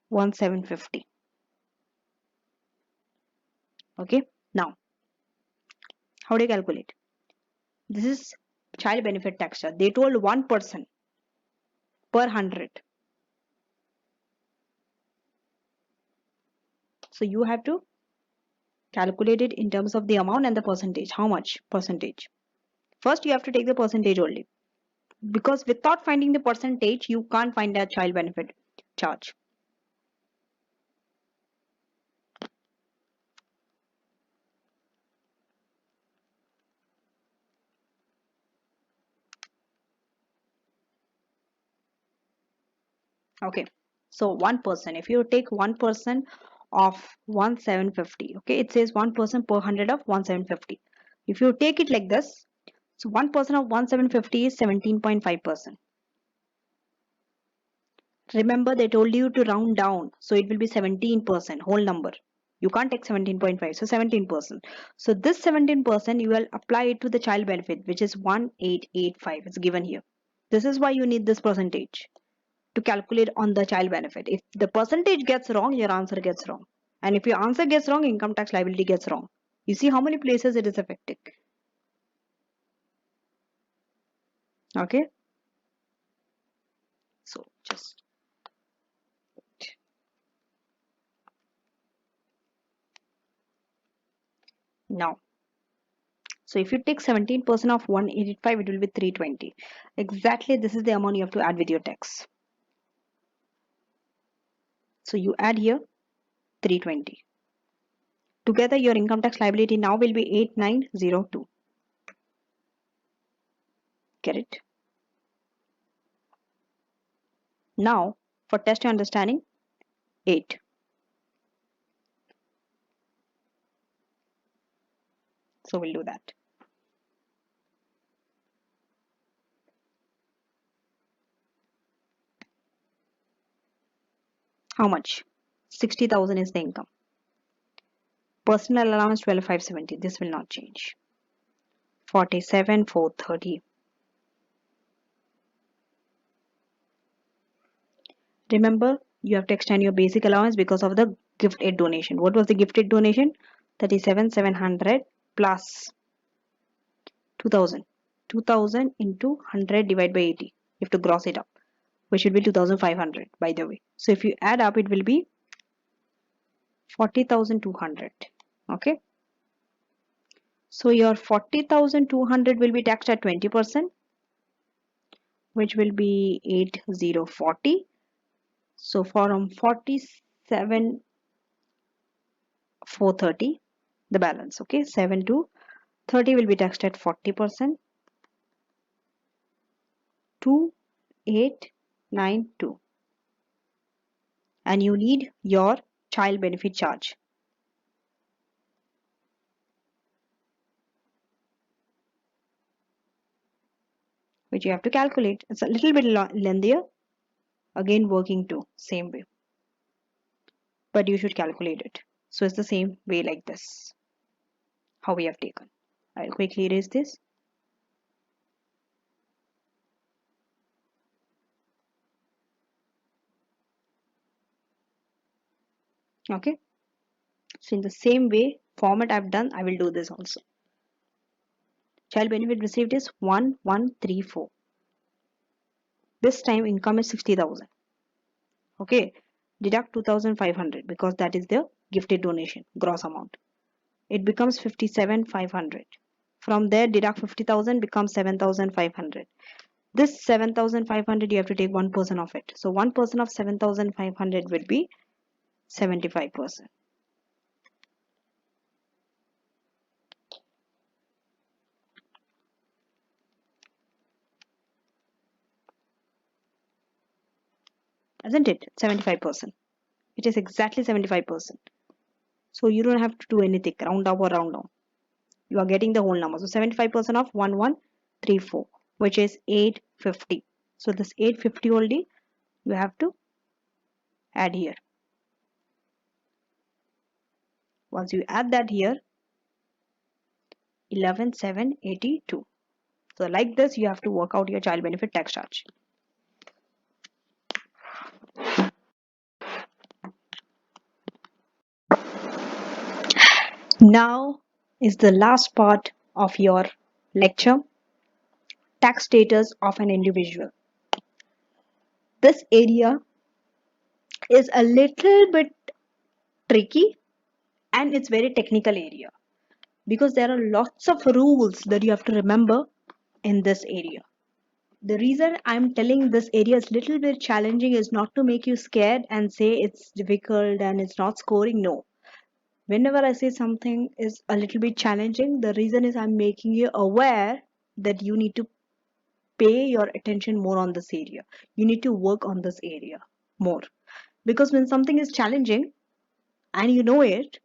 1,750. Okay. Now, how do you calculate? This is child benefit tax. They told 1% per 100. So you have to calculate it in terms of the amount and the percentage. How much percentage? First, you have to take the percentage only, because without finding the percentage, you can't find a child benefit charge. Okay, so 1%. If you take 1% of 1,750, okay, it says 1% per 100 of 1,750. If you take it like this, so 1% of 1,750 is 17.5%. Remember, they told you to round down, so it will be 17%, whole number. You can't take 17.5, so 17%. So this 17% you will apply it to the child benefit, which is 1,885. It's given here. This is why you need this percentage to calculate on the child benefit. If the percentage gets wrong, your answer gets wrong. And if your answer gets wrong, income tax liability gets wrong. You see how many places it is affected. Okay. So just now. So if you take 17% of 185, it will be 320. Exactly, this is the amount you have to add with your tax. So you add here 320. Together, your income tax liability now will be 8902. Get it? Now, for test your understanding, 8. So we'll do that. How much? 60,000 is the income. Personal allowance 12,570. This will not change. 47,430. Remember, you have to extend your basic allowance because of the gift aid donation. What was the gift aid donation? 37,700 plus 2,000. 2,000 into 100 divided by 80. You have to gross it up, which will be 2,500 by the way. So if you add up, it will be 40,200. Okay. So your 40,200 will be taxed at 20%, which will be 8040. So from 47 430, the balance. Okay, 7 to 30 will be taxed at 40%. 2892, and you need your child benefit charge, which you have to calculate. It's a little bit lengthier, again working to same way, but you should calculate it. So it's the same way like this, how we have taken. I'll quickly erase this. Okay, so in the same way format I've done, I will do this also. Child benefit received is 1134. This time income is 60,000. Okay, deduct 2,500 because that is the gifted donation gross amount. It becomes 57,500. From there, deduct 50,000 becomes 7,500. This 7,500 you have to take 1% of it. So 1% of 7,500 will be 75%. Isn't it? 75%. It is exactly 75%. So you don't have to do anything, round up or round down. You are getting the whole number. So 75% of 1134, which is 850. So this 850 only you have to add here. Once you add that here, 11,782. So like this, you have to work out your child benefit tax charge. Now is the last part of your lecture, tax status of an individual. This area is a little bit tricky and it's very technical area because there are lots of rules that you have to remember in this area. The reason I'm telling this area is little bit challenging is not to make you scared and say it's difficult and it's not scoring. No. Whenever I say something is a little bit challenging, the reason is I'm making you aware that you need to pay your attention more on this area. You need to work on this area more. Because when something is challenging and you know it,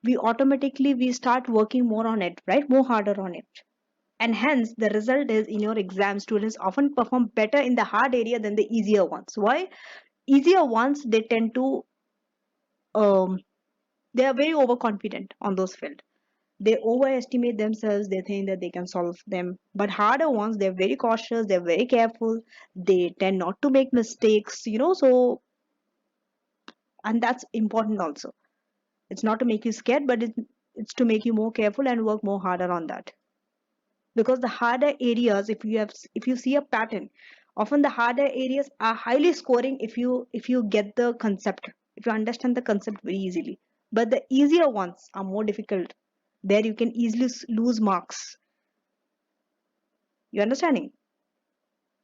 we start working more on it, right? More harder on it. And hence the result is in your exam students often perform better in the hard area than the easier ones. Why? Easier ones they tend to they are very overconfident on those fields. They overestimate themselves, they think that they can solve them, but harder ones they're very cautious, they're very careful, they tend not to make mistakes, so and that's important also. It's not to make you scared, but it's to make you more careful and work more harder on that. Because the harder areas, if you see a pattern, often the harder areas are highly scoring if you get the concept, if you understand the concept very easily. But the easier ones are more difficult. There you can easily lose marks. You understanding?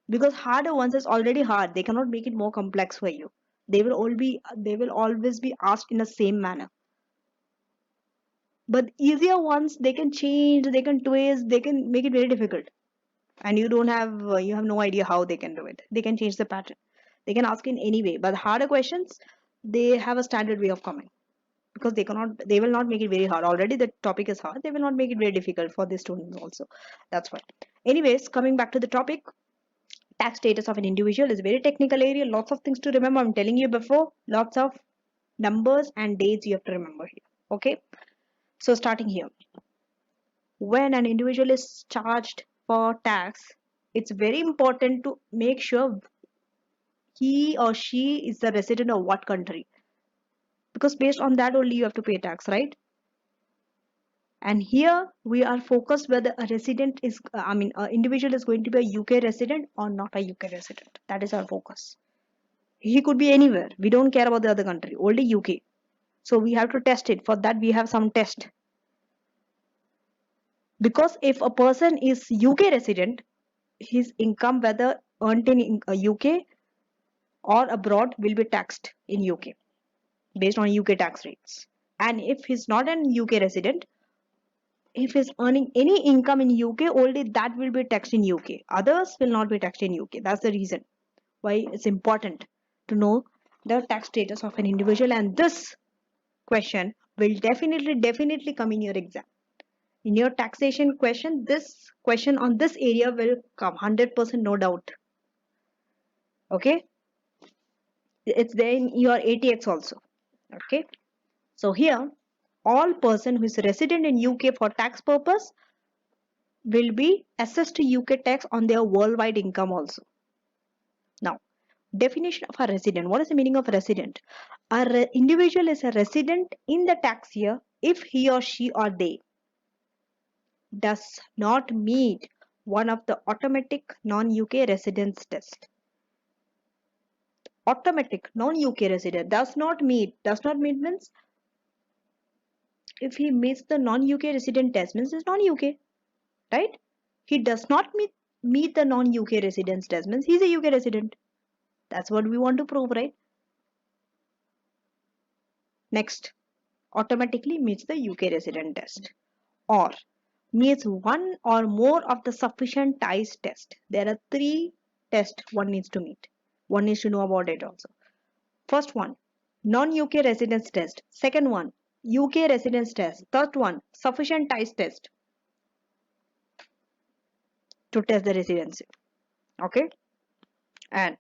Because harder ones is already hard, they cannot make it more complex for you. They will always be asked in the same manner. But easier ones, they can change, they can twist, they can make it very difficult, and you have no idea how they can do it. They can change the pattern, they can ask in any way, but the harder questions, they have a standard way of coming. Because they will not make it very hard. Already the topic is hard, they will not make it very difficult for the students also. That's why. Anyways, coming back to the topic, tax status of an individual is a very technical area, lots of things to remember. I'm telling you before, lots of numbers and dates you have to remember here. Okay, so starting here, when an individual is charged for tax, it's very important to make sure he or she is the resident of what country, because based on that only you have to pay tax, right? And here we are focused whether a resident is an individual is going to be a UK resident or not a UK resident. That is our focus. He could be anywhere, we don't care about the other country, only UK. So we have to test it. For that we have some test. Because if a person is UK resident, his income whether earned in UK or abroad will be taxed in UK based on UK tax rates. And if he's not an UK resident, if he's earning any income in UK, only that will be taxed in UK. Others will not be taxed in UK. That's the reason why it's important to know the tax status of an individual, and this question will definitely come in your exam. In your taxation question, this question on this area will come 100%, no doubt. Okay, it's there in your ATX also. Okay, so here all person who is resident in UK for tax purpose will be assessed UK tax on their worldwide income also. Now, definition of a resident. What is the meaning of resident? Individual is a resident in the tax year if he or she or they does not meet one of the automatic non-UK residence test. Automatic non-UK resident does not meet means if he meets the non-UK resident test means it's non-UK, right? He does not meet the non-UK residence test means he's a UK resident. That's what we want to prove, right? Next, automatically meets the UK resident test, or meets one or more of the sufficient ties test. There are 3 tests one needs to meet. One needs to know about it also. First one, non-UK residence test. Second one, UK residence test. Third one, sufficient ties test to test the residency. Okay, and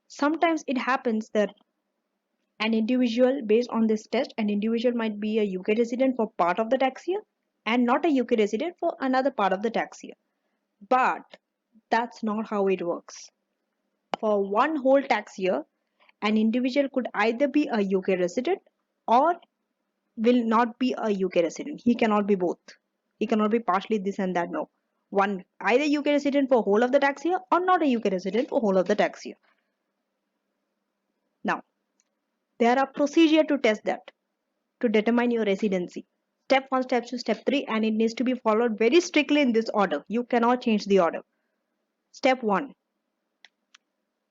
sometimes it happens that an individual, based on this test, an individual might be a UK resident for part of the tax year and not a UK resident for another part of the tax year. But that's not how it works. For one whole tax year, an individual could either be a UK resident or will not be a UK resident. He cannot be both. He cannot be partially this and that. No. One, either UK resident for whole of the tax year or not a UK resident for whole of the tax year. Now, there are procedure to test that, to determine your residency. Step 1, step 2, step 3, and it needs to be followed very strictly in this order. You cannot change the order. Step 1,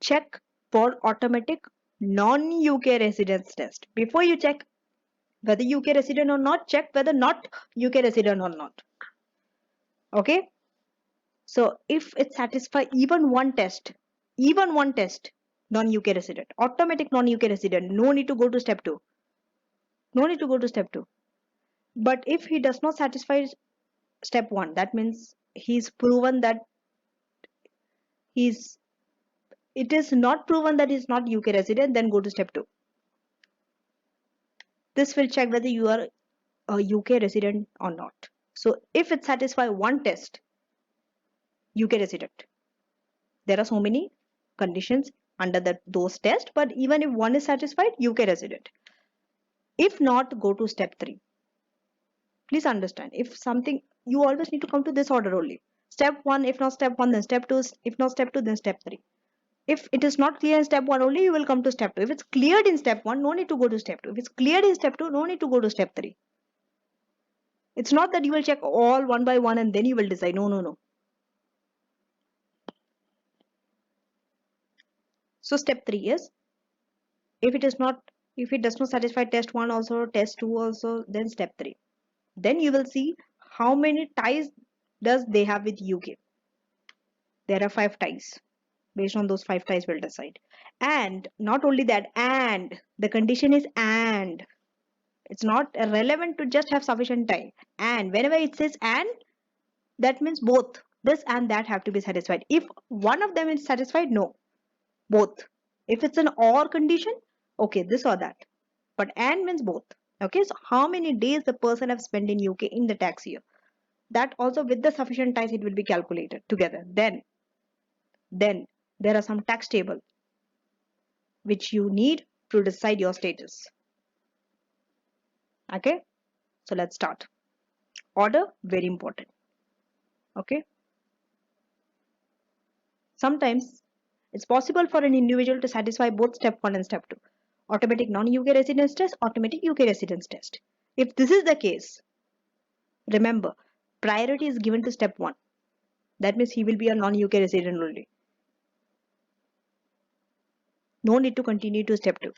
check for automatic non-UK residence test. Before you check whether UK resident or not, check whether not UK resident or not. Okay, so if it satisfies even one test, non-UK resident, automatic non-UK resident, no need to go to step 2. No need to go to step 2. But if he does not satisfy step 1, that means he's proven that it is not proven that he's not UK resident, then go to step 2. This will check whether you are a UK resident or not. So if it satisfies one test, UK resident. There are so many conditions under those tests, but even if one is satisfied, UK resident. If not, go to step 3. Please understand, if something, you always need to come to this order only. Step 1, if not step 1, then step 2, if not step 2, then step 3. If it is not clear in step 1 only, you will come to step 2. If it's cleared in step 1, no need to go to step 2. If it's cleared in step 2, no need to go to step 3. It's not that you will check all one by one and then you will decide. No, no, no. So step 3 is, if it does not satisfy test 1 also, test 2 also, then step 3. Then you will see how many ties does they have with UK. There are 5 ties. Based on those 5 ties we'll decide. And not only that, and the condition is and. It's not relevant to just have sufficient tie. And whenever it says and, that means both this and that have to be satisfied. If one of them is satisfied, no, both. If it's an or condition, okay, this or that. But and means both. Okay, so how many days the person have spent in UK in the tax year? That also with the sufficient ties it will be calculated together. Then there are some tax table which you need to decide your status. Okay, so let's start. Order, very important. Okay, sometimes it's possible for an individual to satisfy both step 1 and step 2. Automatic non-UK residence test, automatic UK residence test. If this is the case, remember, priority is given to step 1. That means he will be a non-UK resident only. No need to continue to step 2.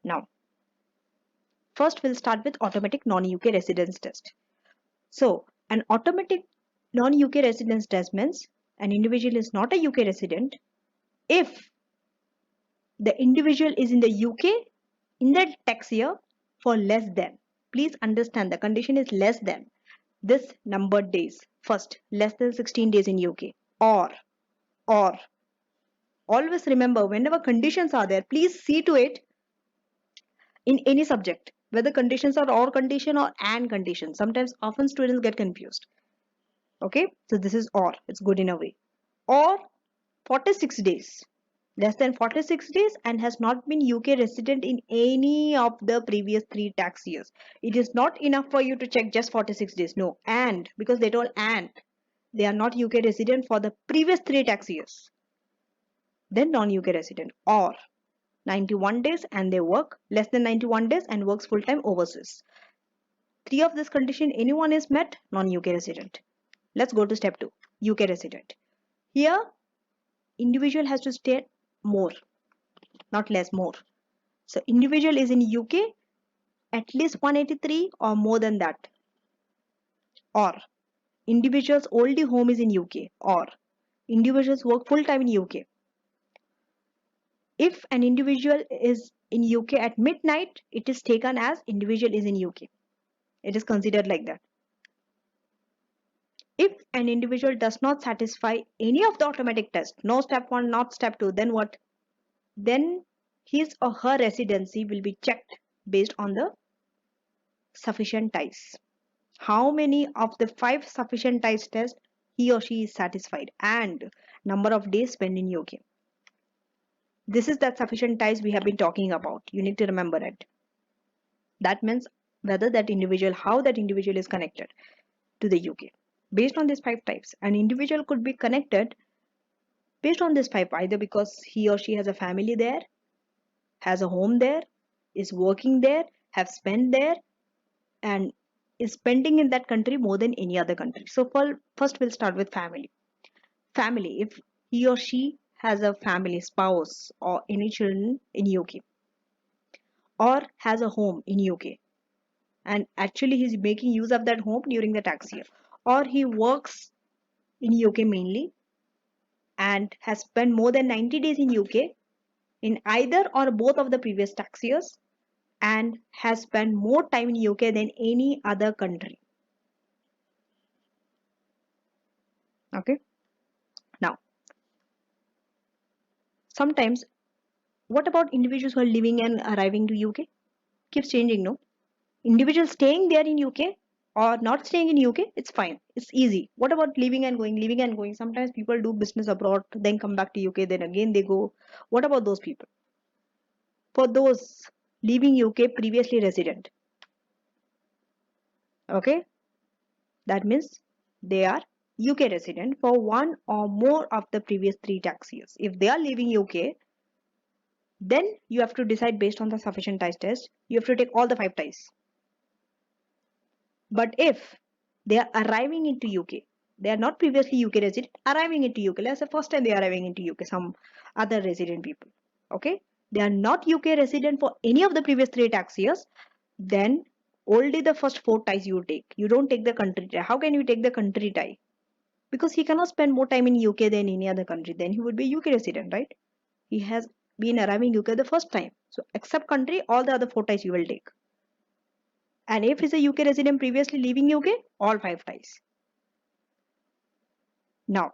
Now, First, we'll start with automatic non-UK residence test. So, an automatic non-UK residence test means an individual is not a UK resident if the individual is in the UK in that tax year for less than. Please understand the condition is less than this numbered days. First, less than 16 days in UK or always remember whenever conditions are there, please see to it in any subject whether conditions are or condition or and condition. Sometimes often students get confused. Okay, so this is or, it's good in a way. Or 46 days, less than 46 days and has not been UK resident in any of the previous 3 tax years. It is not enough for you to check just 46 days. No, and because they told and they are not UK resident for the previous 3 tax years, then non-UK resident. Or 91 days and they work less than 91 days and works full-time overseas. 3 of this condition anyone is met, non-UK resident. Let's go to step 2, UK resident. Here individual has to stay more, not less, more. So individual is in UK at least 183 or more than that. Or individual's old home is in UK. Or individuals work full time in UK. If an individual is in UK at midnight, it is taken as individual is in UK. It is considered like that. If an individual does not satisfy any of the automatic tests, no step 1, not step 2, then what? Then his or her residency will be checked based on the sufficient ties. How many of the 5 sufficient ties test he or she is satisfied and number of days spent in UK. This is that sufficient ties we have been talking about. You need to remember it. That means whether that individual, how that individual is connected to the UK. Based on these 5 types, an individual could be connected based on this 5, either because he or she has a family there, has a home there, is working there, have spent there, and is spending in that country more than any other country. So first we'll start with family. Family, if he or she has a family, spouse or any children in UK or has a home in UK and actually he's making use of that home during the tax year, or he works in UK mainly and has spent more than 90 days in UK in either or both of the previous tax years and has spent more time in UK than any other country. Okay. Now, sometimes, what about individuals who are living and arriving to UK? Keeps changing, no? Individuals staying there in UK or not staying in UK, it's fine. It's easy. What about living and going? Living and going. Sometimes people do business abroad, then come back to UK, then again they go. What about those people? For those leaving UK previously resident, okay, that means they are UK resident for 1 or more of the previous 3 tax years. If they are leaving UK, then you have to decide based on the sufficient ties test. You have to take all the 5 ties. But if they are arriving into UK, they are not previously UK resident, arriving into UK. Let's say first time they are arriving into UK, some other resident people. Okay, they are not UK resident for any of the previous 3 tax years. Then only the first 4 ties you take. You don't take the country tie. How can you take the country tie? Because he cannot spend more time in UK than any other country. Then he would be UK resident, right? He has been arriving UK the first time. So except country, all the other 4 ties you will take. And if he's a UK resident previously leaving UK, all 5 ties. Now,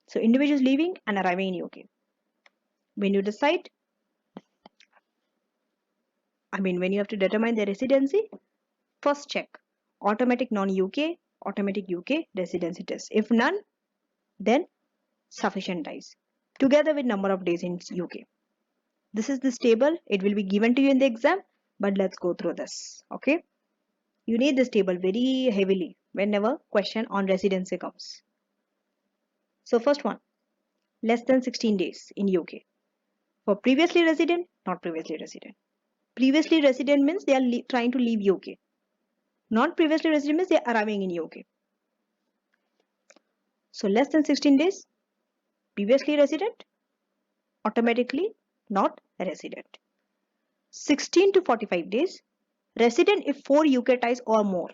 so individuals leaving and arriving in UK. When you decide, when you have to determine their residency, first check automatic non-UK, automatic UK residency test. If none, then sufficient ties together with number of days in UK. This is this table. It will be given to you in the exam, but let's go through this. Okay, you need this table very heavily whenever question on residency comes. So first one, less than 16 days in UK for previously resident, not previously resident. Previously resident means they are trying to leave UK. Not previously resident means they are arriving in UK. So less than 16 days, previously resident, automatically not resident. 16 to 45 days, Resident if 4 UK ties or more.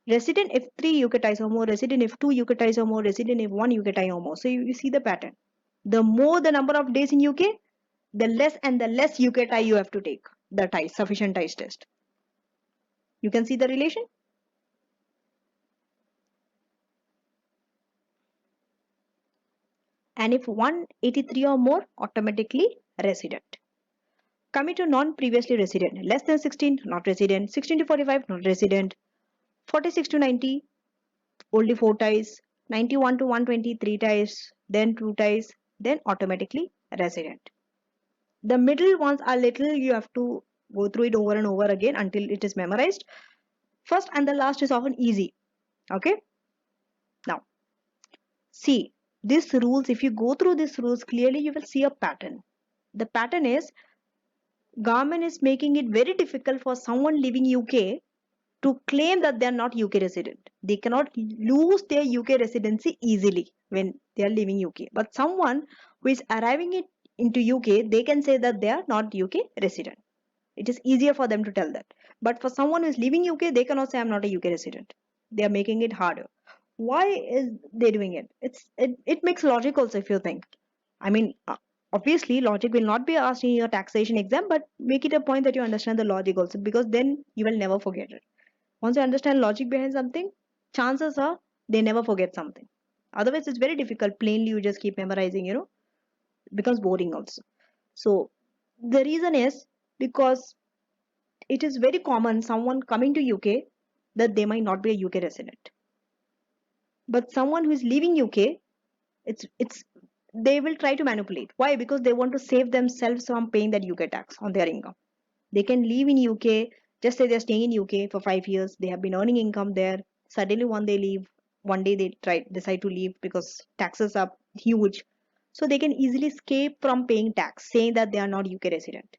Resident if 3 UK ties or more. Resident if 2 UK ties or more. Resident if 1 UK tie or more. So you see the pattern. The more the number of days in UK, the less and the less UK tie you have to take. The ties, sufficient ties test. You can see the relation. And if 183 or more, automatically resident. Coming to non-previously resident, less than 16, not resident. 16 to 45, not resident. 46 to 90, only 4 ties. 91 to 120, 3 ties, then 2 ties, then automatically resident. The middle ones are little, you have to go through it over and over again until it is memorized. First and the last is often easy. Okay. Now, see these rules. If you go through these rules clearly, you will see a pattern. The pattern is government is making it very difficult for someone living UK to claim that they are not UK resident. They cannot lose their UK residency easily when they are leaving UK. But someone who is arriving into UK, they can say that they are not UK resident. It is easier for them to tell that. But for someone who is leaving UK, they cannot say I'm not a UK resident. They are making it harder. Why is they doing it? It makes logic also if you think. I mean, obviously logic will not be asked in your taxation exam, but make it a point that you understand the logic also, because then you will never forget it. Once you understand logic behind something, chances are they never forget something. Otherwise, it's very difficult. Plainly, you just keep memorizing, it becomes boring also. So the reason is because it is very common someone coming to UK that they might not be a UK resident. But someone who is leaving UK, it's they will try to manipulate. Why? Because they want to save themselves from paying that UK tax on their income. They can live in UK, just say they're staying in UK for 5 years, they have been earning income there. Suddenly one day they decide to leave because taxes are huge. So they can easily escape from paying tax, saying that they are not UK resident.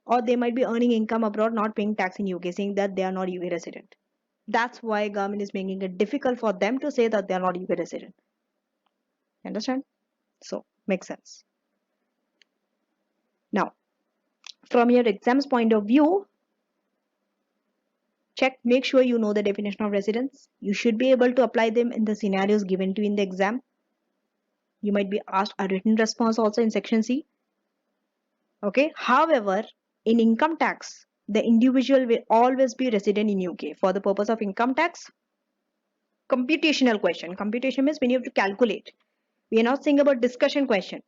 Or they might be earning income abroad, not paying tax in UK, saying that they are not UK resident. That's why government is making it difficult for them to say that they are not UK resident. Understand? So makes sense. Now, from your exams point of view, make sure you know the definition of residence. You should be able to apply them in the scenarios given to you in the exam. You might be asked a written response also in section C. Okay. However, in income tax, the individual will always be resident in UK for the purpose of income tax. Computational question. Computation means when you have to calculate. We are not saying about discussion question.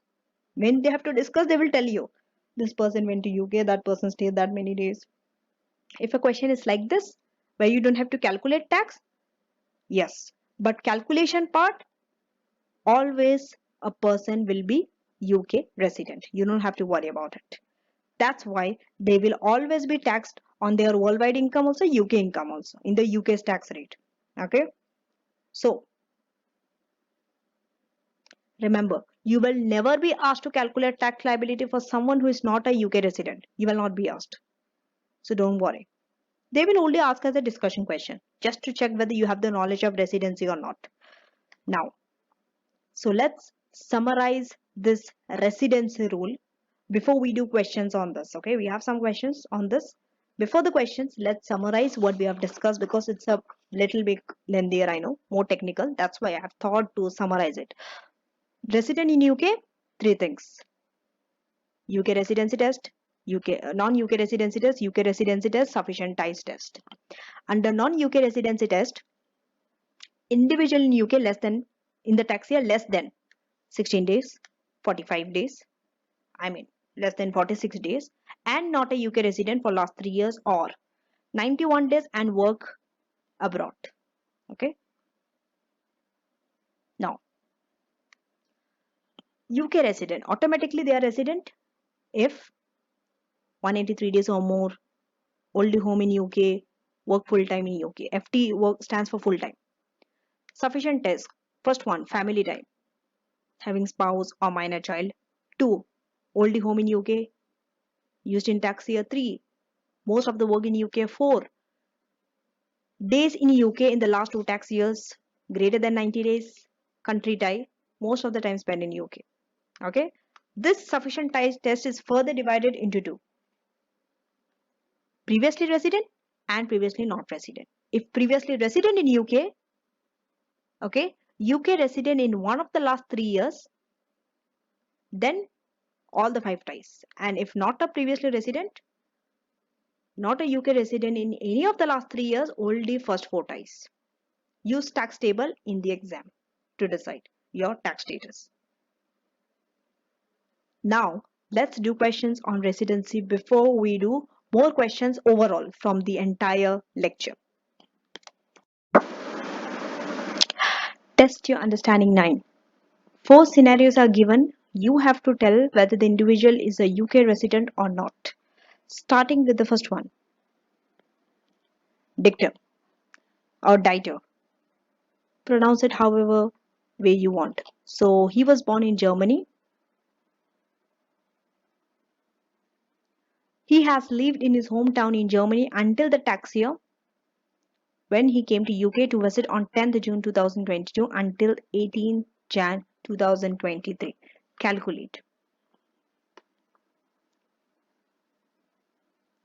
When they have to discuss, they will tell you this person went to UK, that person stayed that many days. If a question is like this, where you don't have to calculate tax, yes, but calculation part, always a person will be UK resident. You don't have to worry about it. That's why they will always be taxed on their worldwide income also, UK income also, in the UK's tax rate. Okay. So remember, you will never be asked to calculate tax liability for someone who is not a UK resident. You will not be asked. So don't worry. They will only ask as a discussion question, just to check whether you have the knowledge of residency or not. Now, so let's summarize this residency rule before we do questions on this. Okay, we have some questions on this. Before the questions, let's summarize what we have discussed, because it's a little bit lengthier, I know, more technical. That's why I have thought to summarize it. Resident in UK, three things: UK residency test, non-UK residency test, UK residency test, sufficient ties test. Under non-UK residency test, individual in UK less than, in the tax year, less than 16 days, 45 days, I mean less than 46 days, and not a UK resident for last 3 years, or 91 days and work abroad. Okay. Now, UK resident, automatically they are resident if 183 days or more, old home in UK, work full time in UK. FT work stands for full time. Sufficient test. First one, family time, having spouse or minor child. 2, old home in UK, used in tax year. 3, most of the work in UK. 4, days in UK in the last 2 tax years greater than 90 days. Country tie, most of the time spent in UK. Okay, this sufficient ties test is further divided into 2. previously resident and previously not resident. If previously resident in UK, okay, UK resident in one of the last 3 years, then all the 5 ties. And if not a previously resident, not a UK resident in any of the last 3 years, only first 4 ties. Use tax table in the exam to decide your tax status. Now, let's do questions on residency before we do more questions overall from the entire lecture. Test your understanding 9. 4 scenarios are given. You have to tell whether the individual is a UK resident or not. Starting with the first one. Dictum or dictor. Pronounce it however way you want. So he was born in Germany. He has lived in his hometown in Germany until the tax year when he came to UK to visit on 10th June 2022 until 18th Jan 2023. Calculate.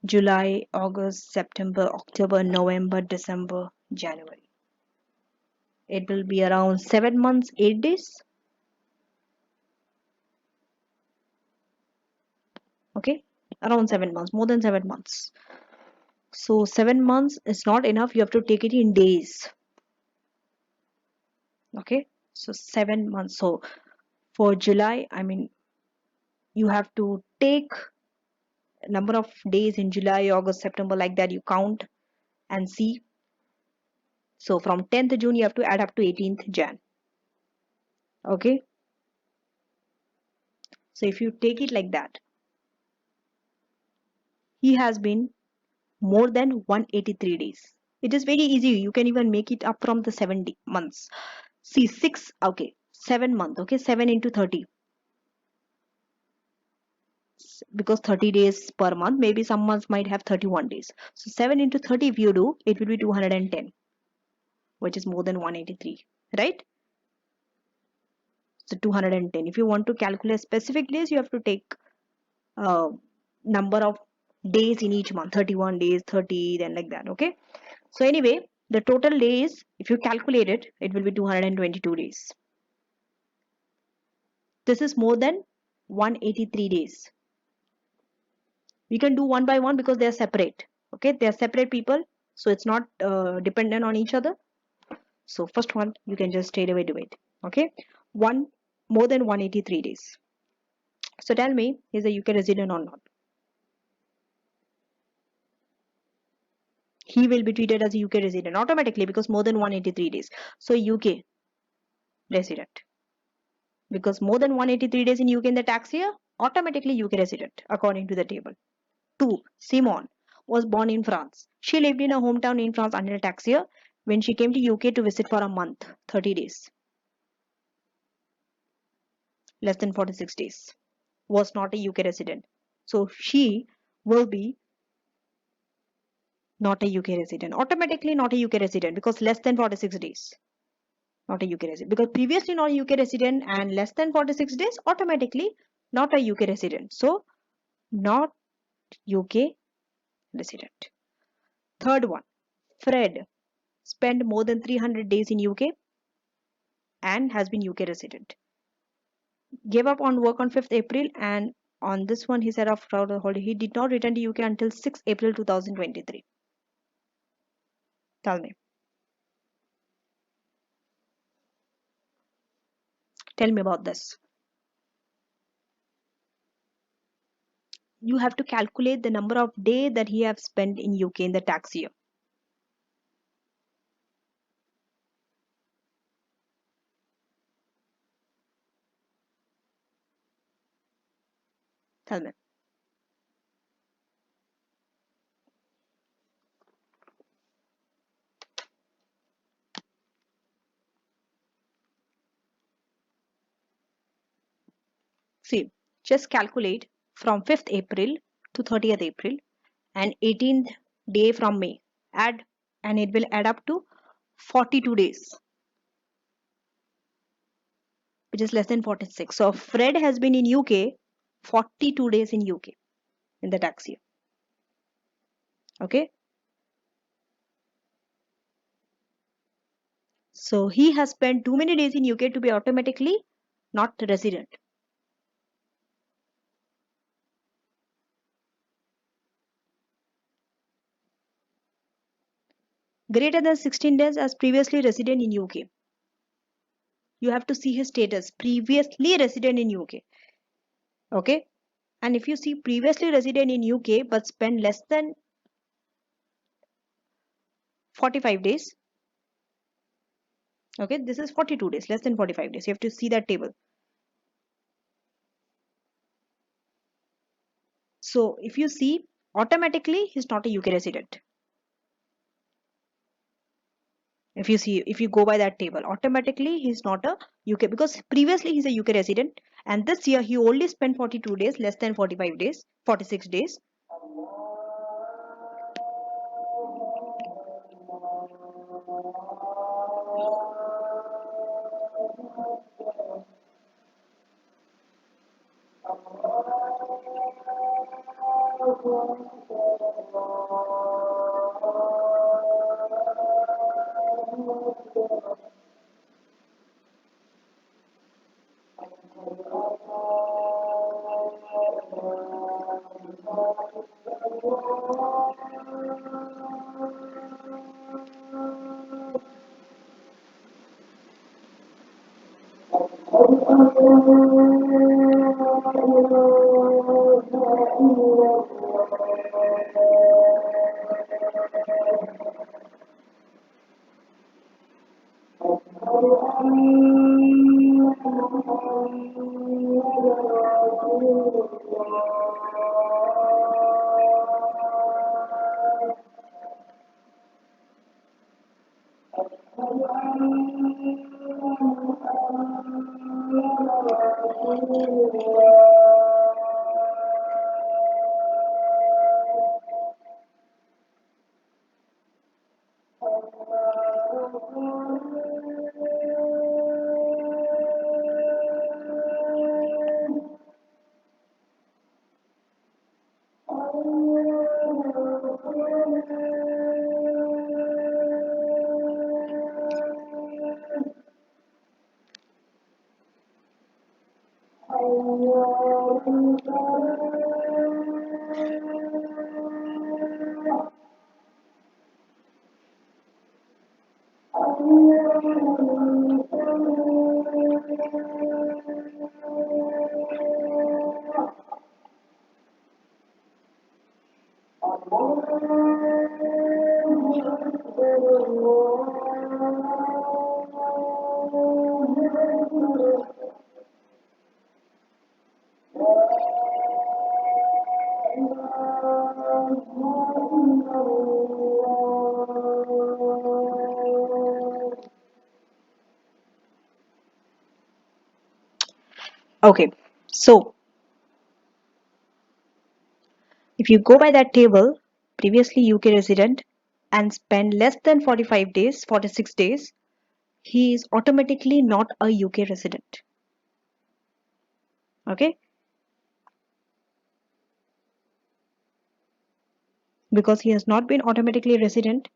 July, August, September, October, November, December, January. It will be around 7 months, 8 days. Okay, around 7 months, more than 7 months. So 7 months is not enough. You have to take it in days. Okay, so 7 months. So for July, I mean, you have to take number of days in July, August, September, like that. You count and see. So from 10th June, you have to add up to 18th Jan. Okay. So if you take it like that, he has been more than 183 days. It is very easy. You can even make it up from the 70 months. See, 6, okay, 7 months, okay, 7 into 30. Because 30 days per month, maybe some months might have 31 days. So 7 into 30, if you do, it will be 210, which is more than 183, right? So 210. If you want to calculate specific days, you have to take number of days in each month, 31 days, 30, then like that, okay? So anyway, the total days, if you calculate it, it will be 222 days. This is more than 183 days. We can do one by one because they are separate. Okay, they are separate people, so it's not dependent on each other. So first one, you can just straight away do it. Okay, one more than 183 days. So tell me, is a UK resident or not? He will be treated as a UK resident automatically because more than 183 days. So UK resident, because more than 183 days in UK in the tax year, automatically UK resident according to the table. 2. Simone was born in France. She lived in her hometown in France until tax year when she came to UK to visit for a month, 30 days. Less than 46 days. Was not a UK resident. So she will be not a UK resident. Automatically not a UK resident because less than 46 days. Not a UK resident. Because previously not a UK resident and less than 46 days, automatically not a UK resident. So not UK resident. Third one, Fred spent more than 300 days in UK and has been UK resident. Gave up on work on 5th April and on this one he said after the holiday he did not return to UK until 6th April 2023. Tell me. Tell me about this. You have to calculate the number of days that he have spent in UK in the tax year. Tell me. See, just calculate from 5th April to 30th April and 18th day from May. Add and it will add up to 42 days, which is less than 46. So Fred has been in UK 42 days in UK in the tax year. Okay. So he has spent too many days in UK to be automatically not resident. Greater than 16 days as previously resident in UK. You have to see his status, previously resident in UK. Okay. And if you see previously resident in UK but spend less than 45 days, okay, this is 42 days, less than 45 days. You have to see that table. So if you see, automatically he's not a UK resident. If you go by that table, automatically he's not a UK, because previously he's a UK resident, and this year he only spent 42 days, less than 45 days, 46 days. Okay, so if you go by that table, previously UK resident and spend less than 45 days, 46 days, he is automatically not a UK resident. Okay, because he has not been automatically resident,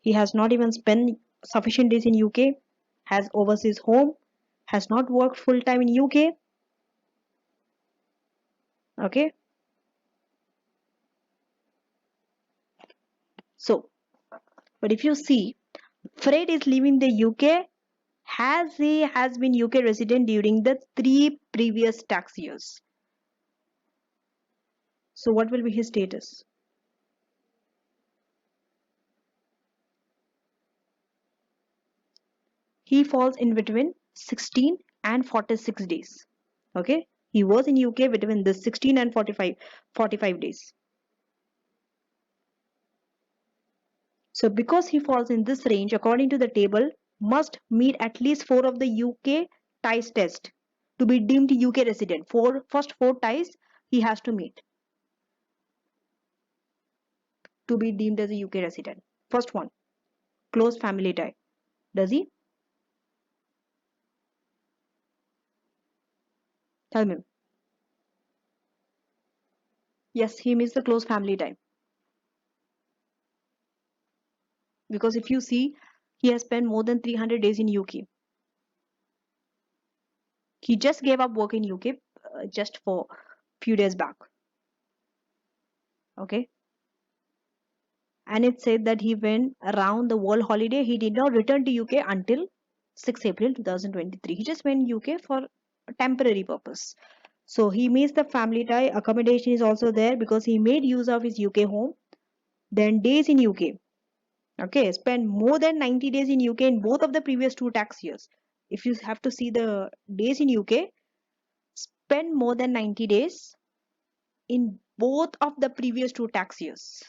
he has not even spent sufficient days in UK, has overseas home, has not worked full time in UK. Okay, so but if you see, Fred is leaving the UK as he has been UK resident during the 3 previous tax years. So what will be his status? He falls in between 16 and 46 days. Okay, he was in UK between this 16 and 45 days. So because he falls in this range, according to the table, must meet at least 4 of the UK ties test to be deemed UK resident. First 4 ties he has to meet to be deemed as a UK resident. First one, close family tie. Does he? Tell me. Yes, he meets the close family tie. Because if you see, he has spent more than 300 days in UK. He just gave up work in UK just for few days back. Okay. And it said that he went around the world holiday. He did not return to UK until 6 April 2023. He just went UK for a temporary purpose. So he missed the family tie. Accommodation is also there because he made use of his UK home. Then days in UK. Okay, spent more than 90 days in UK in both of the previous two tax years. If you have to see the days in UK, spend more than 90 days in both of the previous two tax years.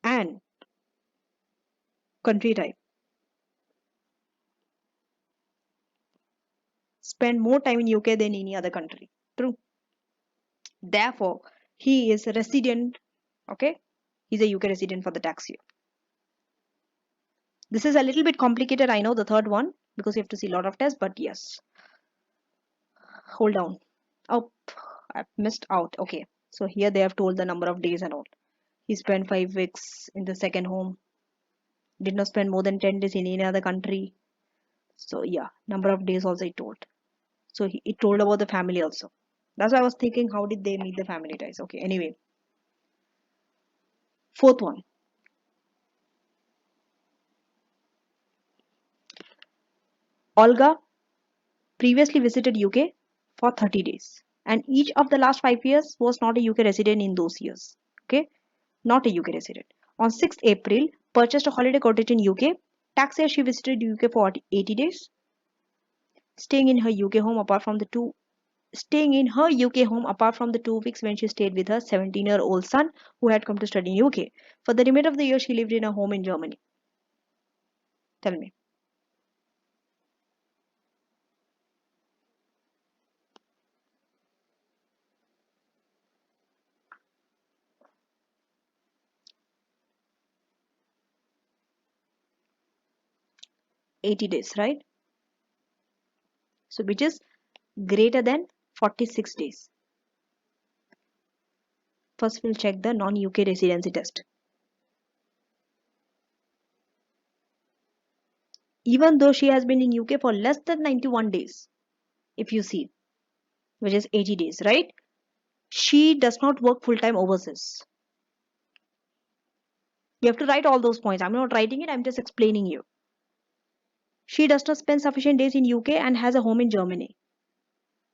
And country type. Spend more time in UK than any other country. True. Therefore, he is a resident. Okay, he's a UK resident for the tax year. This is a little bit complicated, I know, the third one, because you have to see a lot of tests, but yes. Hold on. Oh, I missed out. Okay, so here they have told the number of days and all. He spent 5 weeks in the second home. Did not spend more than 10 days in any other country. So yeah, number of days also it told. So it told about the family also. That's why I was thinking, how did they meet the family ties? Okay, anyway. Fourth one. Olga previously visited UK for 30 days. And each of the last 5 years was not a UK resident in those years. Okay, not a UK resident. On 6th April, purchased a holiday cottage in UK. Tax year she visited UK for 80 days. Staying in her UK home apart from the 2 weeks when she stayed with her 17-year-old son who had come to study in UK. For the remainder of the year, she lived in a home in Germany. Tell me. $80, right? So which is greater than 46 days. First, we'll check the non-UK residency test. Even though she has been in UK for less than 91 days, if you see, which is 80 days, right? She does not work full-time overseas. You have to write all those points. I'm not writing it, I'm just explaining you. She does not spend sufficient days in UK and has a home in Germany.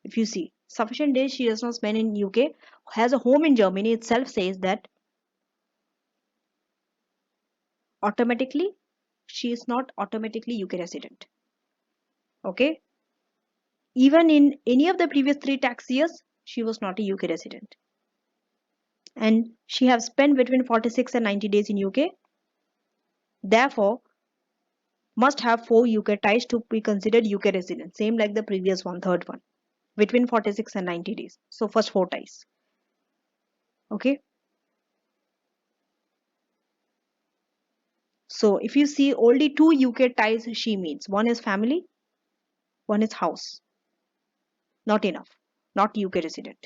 If you see, sufficient days she does not spend in UK, has a home in Germany itself says that automatically she is not automatically UK resident. Okay? Even in any of the previous 3 tax years, she was not a UK resident. And she has spent between 46 and 90 days in UK. Therefore, must have 4 UK ties to be considered UK resident. Same like the previous one, third one. Between 46 and 90 days. So first 4 ties. Okay. So if you see only 2 UK ties she means. One is family, one is house. Not enough. Not UK resident.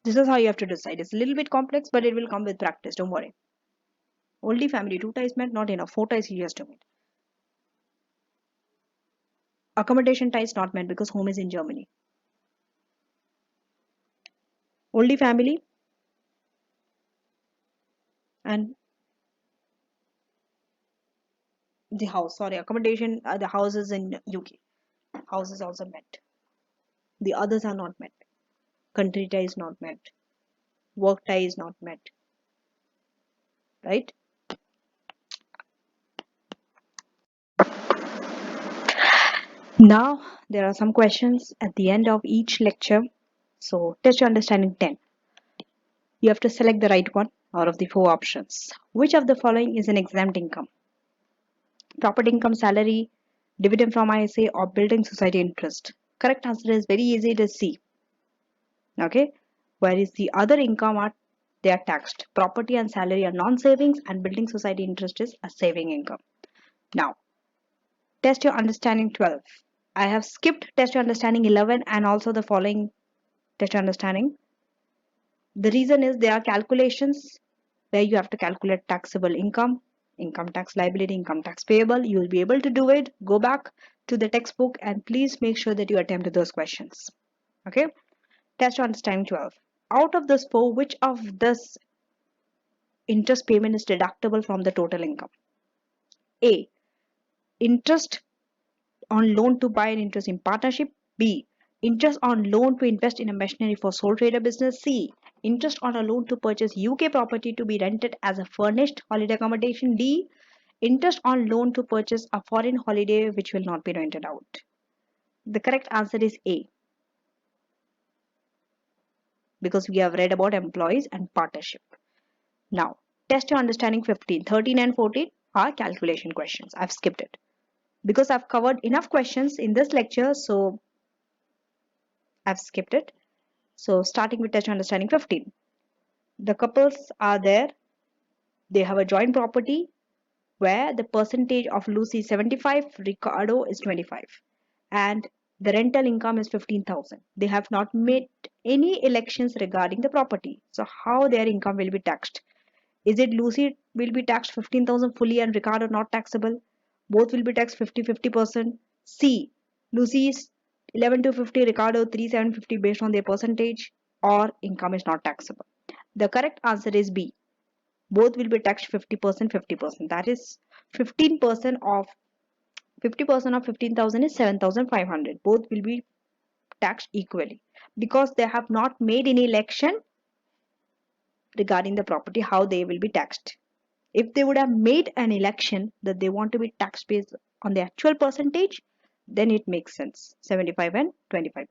This is how you have to decide. It's a little bit complex, but it will come with practice. Don't worry. Only family, 2 ties met, not enough. 4 ties he has to meet. Accommodation ties not met because home is in Germany. Only family and the house. Sorry, accommodation, the house is in UK. House is also met. The others are not met. Country tie is not met. Work tie is not met. Right? Now, there are some questions at the end of each lecture. So, test your understanding 10. You have to select the right one out of the 4 options. Which of the following is an exempt income? Property income, salary, dividend from ISA, or building society interest? Correct answer is very easy to see. Okay, whereas the other income are they are taxed. Property and salary are non-savings, and building society interest is a saving income. Now, test your understanding 12. I have skipped test your understanding 11 and also the following test your understanding The reason is there are calculations where you have to calculate taxable income, income tax liability, income tax payable. You will be able to do it. Go back to the textbook and please make sure that you attempt those questions. Okay. Test understanding 12. Out of this four, which of this interest payment is deductible from the total income? A. Interest on loan to buy an interest in partnership. B. Interest on loan to invest in a machinery for sole trader business. C. Interest on a loan to purchase UK property to be rented as a furnished holiday accommodation. D. Interest on loan to purchase a foreign holiday which will not be rented out. The correct answer is A, because we have read about employees and partnership. Now, test your understanding 15. 13 and 14 are calculation questions. I've skipped it because I've covered enough questions in this lecture, so I've skipped it. So starting with test your understanding 15. The couples are there. They have a joint property where the percentage of Lucy is 75, Ricardo is 25, and the rental income is 15,000. They have not made any elections regarding the property. So how their income will be taxed? Is it Lucy will be taxed 15,000 fully and Ricardo not taxable? Both will be taxed 50-50%. C. Lucy is 11 to 50, Ricardo 3,750 based on their percentage, or income is not taxable. The correct answer is B. Both will be taxed 50%, 50%. That is 15% of 50% of 15,000 is 7,500. Both will be taxed equally because they have not made any election regarding the property how they will be taxed. If they would have made an election that they want to be taxed based on the actual percentage, then it makes sense 75 and 25%.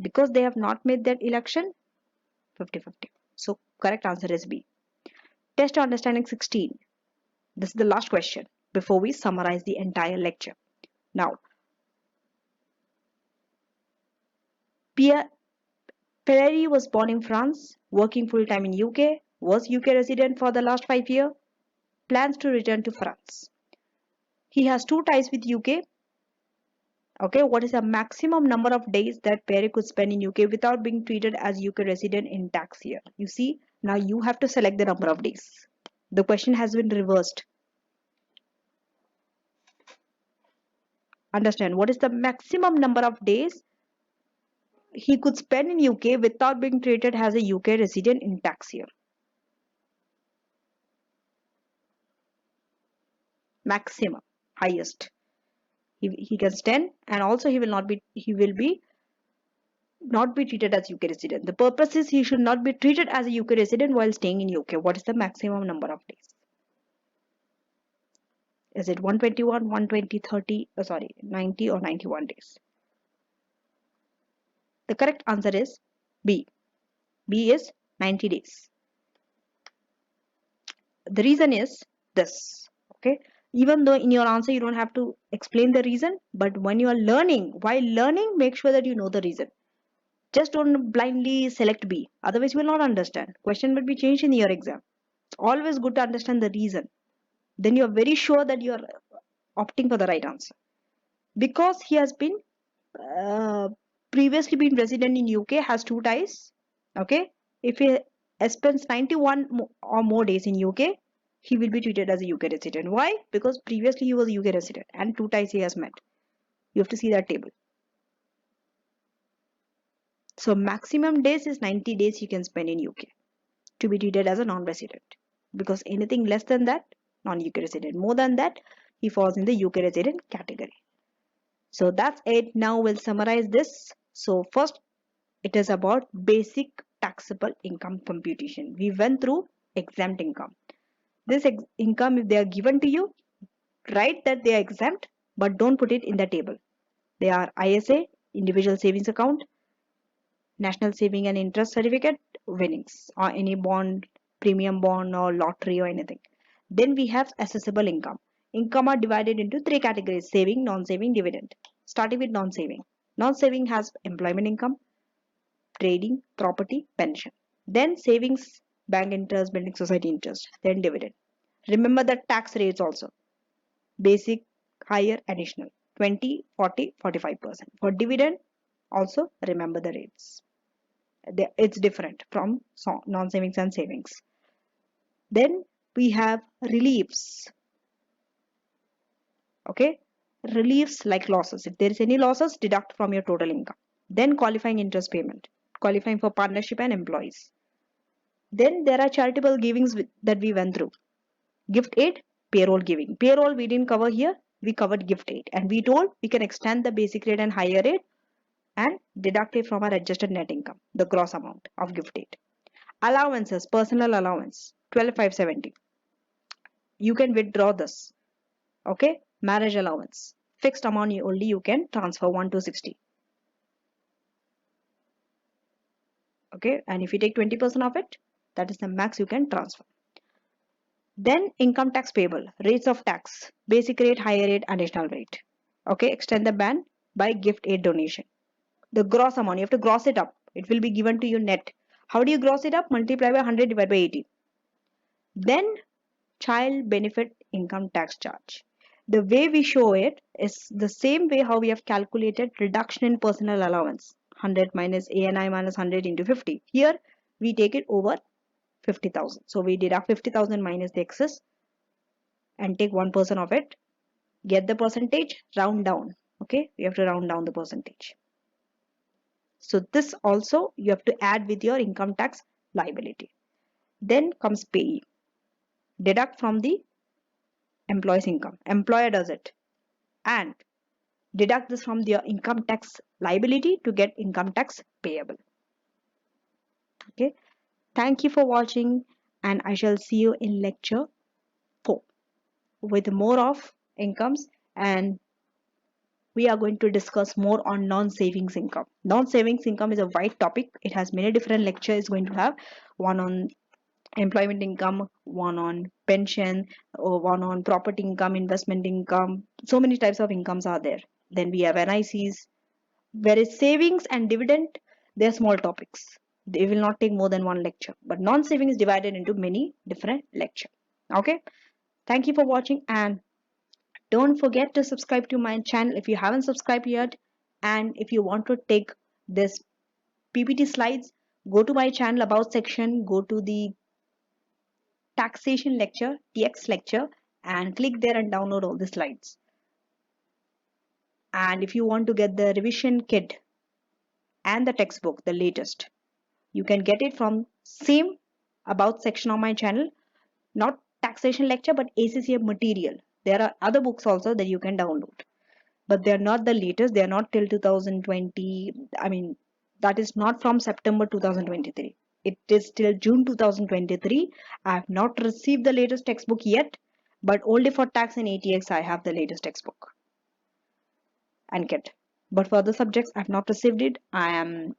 Because they have not made that election, 50-50. So correct answer is B. Test understanding 16. This is the last question before we summarize the entire lecture. Now, Pierre Perry was born in France, working full-time in UK, was UK resident for the last 5 years, plans to return to France. He has two ties with UK. Okay, what is the maximum number of days that Perry could spend in UK without being treated as UK resident in tax year? You see, now you have to select the number of days. The question has been reversed. Understand, what is the maximum number of days he could spend in UK without being treated as a UK resident in tax year? Maximum, highest. He gets 10, and also he will not be treated as UK resident. The purpose is he should not be treated as a UK resident while staying in UK. What is the maximum number of days? Is it 121, 120, 30, 90 or 91 days? The correct answer is B. B is 90 days. The reason is this. Okay. Even though in your answer you don't have to explain the reason, but when you are learning, while learning, make sure that you know the reason. Just don't blindly select B. Otherwise, you will not understand. Question will be changed in your exam. It's always good to understand the reason. Then you are very sure that you are opting for the right answer. Because he has been uh, previously been resident in UK, has two ties. Okay. If he spends 91 or more days in UK, he will be treated as a UK resident. Why? Because previously he was a UK resident and two ties he has met. You have to see that table. So maximum days is 90 days you can spend in UK to be treated as a non-resident. Because anything less than that, non-UK resident. More than that, he falls in the UK resident category. So that's it. Now we'll summarize this. So first, it is about basic taxable income computation. We went through exempt income. This income, if they are given to you, write that they are exempt, but don't put it in the table. They are ISA, individual savings account, national saving and interest certificate, winnings, or any bond, premium bond, or lottery, or anything. Then we have assessable income. Income are divided into three categories: saving, non-saving, dividend. Starting with non-saving. Non-saving has employment income, trading, property, pension. Then savings, bank interest, building society interest. Then dividend. Remember the tax rates also. Basic, higher, additional. 20, 40, 45%. For dividend, also remember the rates. It's different from non-savings and savings. Then we have reliefs. Okay, reliefs like losses. If there is any losses, deduct from your total income. Then qualifying interest payment, qualifying for partnership and employees. Then there are charitable givings that we went through. Gift aid, payroll giving. Payroll we didn't cover here. We covered gift aid, and we told we can extend the basic rate and higher rate and deduct it from our adjusted net income, the gross amount of gift aid. Allowances, personal allowance, 12,570. You can withdraw this. Okay, marriage allowance, fixed amount only you can transfer 1 to 60. Okay, and if you take 20% of it, that is the max you can transfer. Then income tax payable, rates of tax, basic rate, higher rate, additional rate. Okay, extend the ban by gift aid donation. The gross amount, you have to gross it up. It will be given to you net. How do you gross it up? Multiply by 100 divided by 80. Then child benefit income tax charge. The way we show it is the same way how we have calculated reduction in personal allowance. 100 minus ANI minus 100 into 50. Here we take it over 50,000. So we deduct 50,000 minus the excess and take 1% of it. Get the percentage, round down. Okay, we have to round down the percentage. So this also you have to add with your income tax liability. Then comes payee. Deduct from the employee's income. Employer does it. And deduct this from your income tax liability to get income tax payable. Okay. Thank you for watching, and I shall see you in lecture 4 with more of incomes, and we are going to discuss more on non-savings income. Non-savings income is a wide topic. It has many different lectures. Going to have one on employment income, one on pension, or one on property income, investment income. So many types of incomes are there. Then we have NICs, whereas savings and dividend, they are small topics. They will not take more than one lecture. But non-saving is divided into many different lectures. Okay. Thank you for watching, and don't forget to subscribe to my channel if you haven't subscribed yet. And if you want to take this PPT slides, go to my channel about section, go to the taxation lecture, TX lecture, and click there and download all the slides. And if you want to get the revision kit and the textbook, the latest, you can get it from same about section on my channel. Not taxation lecture, but ACCA material. There are other books also that you can download, but they are not the latest. They are not till 2020. I mean, that is not from September 2023. It is till June 2023. I have not received the latest textbook yet, but only for tax and ATX I have the latest textbook and kit. But for other subjects I have not received it. And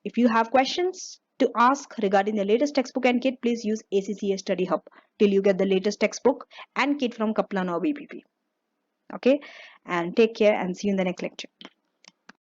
if you have questions to ask regarding the latest textbook and kit, please use ACCA Study Hub till you get the latest textbook and kit from Kaplan or BPP. Okay, and take care and see you in the next lecture.